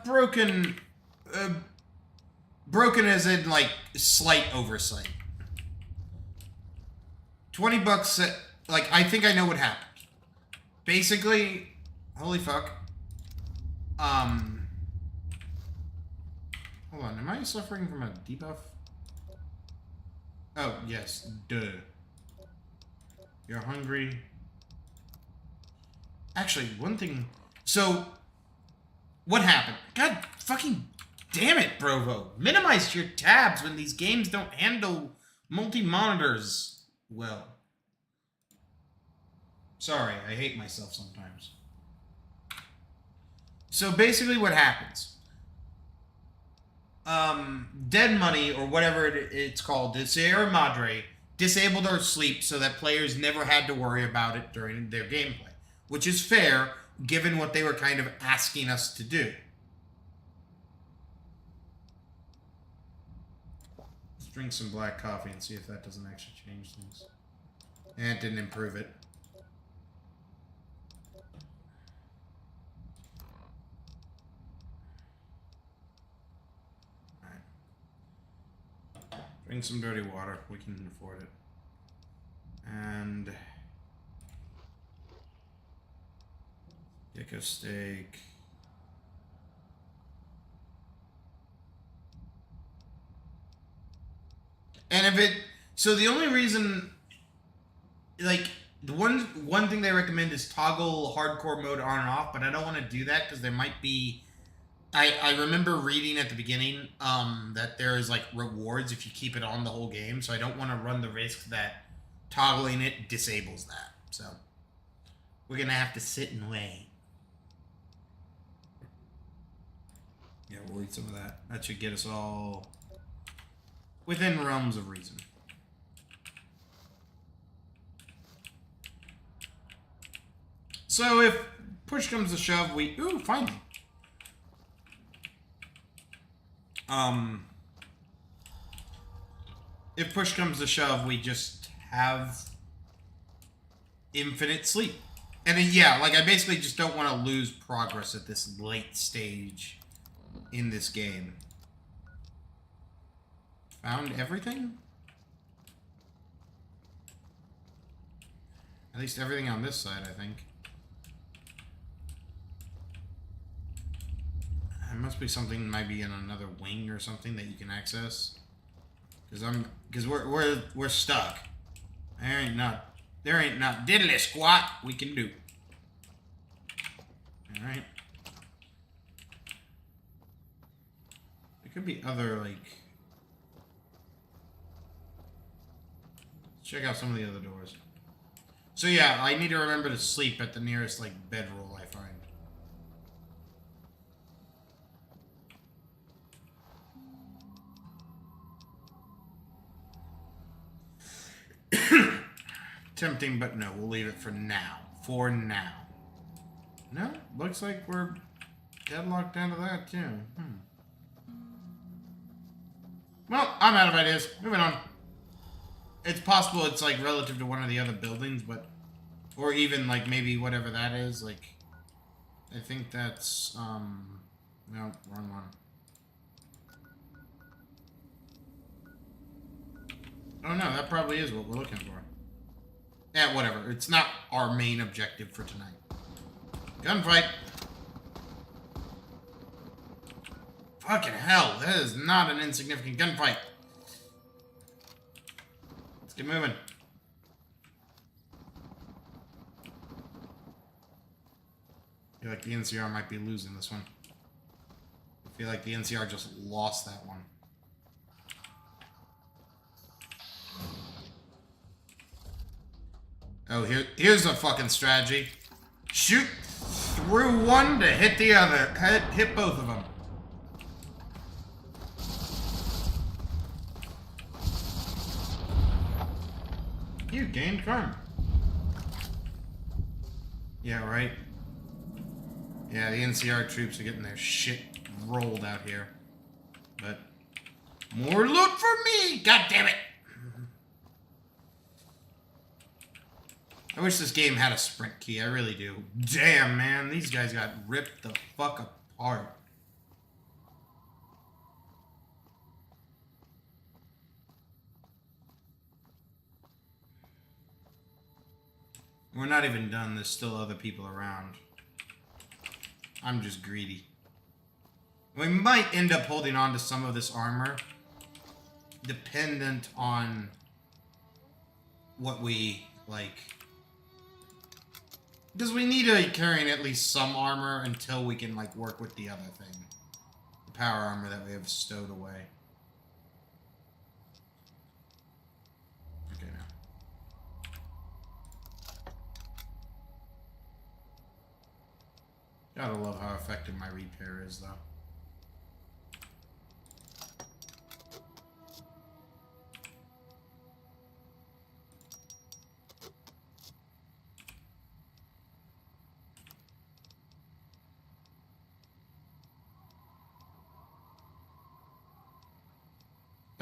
Broken as in, like, slight oversight. $20, like, I think I know what happened. Basically, holy fuck. Hold on, am I suffering from a debuff? Oh, yes, duh. You're hungry. Actually, one thing... So, what happened? God fucking damn it, Brovo. Minimize your tabs when these games don't handle multi-monitors well. Sorry, I hate myself sometimes. So, basically what happens... Dead Money, or whatever it's called, the Sierra Madre... disabled our sleep so that players never had to worry about it during their gameplay. Which is fair, given what they were kind of asking us to do. Let's drink some black coffee and see if that doesn't actually change things. And it didn't improve it. Alright. Drink some dirty water. We can afford it. And Gecko steak. if it... So the only reason... Like, the one thing they recommend is toggle hardcore mode on and off, but I don't want to do that because there might be... I remember reading at the beginning that there is, like, rewards if you keep it on the whole game, so I don't want to run the risk that toggling it disables that. So, we're going to have to sit and wait. Yeah, we'll eat some of that. That should get us all within realms of reason. So if push comes to shove, we... Ooh, finally. If push comes to shove, we just have infinite sleep. And then, yeah, like, I basically just don't want to lose progress at this late stage in this game. Found everything? At least everything on this side, I think. There must be something maybe in another wing or something that you can access. Because we're stuck. There ain't not diddly squat we can do. All right. There could be other, like... Let's check out some of the other doors. So yeah, I need to remember to sleep at the nearest, like, bedroll I find. Tempting, but no, we'll leave it for now. For now. No, looks like we're deadlocked down to that, too. Well, I'm out of ideas. Moving on. It's possible it's, like, relative to one of the other buildings, but... Or even, like, maybe whatever that is, like... I think that's, no, wrong one. Oh, no, that probably is what we're looking for. Yeah, whatever. It's not our main objective for tonight. Gunfight. Fucking hell, that is not an insignificant gunfight. Let's get moving. I feel like the NCR might be losing this one. I feel like the NCR just lost that one. Oh, here's a fucking strategy. Shoot through one to hit the other. Hit both of them. You gained karma. Yeah, right. Yeah, the NCR troops are getting their shit rolled out here. But more loot for me! God damn it! I wish this game had a sprint key. I really do. Damn, man. These guys got ripped the fuck apart. We're not even done. There's still other people around. I'm just greedy. We might end up holding on to some of this armor, dependent on what we, like... Because we need to carrying at least some armor until we can, like, work with the other thing. The power armor that we have stowed away. Okay, now. Gotta love how effective my repair is, though.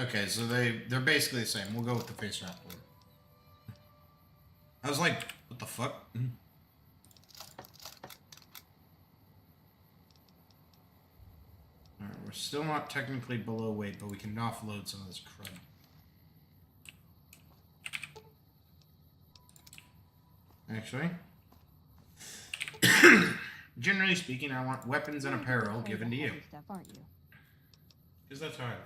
Okay, so they're basically the same. We'll go with the face wrap one. I was like, what the fuck? Alright, we're still not technically below weight, but we can offload some of this crud. Actually, generally speaking, I want weapons and apparel given to you. Stuff, aren't you? Because that's how I like it.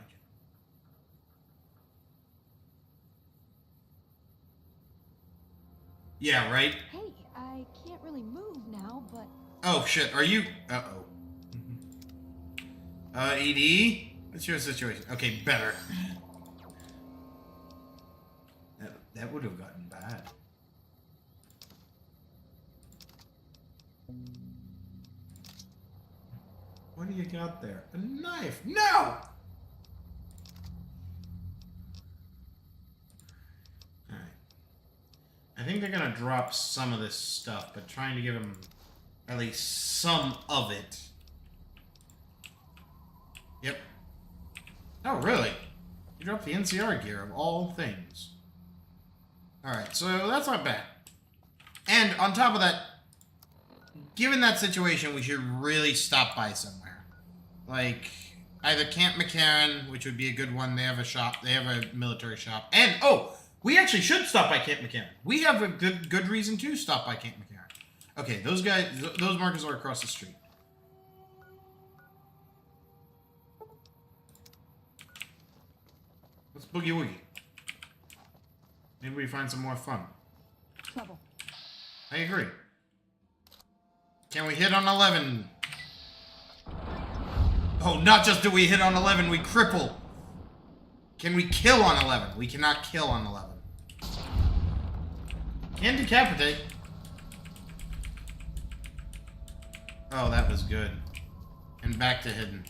Yeah, right? Hey, I can't really move now, but Oh, shit. Are you... Uh-oh. ED? What's your situation? Okay, better. That would have gotten bad. What do you got there? A knife! No! Alright. I think they're gonna drop some of this stuff, but trying to give them at least some of it. Yep. Oh, really? You dropped the NCR gear of all things. Alright, so that's not bad. And on top of that, given that situation, we should really stop by somewhere. Like, either Camp McCarran, which would be a good one. They have a shop. They have a military shop. And, oh, we actually should stop by Camp McCarran. We have a good reason to stop by Camp McCarran. Okay, those guys, those markers are across the street. Let's boogie woogie. Maybe we find some more fun. trouble. I agree. Can we hit on 11? Oh, not just do we hit on 11, we cripple. Can we kill on 11? We cannot kill on 11. Can decapitate. Oh, that was good. And back to hidden.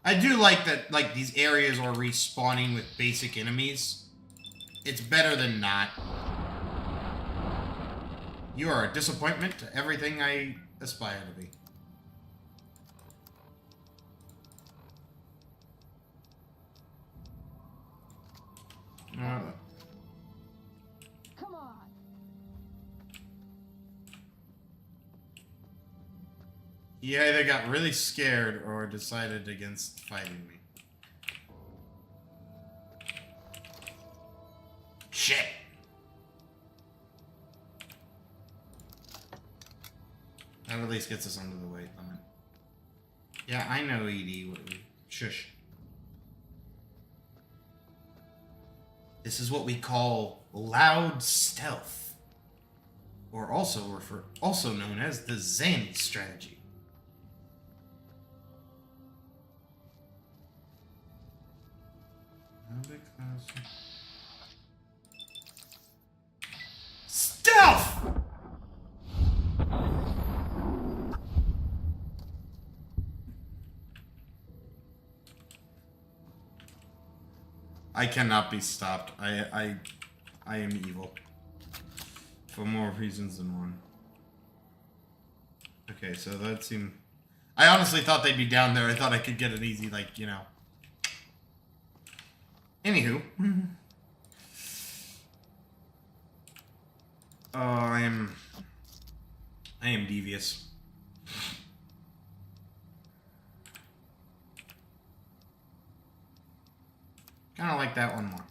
I do like that, like, these areas are respawning with basic enemies. It's better than not. You are a disappointment to everything I aspire to be. Come on. He either got really scared or decided against fighting me. Shit! That at least gets us under the weight limit. Yeah, I know, ED. Shush. This is what we call loud stealth, or also known as the Zanny strategy. Stealth! I cannot be stopped. I am evil. For more reasons than one. Okay, so that seemed... I honestly thought they'd be down there. I thought I could get an easy, like, you know... Anywho. Oh, I am devious. Kind of like that one more.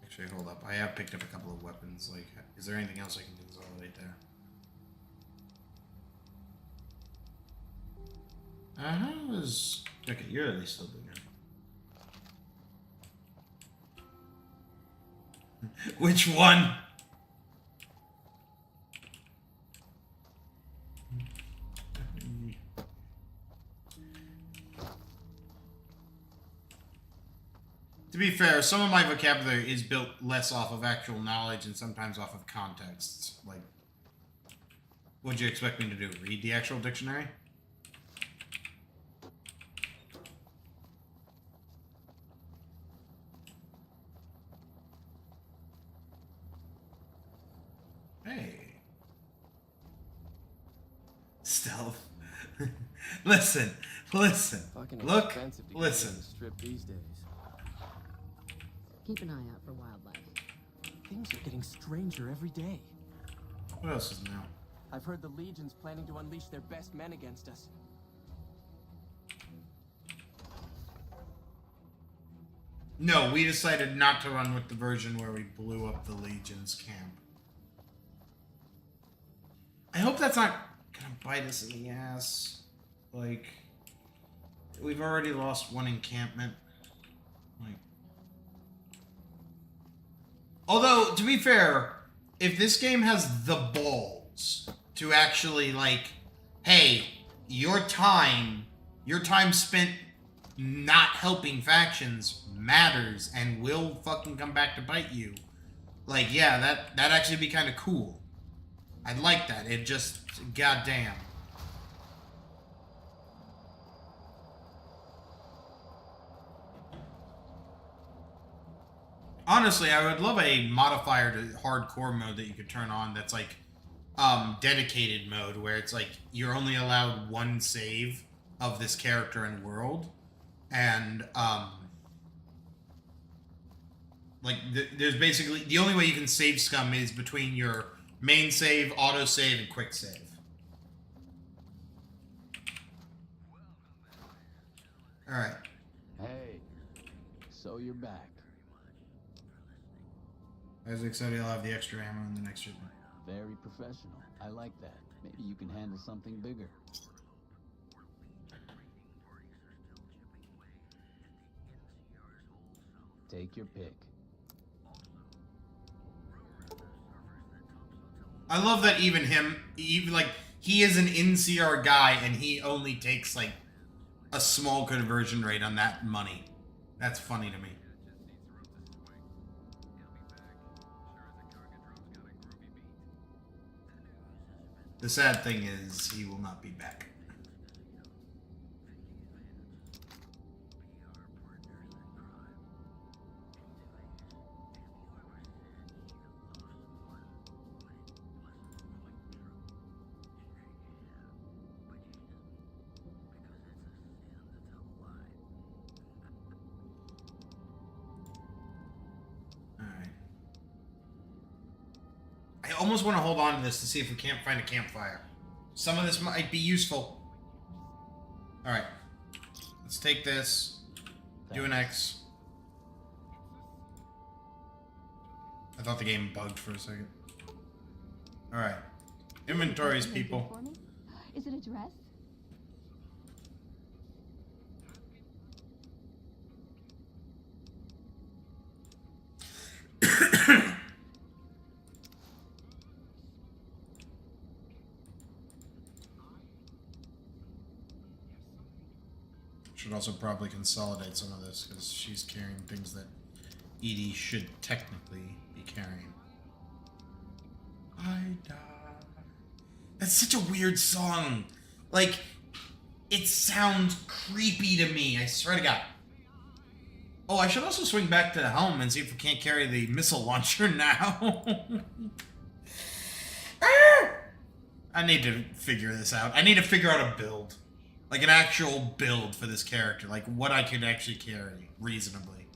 Actually, hold up. I have picked up a couple of weapons. Like, is there anything else I can consolidate there? How is... Okay, you're at least still doing it. Which one? To be fair, some of my vocabulary is built less off of actual knowledge and sometimes off of contexts. Like, what'd you expect me to do? Read the actual dictionary? Hey. Stealth. Listen. Fucking Look. expensive to get Listen. into the strip these days. Keep an eye out for wildlife. Things are getting stranger every day. What else is new? I've heard the Legion's planning to unleash their best men against us. No, we decided not to run with the version where we blew up the Legion's camp. I hope that's not gonna bite us in the ass. Like, we've already lost one encampment. Like, although, to be fair, if this game has the balls to actually, like, hey, your time spent not helping factions matters and will fucking come back to bite you. Like, yeah, that'd actually be kind of cool. I'd like that. It just, goddamn. Honestly, I would love a modifier to hardcore mode that you could turn on that's like dedicated mode, where it's like you're only allowed one save of this character and world, and like there's basically the only way you can save scum is between your main save, auto save, and quick save. All right. Hey, so you're back. I was excited I'll have the extra ammo in the next shipment. Very professional. I like that. Maybe you can handle something bigger. Take your pick. I love that even like, he is an NCR guy and he only takes like a small conversion rate on that money. That's funny to me. The sad thing is, he will not be back. I almost want to hold on to this to see if we can't find a campfire. Some of this might be useful. Alright. Let's take this. Do an X. I thought the game bugged for a second. Alright. Inventories, people. Is it a dress? Should also probably consolidate some of this, because she's carrying things that Edie should technically be carrying. I die. That's such a weird song. Like, it sounds creepy to me, I swear to God. Oh, I should also swing back to the helm and see if we can't carry the missile launcher now. I need to figure this out. I need to figure out a build. Like an actual build for this character. Like what I could actually carry reasonably.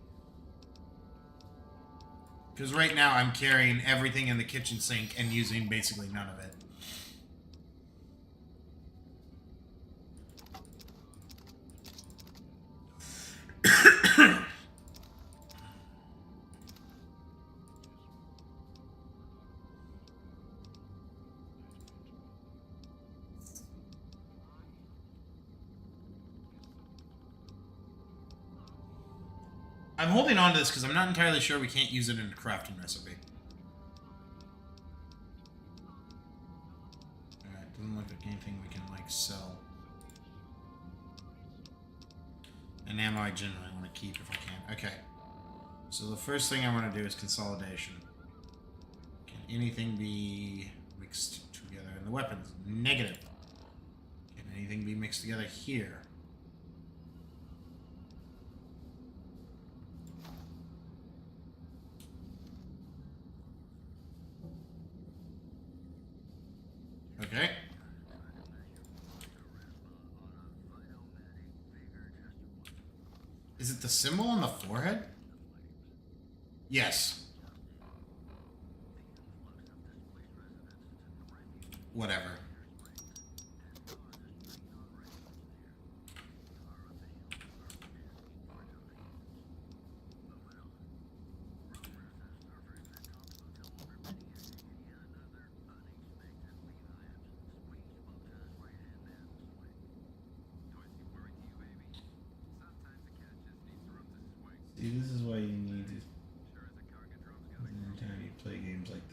Because right now I'm carrying everything in the kitchen sink and using basically none of it. I'm holding on to this because I'm not entirely sure we can't use it in a crafting recipe. Alright, doesn't look like anything we can, like, sell. And ammo I generally want to keep if I can. Okay. So the first thing I want to do is consolidation. Can anything be mixed together in the weapons? Negative. Can anything be mixed together here? Okay. Is it the symbol on the forehead? Yes. Whatever.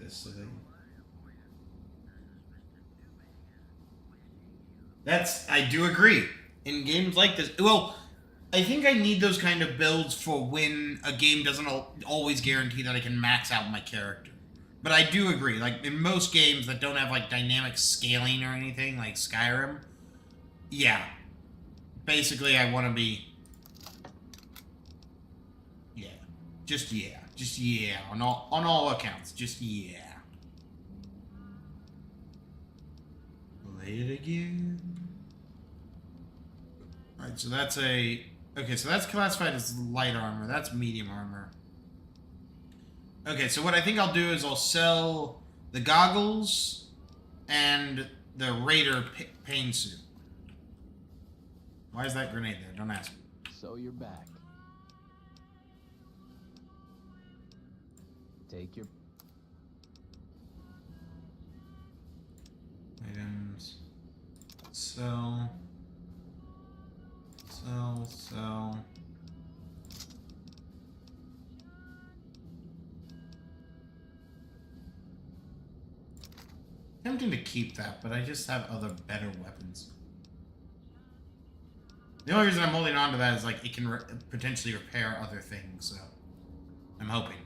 this. So I do agree. In games like this, well, I think I need those kind of builds for when a game doesn't always guarantee that I can max out my character. But I do agree, like, in most games that don't have, like, dynamic scaling or anything, like Skyrim, yeah. Basically, I want to be... Yeah. Just yeah. Just yeah. On all accounts. Just yeah. Play it again. Alright, so that's a... Okay, so that's classified as light armor. That's medium armor. Okay, so what I think I'll do is I'll sell the goggles and the Raider pain suit. Why is that grenade there? Don't ask me. So you're back. Take your items. Sell. Sell. Tempting to keep that, but I just have other better weapons. The only reason I'm holding on to that is like it can potentially repair other things, so I'm hoping.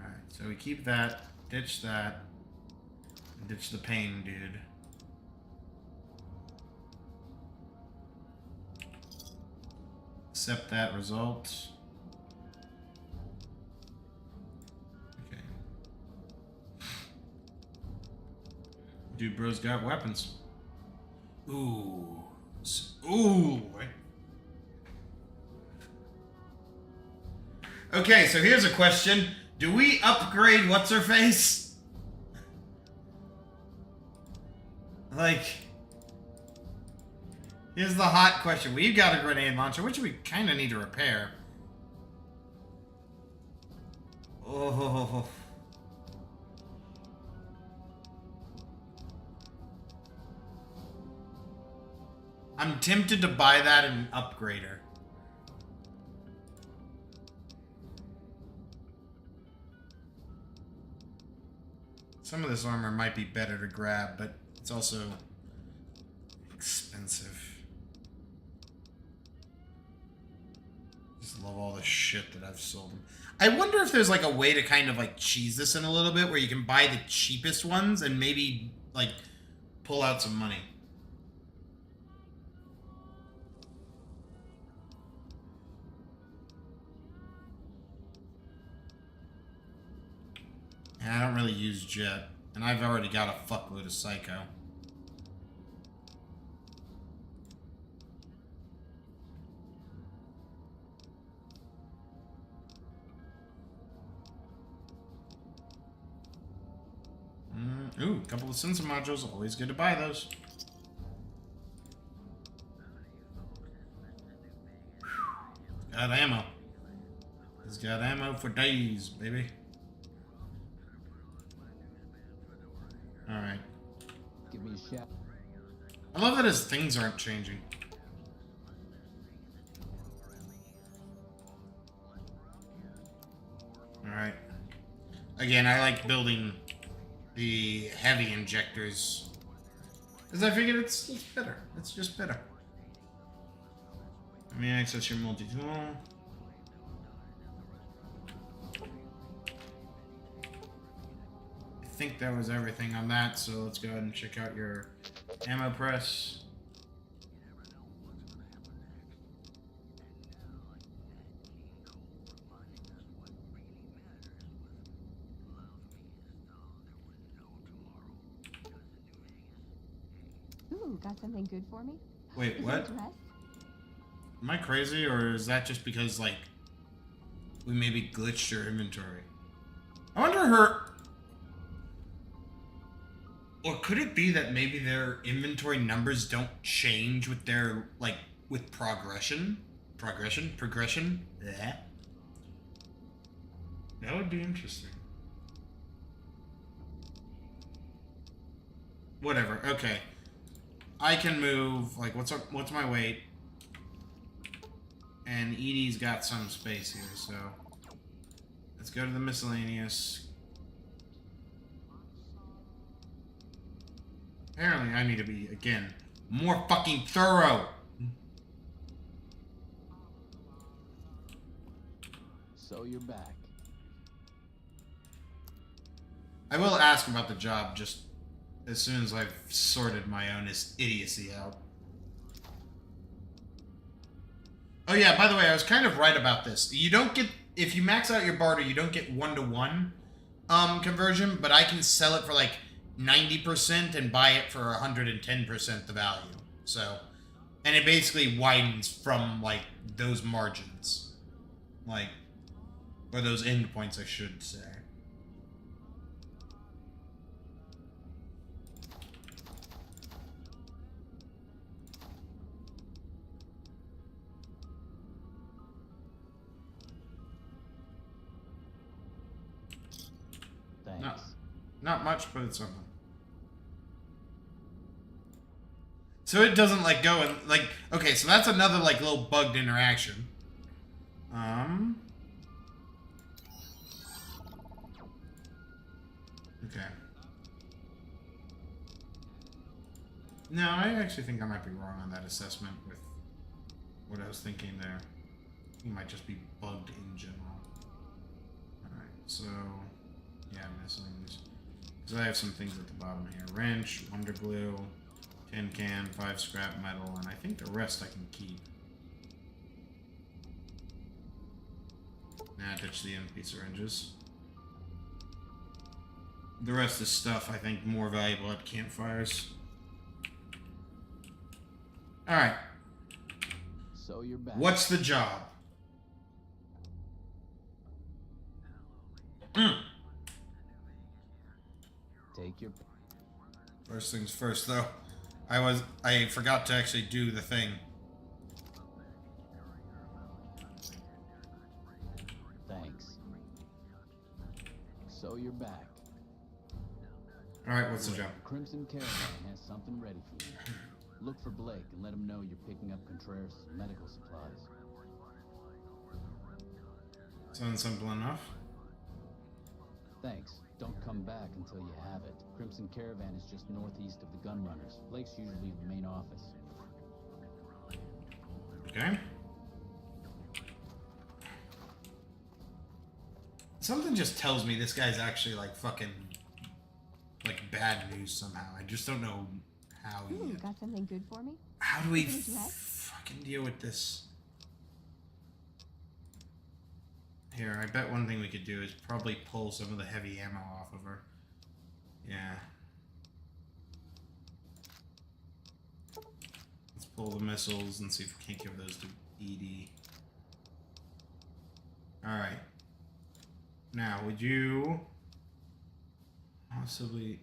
Alright, so we keep that, ditch that, ditch the pain, dude. Accept that result. Okay. Dude, bro's got weapons. Ooh. Ooh. Okay, so here's a question. Do we upgrade What's-Her-Face? Like... Here's the hot question. We've got a grenade launcher, which we kind of need to repair. Oh. I'm tempted to buy that and upgrade her. Some of this armor might be better to grab, but it's also expensive. Love all the shit that I've sold them. I wonder if there's like a way to kind of like cheese this in a little bit where you can buy the cheapest ones and maybe like pull out some money. And I don't really use Jet, and I've already got a fuckload of Psycho. Ooh, a couple of sensor modules. Always good to buy those. Got ammo. He's got ammo for days, baby. Alright. Give me a shot. I love that his things aren't changing. Alright. Again, I like building the heavy injectors because I figured it's better. It's just better. Let me access your multi-tool. I think that was everything on that, so let's go ahead and check out your ammo press. Ooh, got something good for me? Wait, Is what? it a dress? Am I crazy, or is that just because, like, we maybe glitched your inventory? I wonder her... Or could it be that maybe their inventory numbers don't change with their, like, with progression? Progression? Yeah. That would be interesting. Whatever, okay. I can move, like, what's my weight? And Edie's got some space here, so let's go to the miscellaneous, Apparently, I need to be, again, more fucking thorough. So you're back. I will ask about the job just as soon as I've sorted my own idiocy out. Oh yeah, by the way, I was kind of right about this. You don't get, if you max out your barter, you don't get 1-to-1 conversion, but I can sell it for like 90% and buy it for 110% the value. So, and it basically widens from like those margins. Like, or those endpoints, I should say. Thanks. Not much, but it's something. So it doesn't like go and like, okay, so that's another like little bugged interaction. Okay. No, I actually think I might be wrong on that assessment with what I was thinking there. It might just be bugged in general. Alright, so yeah, miscellaneous. Because I have some things at the bottom here. Wrench, wonder glue, tin can, 5 scrap metal, and I think the rest I can keep. Nah, ditch the MP syringes. The rest is stuff I think more valuable at campfires. Alright. So you're back. What's the job? Take your... First things first, though. I forgot to actually do the thing. Thanks. So you're back. Alright, what's the job? Crimson Caravan has something ready for you. Look for Blake and let him know you're picking up Contreras' medical supplies. Sounds simple enough. Thanks. Don't come back until you have it. Crimson Caravan is just northeast of the Gunrunners. Blake's usually the main office. Okay. Something just tells me this guy's actually like fucking like bad news somehow. I just don't know how yet. Got something good for me? How do we Something to add? fucking deal with this? Here, I bet one thing we could do is probably pull some of the heavy ammo off of her. Yeah. Let's pull the missiles and see if we can't give those to Edie. Alright. Now, would you possibly...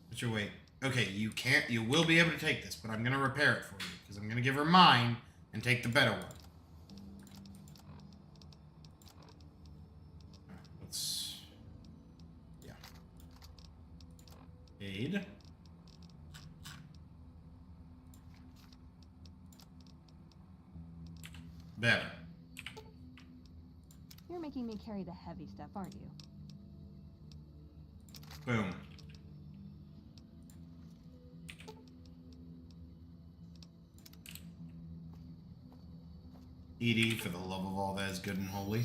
What's your weight? Okay, you will be able to take this, but I'm gonna repair it for you, because I'm gonna give her mine and take the better one. Let's... Yeah. Aid. Better. You're making me carry the heavy stuff, aren't you? Boom. Edie, for the love of all that is good and holy.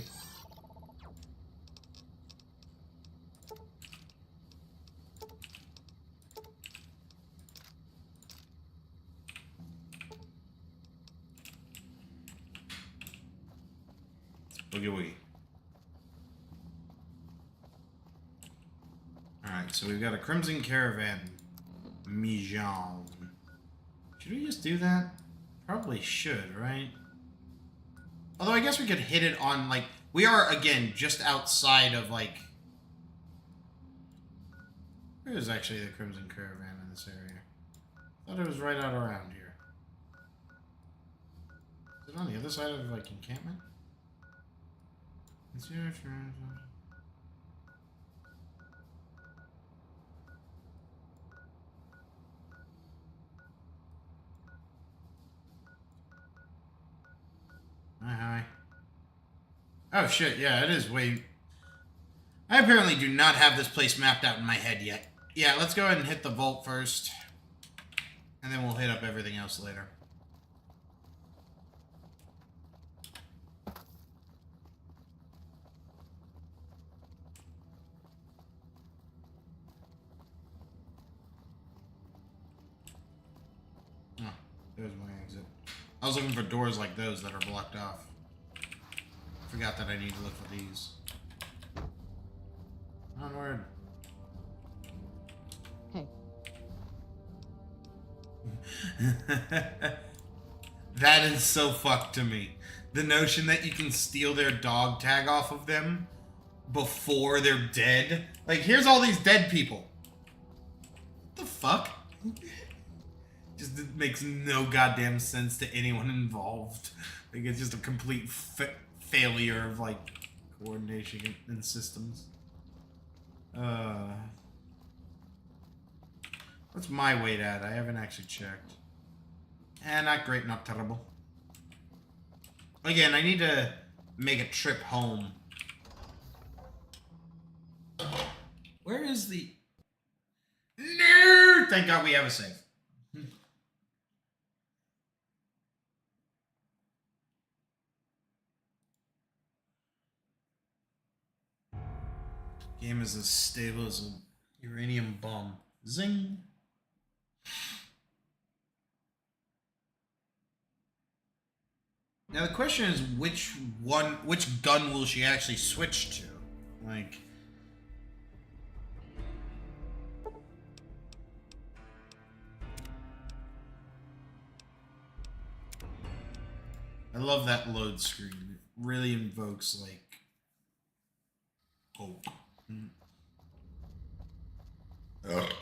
Boogie woogie. Alright, so we've got a Crimson Caravan Mijan. Should we just do that? Probably should, right? Although I guess we could hit it on, like... We are, again, just outside of, like... Where is actually the Crimson Caravan in this area? I thought it was right out around here. Is it on the other side of, like, encampment? It's your turn. Hi. Oh shit, yeah, it is way... I apparently do not have this place mapped out in my head yet. Yeah, let's go ahead and hit the vault first. And then we'll hit up everything else later. Oh, there's my exit. I was looking for doors like those that are blocked off. Forgot that I need to look for these. Onward. Hey. That is so fucked to me. The notion that you can steal their dog tag off of them before they're dead. Like, here's all these dead people. What the fuck? Just it makes no goddamn sense to anyone involved. Like, it's just a complete failure of, like, coordination and systems. What's my weight at? I haven't actually checked. Not great, not terrible. Again, I need to make a trip home. Where is the... No! Thank God we have a save. Game is as stable as a uranium bomb. Zing! Now the question is, which gun will she actually switch to? Like... I love that load screen. It really invokes, like, hope. Ugh.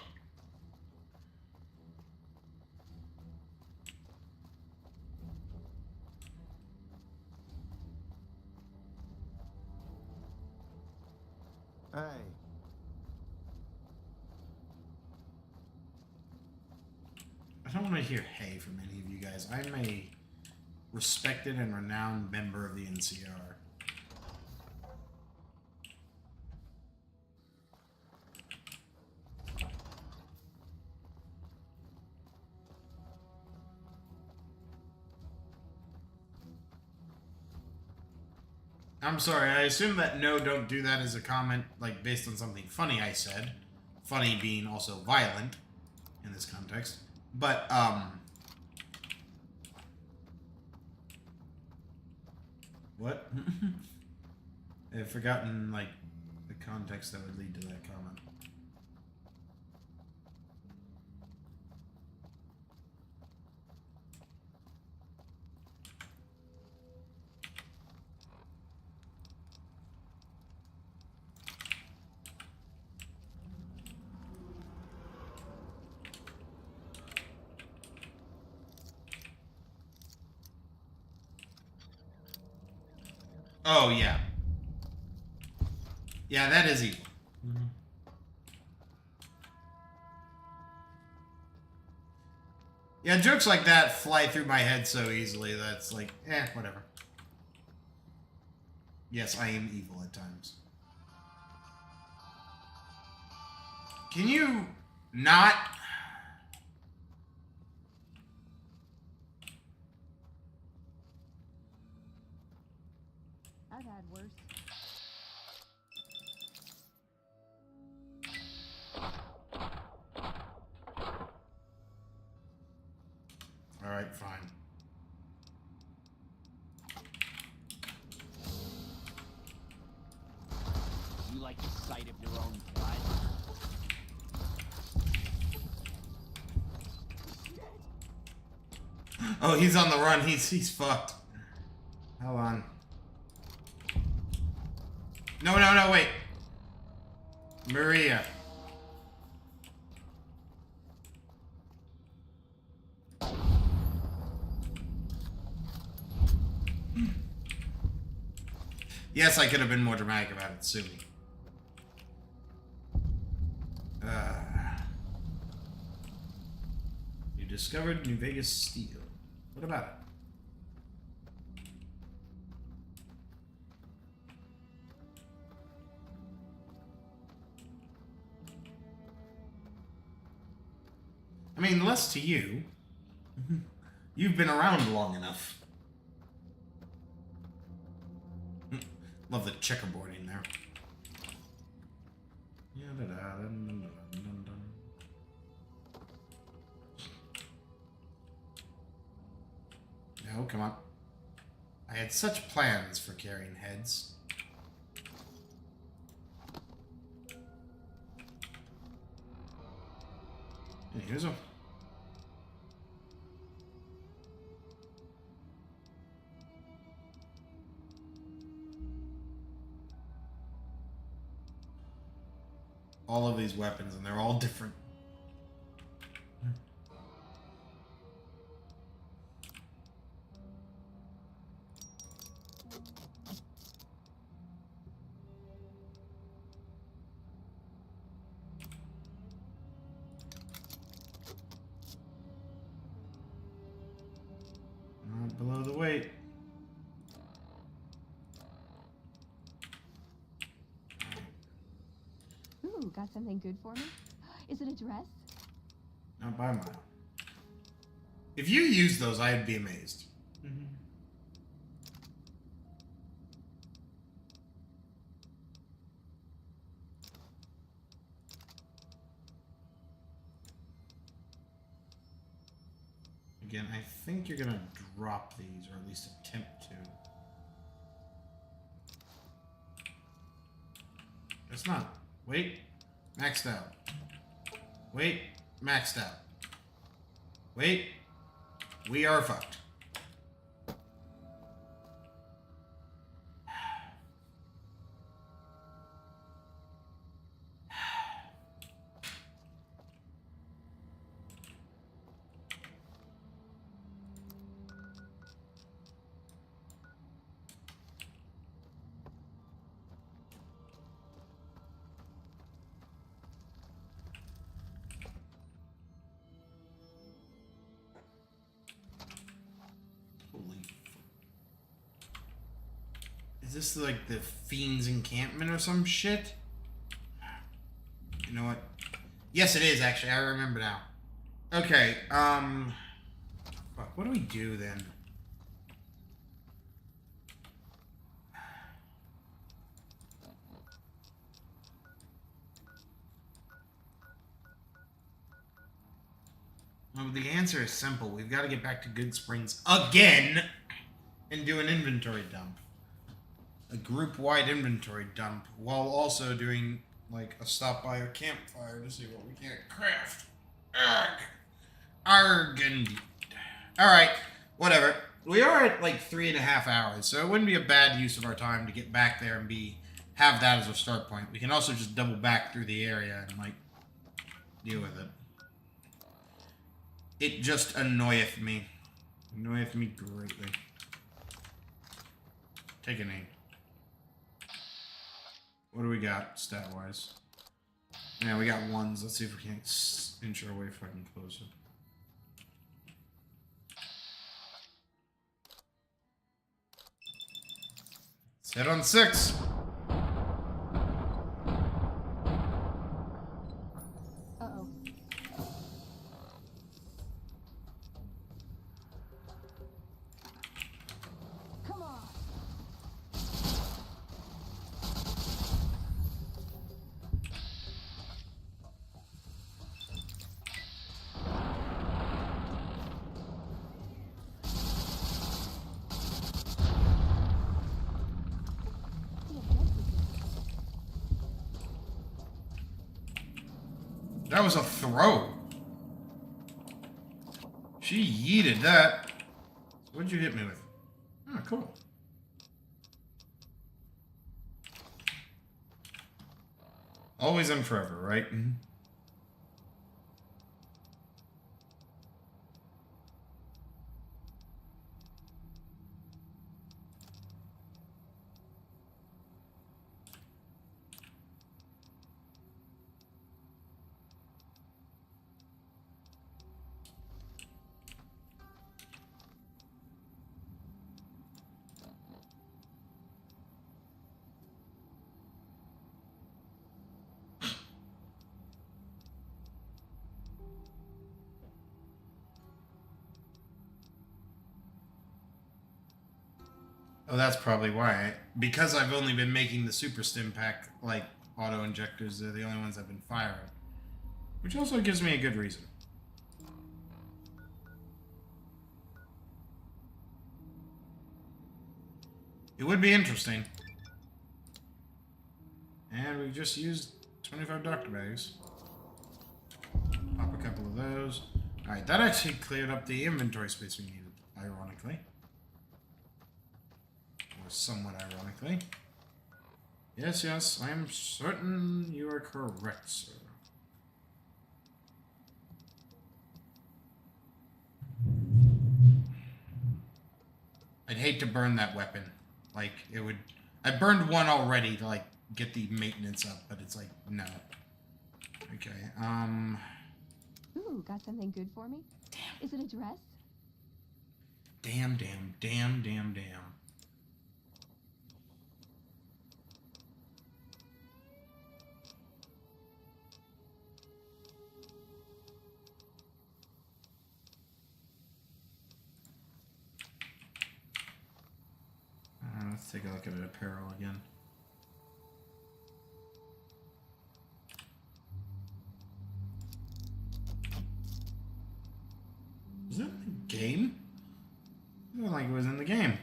Hey. I don't want to hear hey from any of you guys. I'm a respected and renowned member of the NCR. I'm sorry, I assume that no, don't do that as a comment, like, based on something funny I said. Funny being also violent in this context. But, what? I've forgotten, like, the context that would lead to that comment. Oh, yeah. Yeah, that is evil. Mm-hmm. Yeah, jokes like that fly through my head so easily that's like, whatever. Yes, I am evil at times. Can you not... I've had worse. All right, fine. You like the sight of your own blood? Oh, he's on the run. He's fucked. Hold on. No, wait. Maria. Yes, I could have been more dramatic about it, Sumi. You discovered New Vegas steel. What about it? I mean, less to you. You've been around long enough. Love the checkerboarding there. No, come on. I had such plans for carrying heads. And here's a... all of these weapons, and they're all different. Not below the weight. Ooh, got something good for me? Is it a dress? Not by a mile. If you use those, I'd be amazed. Again, I think you're gonna drop these, or at least attempt to. It's not. Wait. Maxed out. Wait. Maxed out. Wait. We are fucked. Is this like the Fiend's encampment or some shit? You know what? Yes, it is actually. I remember now. Okay, fuck, what do we do then? Well, the answer is simple. We've got to get back to Goodsprings again and do an inventory dump. A group-wide inventory dump, while also doing, like, a stop by a campfire to see what we can't craft. Arg! Arg, indeed. Alright, whatever. We are at, like, 3.5 hours, so it wouldn't be a bad use of our time to get back there and have that as a start point. We can also just double back through the area and, like, deal with it. It just annoyeth me. Annoyeth me greatly. Take a name. What do we got, stat-wise? Yeah, we got ones. Let's see if we can't inch our way fucking closer. Let's hit on 6. Uh-oh. Come on. That was a throw. She yeeted that. What'd you hit me with? Oh, cool. Always and forever, right? Mm-hmm. Oh, that's probably why. Because I've only been making the Super Stim Pack, like, auto-injectors, they're the only ones I've been firing. Which also gives me a good reason. It would be interesting. And we just used 25 doctor bags. Pop a couple of those. Alright, that actually cleared up the inventory space we needed, ironically. Or somewhat ironically. Yes, yes, I am certain you are correct, sir. I'd hate to burn that weapon. Like, it would... I burned one already to, like, get the maintenance up, but it's like, no. Okay, Ooh, got something good for me? Damn. Is it a dress? Damn, damn, damn, damn, damn. Let's take a look at apparel again. Is that in the game? It looked like it was in the game.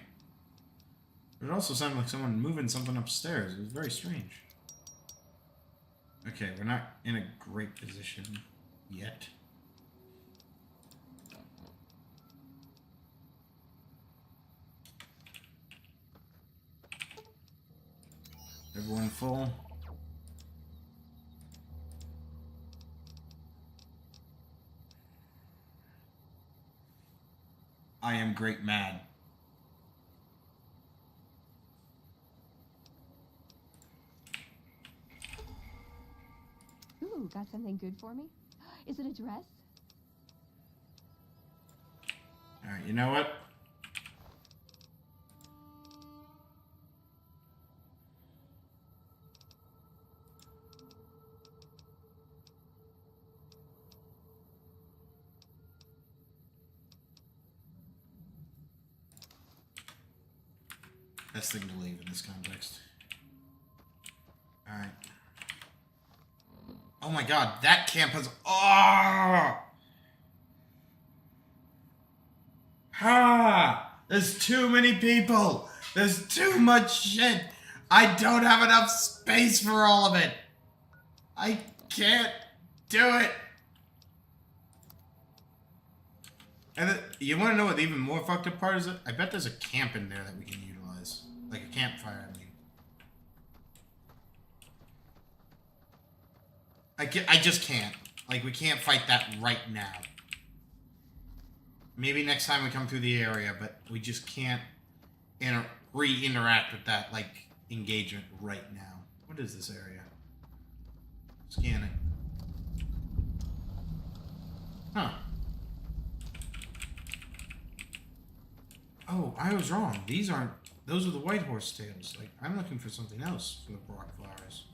But it also sounded like someone moving something upstairs. It was very strange. Okay, we're not in a great position yet. Everyone full? I am great mad. Ooh, got something good for me? Is it a dress? Alright, you know what? Best thing to leave in this context. Alright. Oh my god, that camp has... Oh! Ha! There's too many people! There's too much shit! I don't have enough space for all of it! I can't do it! And you want to know what the even more fucked up part is? I bet there's a camp in there that we can utilize. Like a campfire, I mean. I just can't. Like, we can't fight that right now. Maybe next time we come through the area, but we just can't re-interact with that, like, engagement right now. What is this area? Scan it. Huh. Oh, I was wrong. These aren't... Those are the white horse tails. Like, I'm looking for something else for the rock flowers.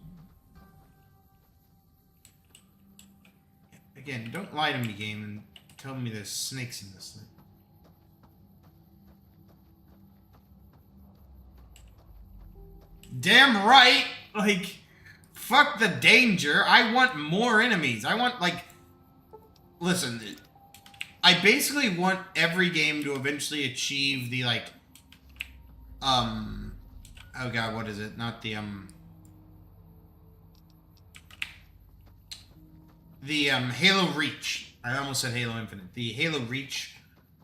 Again, don't lie to me, game, and tell me there's snakes in this thing. Damn right! Like, fuck the danger. I want more enemies. I want, like... Listen, I basically want every game to eventually achieve the, like... Oh god, what is it? Not the, Halo Reach. I almost said Halo Infinite. The Halo Reach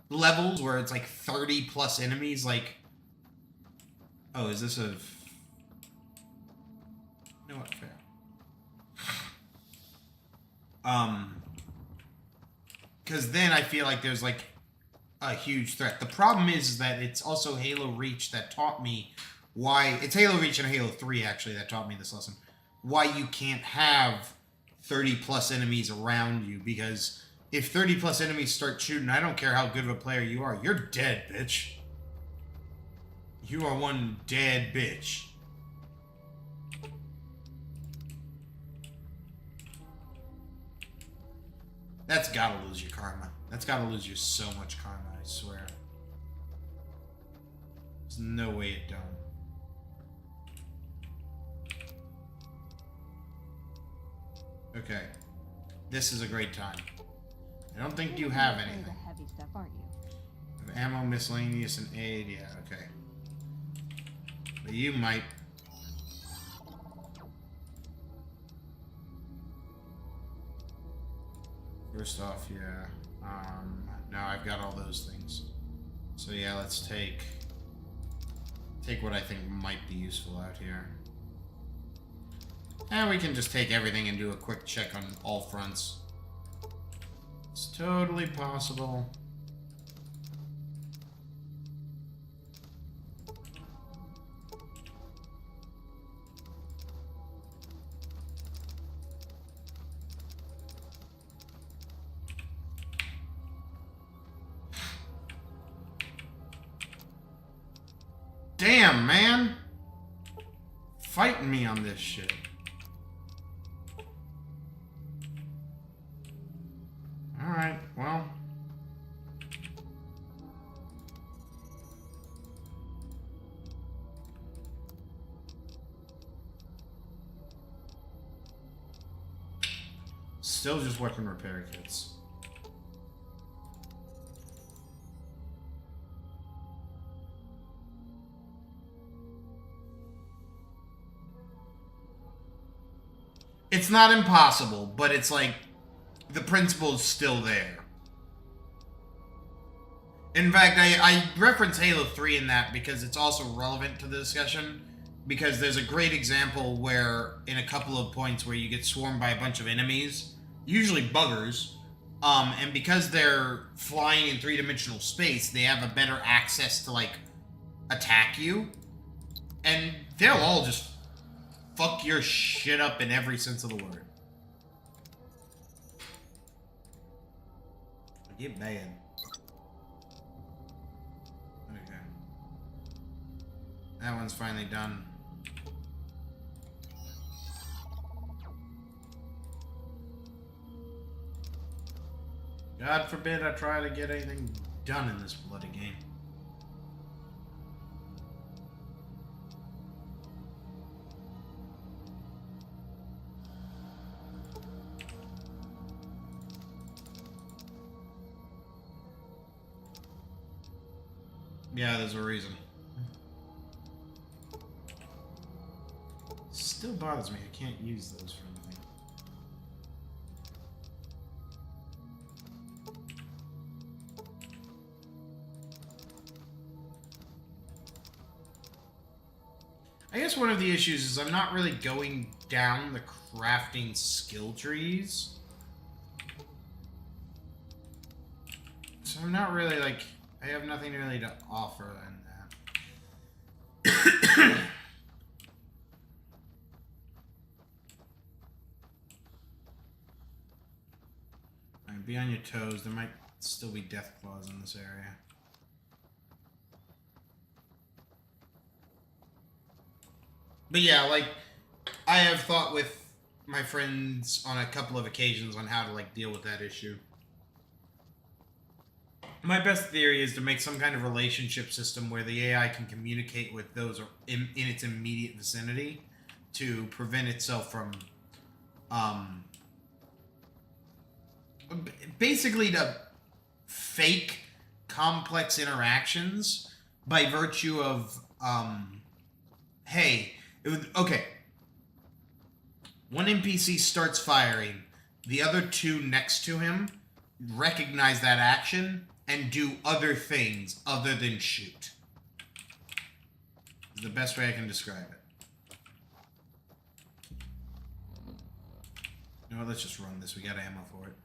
levels where it's like 30 plus enemies, like... Oh, is this a... You know what? Fair. Because then I feel like there's, like, a huge threat. The problem is that it's also Halo Reach that taught me why... It's Halo Reach and Halo 3, actually, that taught me this lesson. Why you can't have 30 plus enemies around you, because if 30 plus enemies start shooting, I don't care how good of a player you are, you're dead, bitch. You are one dead bitch. That's gotta lose your karma. That's gotta lose you so much karma, I swear. There's no way it don't. Okay. This is a great time. I don't think you have anything. The heavy stuff, aren't you? Ammo, miscellaneous, and aid. Yeah, okay. But you might. First off, yeah. No, I've got all those things. So yeah, let's take what I think might be useful out here. And we can just take everything and do a quick check on all fronts. It's totally possible. Damn, man! Fighting me on this shit. Alright, well. Still just weapon repair kits. It's not impossible, but it's like the principle is still there. In fact, I reference Halo 3 in that because it's also relevant to the discussion, because there's a great example where in a couple of points where you get swarmed by a bunch of enemies, usually buggers, and because they're flying in three-dimensional space, they have a better access to, like, attack you, and they'll all just fuck your shit up in every sense of the word. Get bad. Okay. That one's finally done. God forbid I try to get anything done in this bloody game. Yeah, there's a reason. Still bothers me. I can't use those for anything. I guess one of the issues is I'm not really going down the crafting skill trees. So I'm not really like... I have nothing really to offer in that. Alright, be on your toes. There might still be death claws in this area. But yeah, like, I have thought with my friends on a couple of occasions on how to, like, deal with that issue. My best theory is to make some kind of relationship system where the AI can communicate with those in its immediate vicinity to prevent itself from, basically to fake complex interactions by virtue of, hey, okay, one NPC starts firing, the other two next to him recognize that action and do other things other than shoot. Is the best way I can describe it. No, let's just run this. We got ammo for it.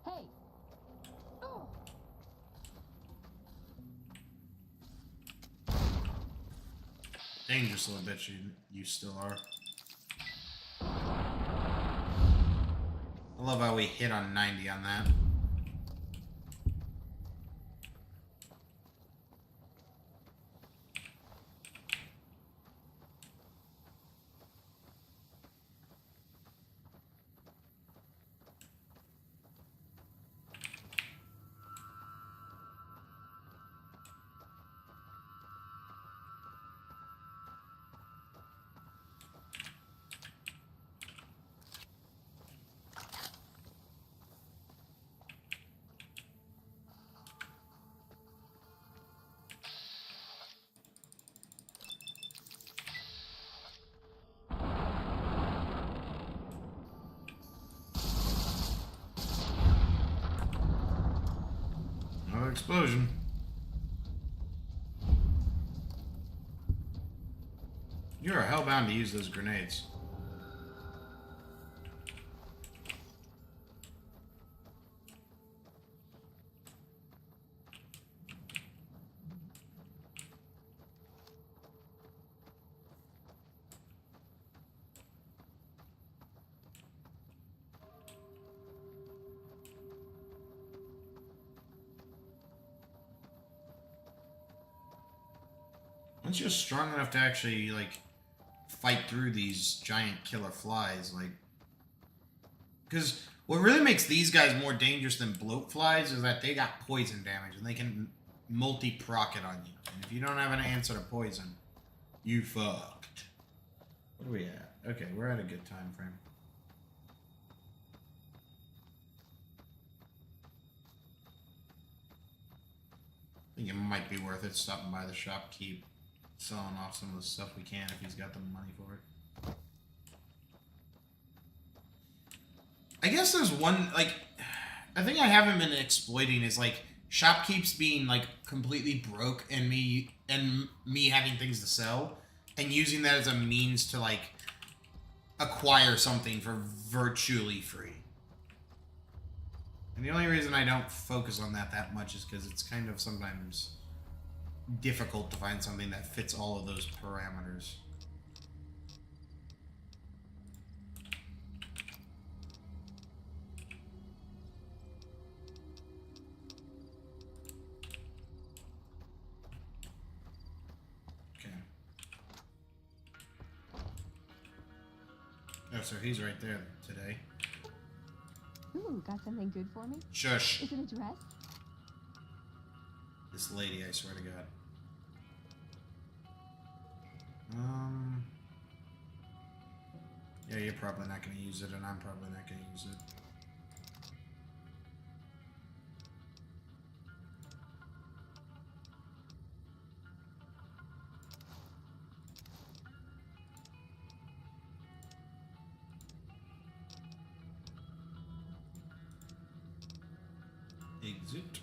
Hey. Oh. Dangerous little bitch you still are. I love how we hit on 90 on that. explosion. You are hellbound to use those grenades. Once you're strong enough to actually, like, fight through these giant killer flies, like... Because what really makes these guys more dangerous than bloat flies is that they got poison damage, and they can multi-proc it on you. And if you don't have an answer to poison, you fucked. What are we at? Okay, we're at a good time frame. I think it might be worth it stopping by the shopkeep, selling off some of the stuff we can if he's got the money for it. I guess there's one, like, I think I haven't been exploiting is, like, shopkeeps being, like, completely broke and me having things to sell and using that as a means to, like, acquire something for virtually free. And the only reason I don't focus on that much is because it's kind of sometimes difficult to find something that fits all of those parameters. Okay. Oh, so he's right there today. Ooh, got something good for me? Shush. Is it a dress? This lady, I swear to God. Yeah, you're probably not going to use it, and I'm probably not going to use it. Exit.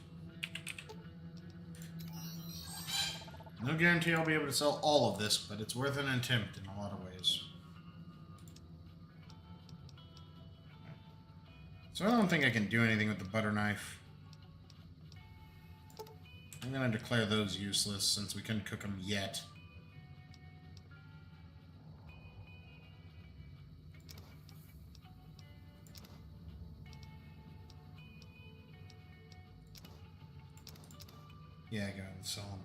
No guarantee I'll be able to sell all of this, but it's worth an attempt in a lot of ways. So I don't think I can do anything with the butter knife. I'm going to declare those useless since we couldn't cook them yet. Yeah, go ahead and sell them.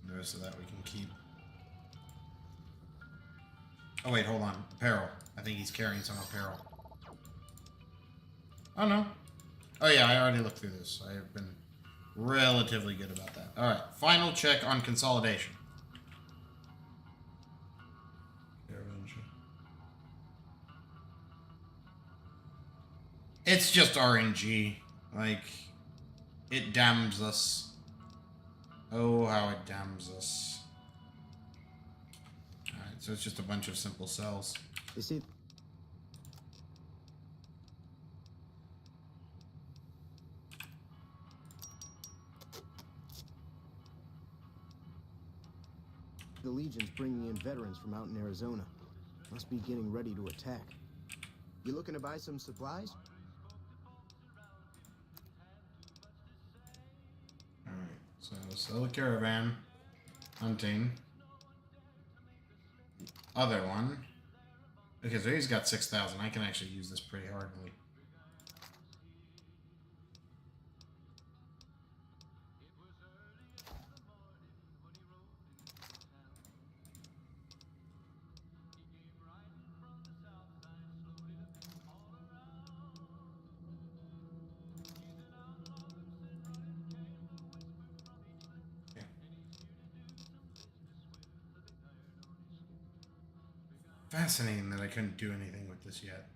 The rest of that we can keep. Oh wait, hold on. Apparel. I think he's carrying some apparel. Oh no. Oh yeah, I already looked through this. I have been relatively good about that. Alright, final check on consolidation. It's just RNG. Like, it damns us. Oh, how it damns us. Alright, so it's just a bunch of simple cells. You see, the Legion's bringing in veterans from out in Arizona. Must be getting ready to attack. You looking to buy some supplies? Alright, so sell a caravan. Hunting. Other one. Okay, so he's got 6,000. I can actually use this pretty hardly. Fascinating that I couldn't do anything with this yet.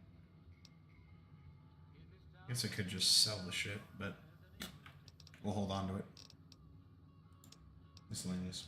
Guess I could just sell the shit, but we'll hold on to it. Miscellaneous.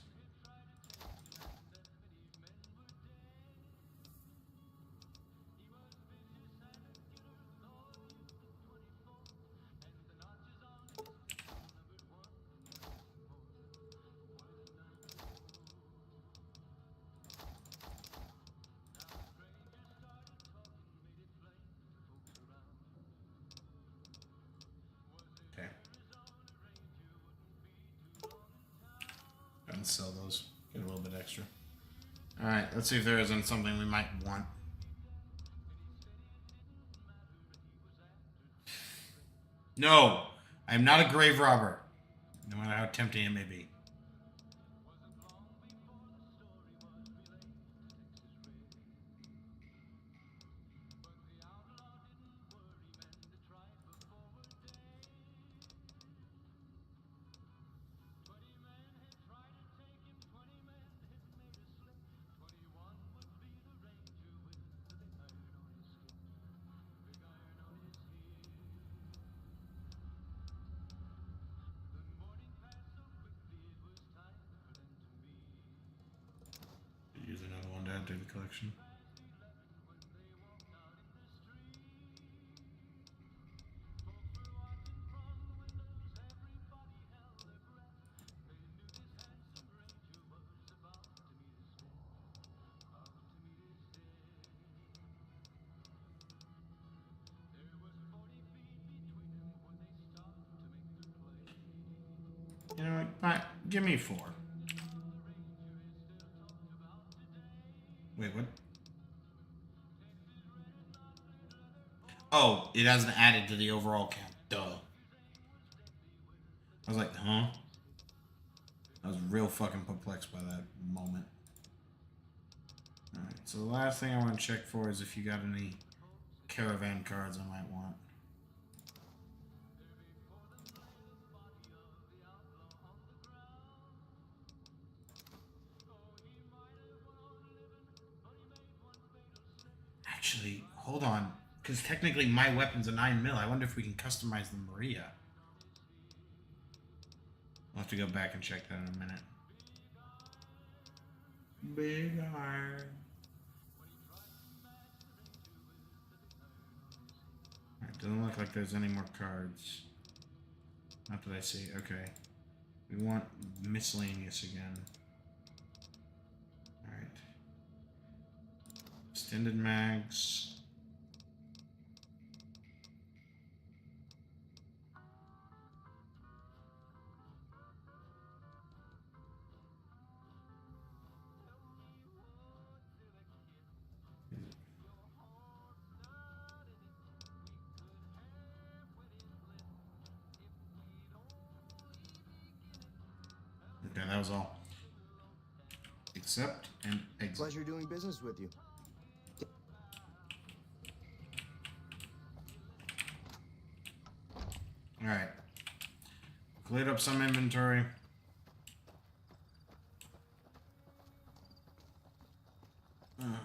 and sell those. Get a little bit extra. Alright, let's see if there isn't something we might want. No! I am not a grave robber. No matter how tempting it may be. Use another one to add to the collection. You know what? Fine. Give me 4. Wait, what? Oh, it hasn't added to the overall count. Duh. I was like, huh? I was real fucking perplexed by that moment. Alright, so the last thing I want to check for is if you got any caravan cards I might want. Actually, hold on. Because technically my weapon's a 9mm. I wonder if we can customize the Maria. I'll have to go back and check that in a minute. Big iron. Alright, doesn't look like there's any more cards. Not that I see. Okay. We want miscellaneous again. Alright. Extended mags. Okay, that was all. Accept and exit. Pleasure doing business with you. Alright. Cleared up some inventory. Alright.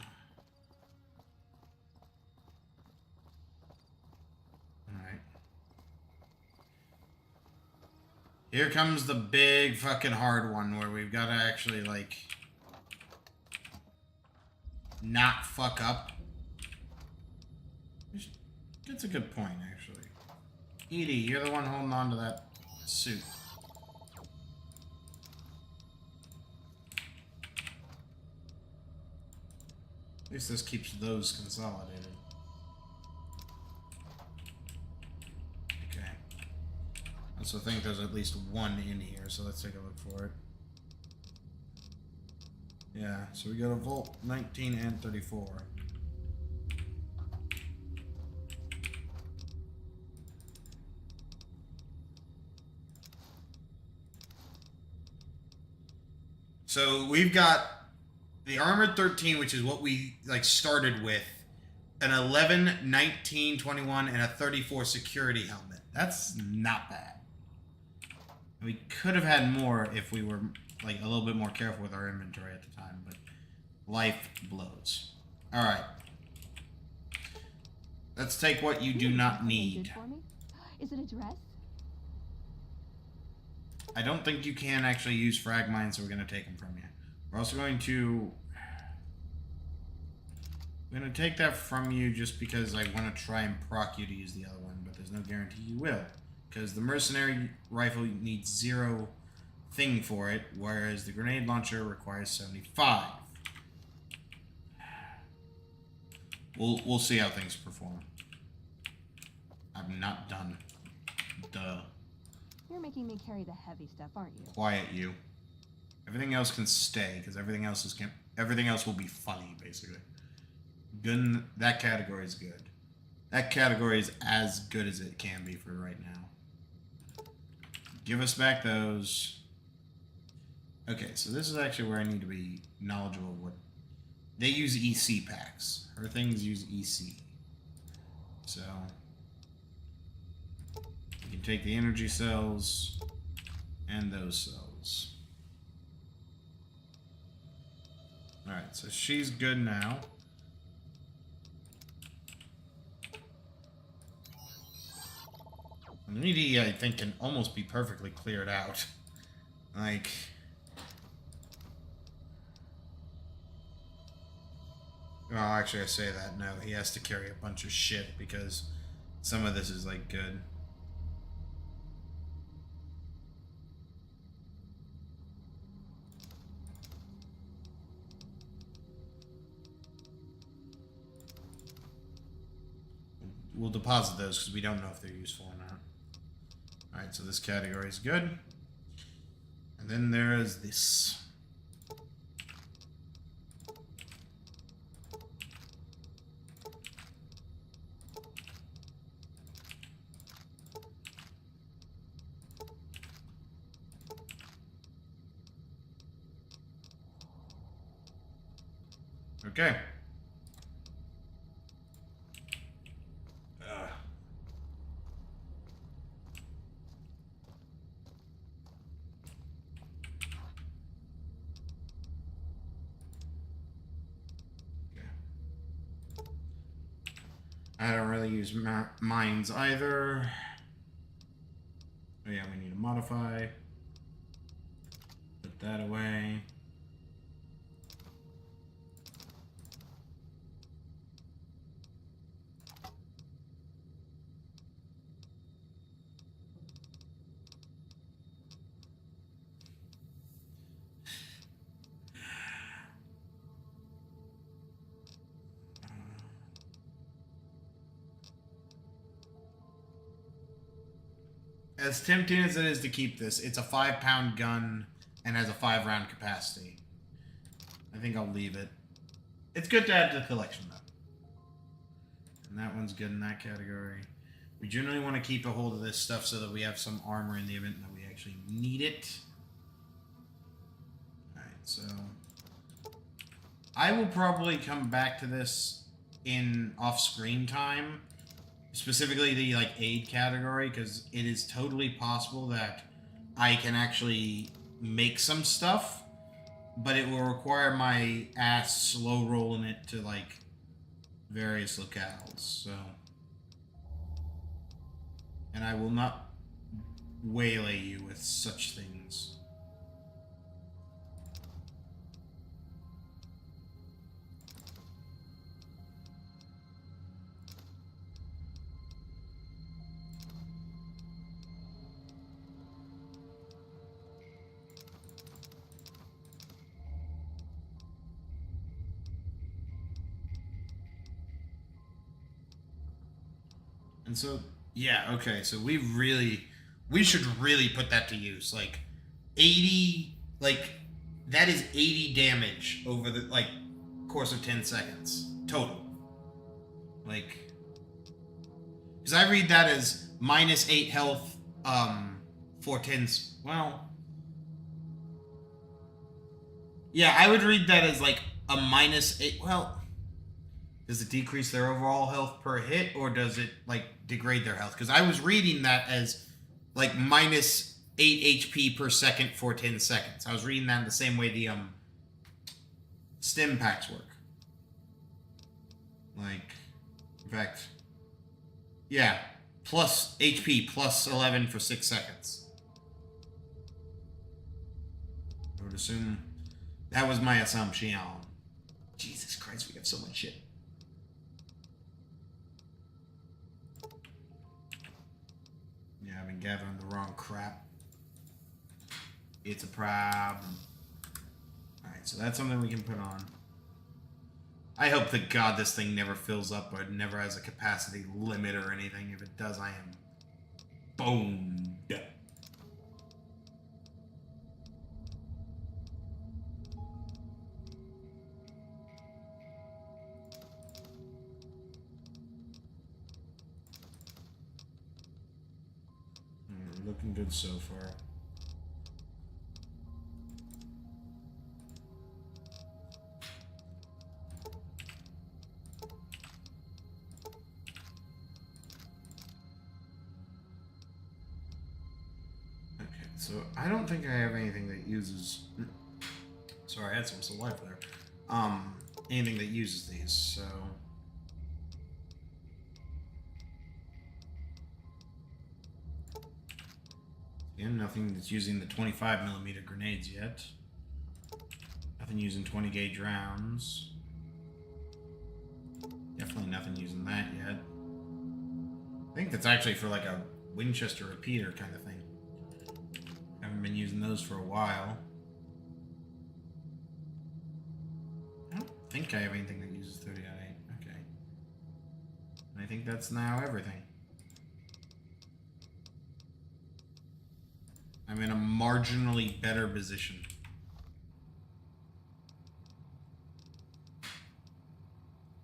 Here comes the big fucking hard one where we've got to actually, like, not fuck up. That's a good point, actually. Edie, you're the one holding on to that suit. At least this keeps those consolidated. Okay. I also think there's at least one in here, so let's take a look for it. Yeah, so we got a Volt 19 and 34. So we've got the Armored 13, which is what we like started with, an 11, 19, 21, and a 34 security helmet. That's not bad. We could have had more if we were like a little bit more careful with our inventory at the time, but life blows. All right. Let's take what you do not need. Is it a dress? I don't think you can actually use frag mines, so we're going to take them from you. We're also going to... I'm going to take that from you just because I want to try and proc you to use the other one, but there's no guarantee you will. Because the mercenary rifle needs 0 thing for it, whereas the grenade launcher requires 75. We'll see how things perform. I'm not done. Duh. You're making me carry the heavy stuff, aren't you? Quiet, you. Everything else can stay because everything else will be funny, basically. Good. That category is good. That category is as good as it can be for right now. Give us back those. Okay, so this is actually where I need to be knowledgeable of what they use. EC packs. Her things use EC. So you can take the energy cells and those cells. Alright, so she's good now. Immunity, I think, can almost be perfectly cleared out. Like... Well, actually, I say that. No, he has to carry a bunch of shit because some of this is, like, good. We'll deposit those because we don't know if they're useful or not. Alright, so this category is good. And then there is this. Okay. I don't really use mines either. Oh yeah, we need to modify. Put that away. As tempting as it is to keep this, it's a 5-pound gun and has a 5-round capacity. I think I'll leave it. It's good to add to the collection, though. And that one's good in that category. We generally want to keep a hold of this stuff so that we have some armor in the event that we actually need it. Alright, so... I will probably come back to this in off-screen time. Specifically the like aid category, because it is totally possible that I can actually make some stuff, but it will require my ass slow rolling it to like various locales. So, and I will not waylay you with such things. And so, yeah, okay, so we should really put that to use. Like, 80, like, that is 80 damage over the, like, course of 10 seconds. Total. Like, because I read that as minus 8 health, for 10, well, yeah, I would read that as, like, a minus 8, well... Does it decrease their overall health per hit, or does it, like, degrade their health? Because I was reading that as, like, minus 8 HP per second for 10 seconds. I was reading that in the same way the, stim packs work. Like, in fact, yeah, plus HP, plus 11 for 6 seconds. I would assume that was my assumption. Jesus Christ, we have so much shit. Yeah, I've been gathering the wrong crap. It's a problem. Alright, so that's something we can put on. I hope to God this thing never fills up or never has a capacity limit or anything. If it does, I am boned. looking good so far. Okay, so I don't think I have anything that uses... Sorry, I had some saliva there. Anything that uses these, so... Again, nothing that's using the 25mm grenades yet. Nothing using 20 gauge rounds. Definitely nothing using that yet. I think that's actually for like a Winchester repeater kind of thing. Haven't been using those for a while. I don't think I have anything that uses 30-8. Okay. And I think that's now everything. I'm in a marginally better position.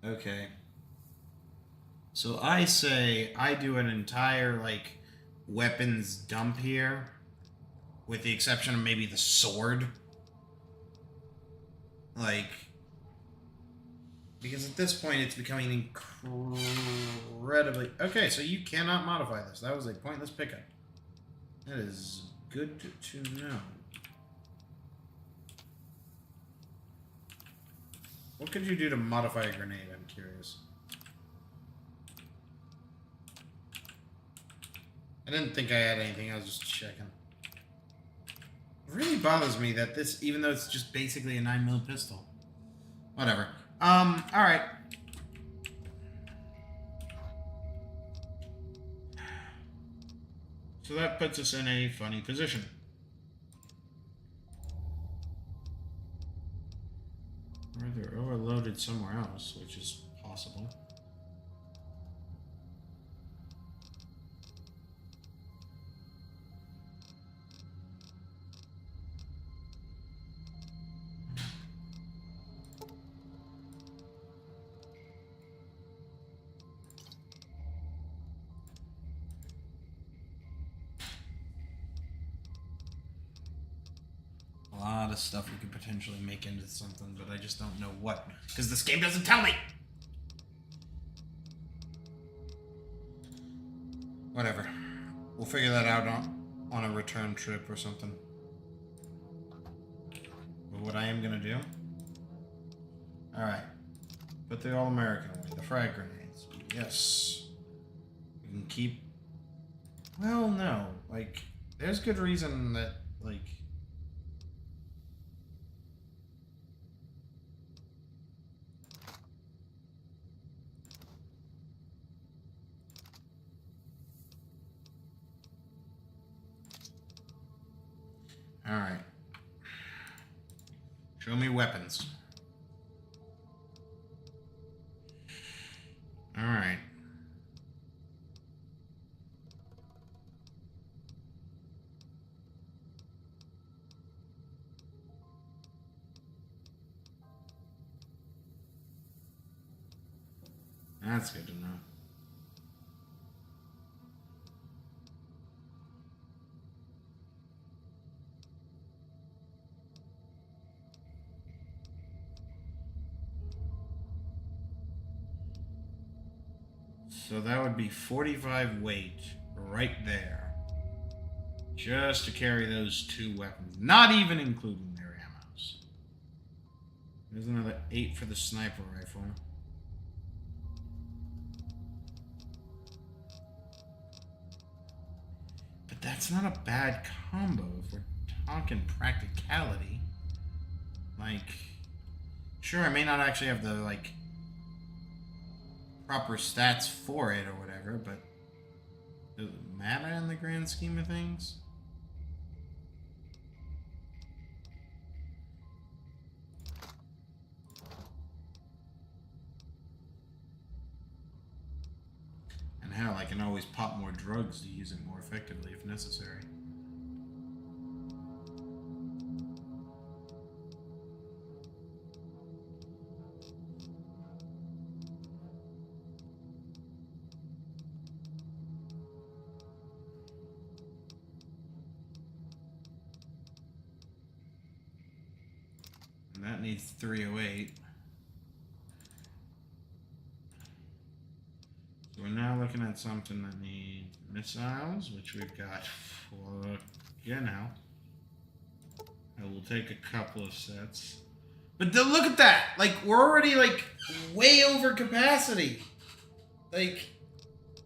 Okay. So I say I do an entire, like, weapons dump here. With the exception of maybe the sword. Like... Because at this point it's becoming incredibly... Okay, so you cannot modify this. That was a pointless pickup. That is... good to know. What could you do to modify a grenade? I'm curious. I didn't think I had anything. I was just checking. It really bothers me that this, even though it's just basically a 9mm pistol. Whatever. Alright. So that puts us in a funny position. Or they're overloaded somewhere else, which is possible. A lot of stuff we could potentially make into something, but I just don't know what, because this game doesn't tell me! Whatever. We'll figure that out on a return trip or something. But what I am gonna do... Alright. Put the All-American away. The frag grenades. Yes. We can keep... Well, no. Like, there's good reason that, like... Alright. Show me weapons. Alright. That's good to know. So that would be 45 weight right there. Just to carry those two weapons. Not even including their ammos. There's another 8 for the sniper rifle. But that's not a bad combo if we're talking practicality. Like, sure, I may not actually have the, like, proper stats for it or whatever, but does it matter in the grand scheme of things? And hell, I can always pop more drugs to use it more effectively if necessary. And that needs 308. So we're now looking at something that needs missiles, which we've got 4 now. I will take a couple of sets. But look at that! Like, we're already, like, way over capacity. Like,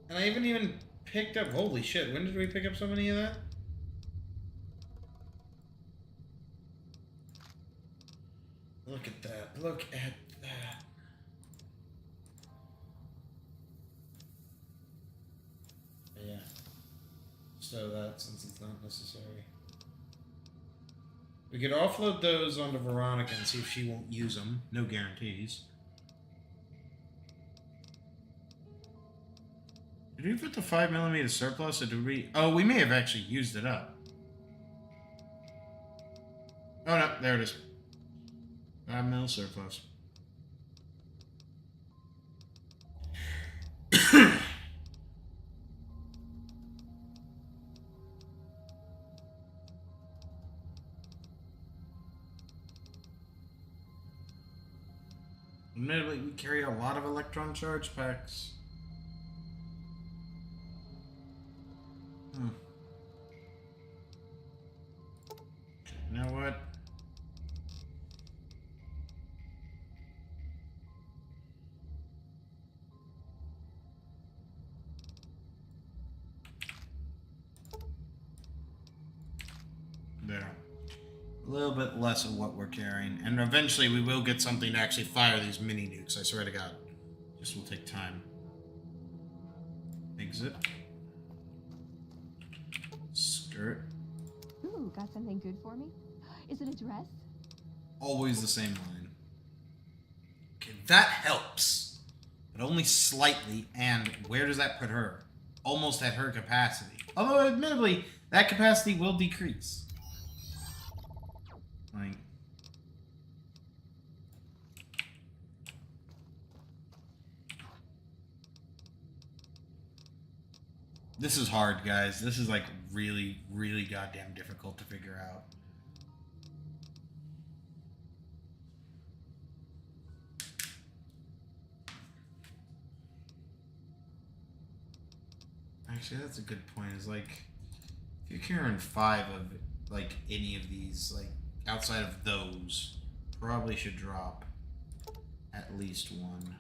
and I haven't even picked up... Holy shit, when did we pick up so many of that? Look at that. Look at that. Yeah. So that, since it's not necessary. We could offload those onto Veronica and see if she won't use them. No guarantees. Did we put the 5mm surplus, or did we... Oh, we may have actually used it up. Oh, no. There it is. 5mm surplus. Admittedly, we carry a lot of electron charge packs. You know what? There. A little bit less of what we're carrying. And eventually we will get something to actually fire these mini nukes, I swear to God. This will take time. Exit. Skirt. Ooh, got something good for me? Is it a dress? Always the same line. Okay, that helps. But only slightly, and where does that put her? Almost at her capacity. Although, admittedly, that capacity will decrease. Like... This is hard, guys. This is, like, really, really goddamn difficult to figure out. Actually, that's a good point. Is like, if you're carrying 5 of, like, any of these, like, outside of those, probably should drop at least 1.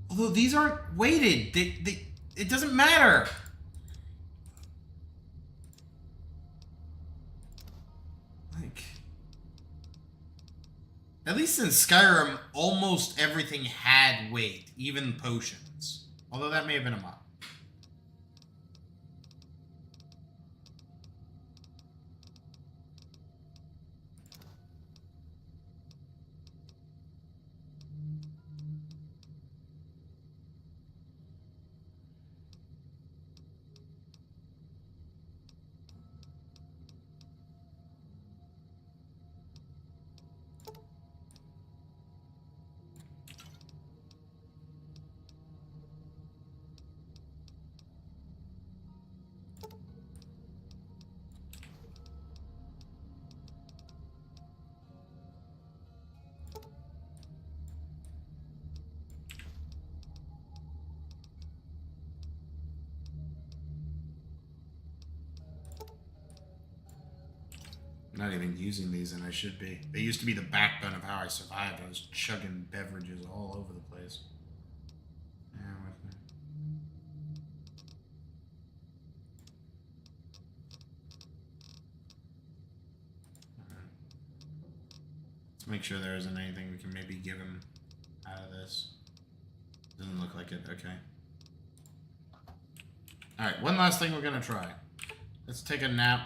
Although these aren't weighted, it doesn't matter. Like, at least in Skyrim, almost everything had weight, even potions. Although that may have been a mod. I'm not even using these, and I should be. They used to be the backbone of how I survived. I was chugging beverages all over the place. Yeah, with me. Alright. Let's make sure there isn't anything we can maybe give him out of this. Doesn't look like it. Okay. Alright, one last thing we're going to try. Let's take a nap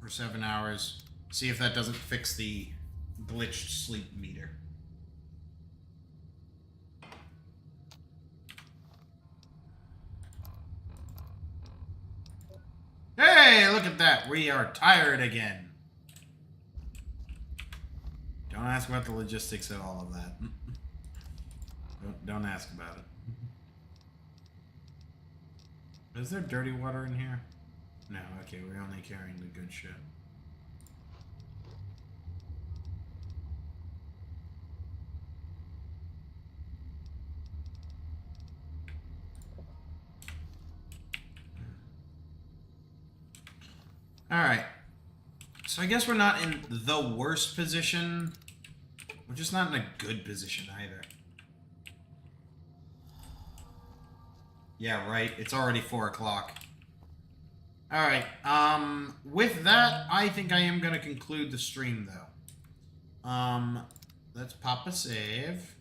for 7 hours. See if that doesn't fix the glitched sleep meter. Hey, look at that. We are tired again. Don't ask about the logistics of all of that. Don't ask about it. Is there dirty water in here? No, okay, we're only carrying the good shit. Alright. So I guess we're not in the worst position. We're just not in a good position either. Yeah, right. It's already 4 o'clock. Alright. With that, I think I am going to conclude the stream, though. Let's pop a save.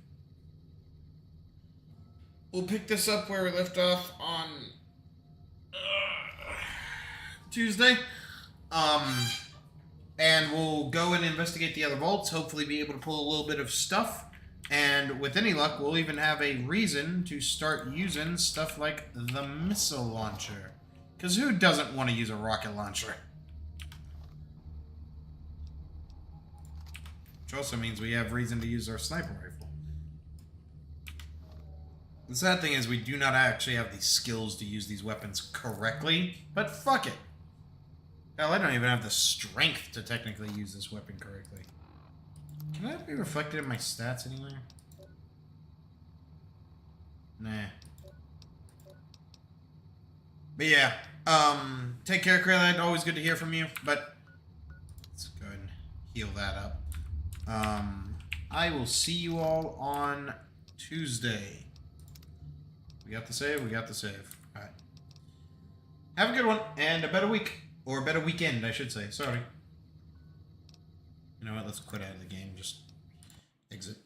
We'll pick this up where we left off on Tuesday. And we'll go and investigate the other vaults, hopefully be able to pull a little bit of stuff. And with any luck, we'll even have a reason to start using stuff like the missile launcher. Because who doesn't want to use a rocket launcher? Which also means we have reason to use our sniper rifle. The sad thing is we do not actually have the skills to use these weapons correctly, but fuck it. Hell, I don't even have the strength to technically use this weapon correctly. Can that be reflected in my stats anywhere? Nah. But yeah, take care, Krayland. Always good to hear from you, but let's go ahead and heal that up. I will see you all on Tuesday. We got the save? We got the save. Alright. Have a good one, and a better week. Or a better weekend, I should say. Sorry. You know what? Let's quit out of the game. Just exit.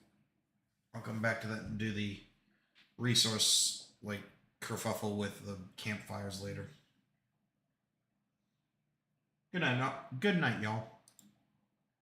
I'll come back to that and do the resource, like, kerfuffle with the campfires later. Good night, y'all.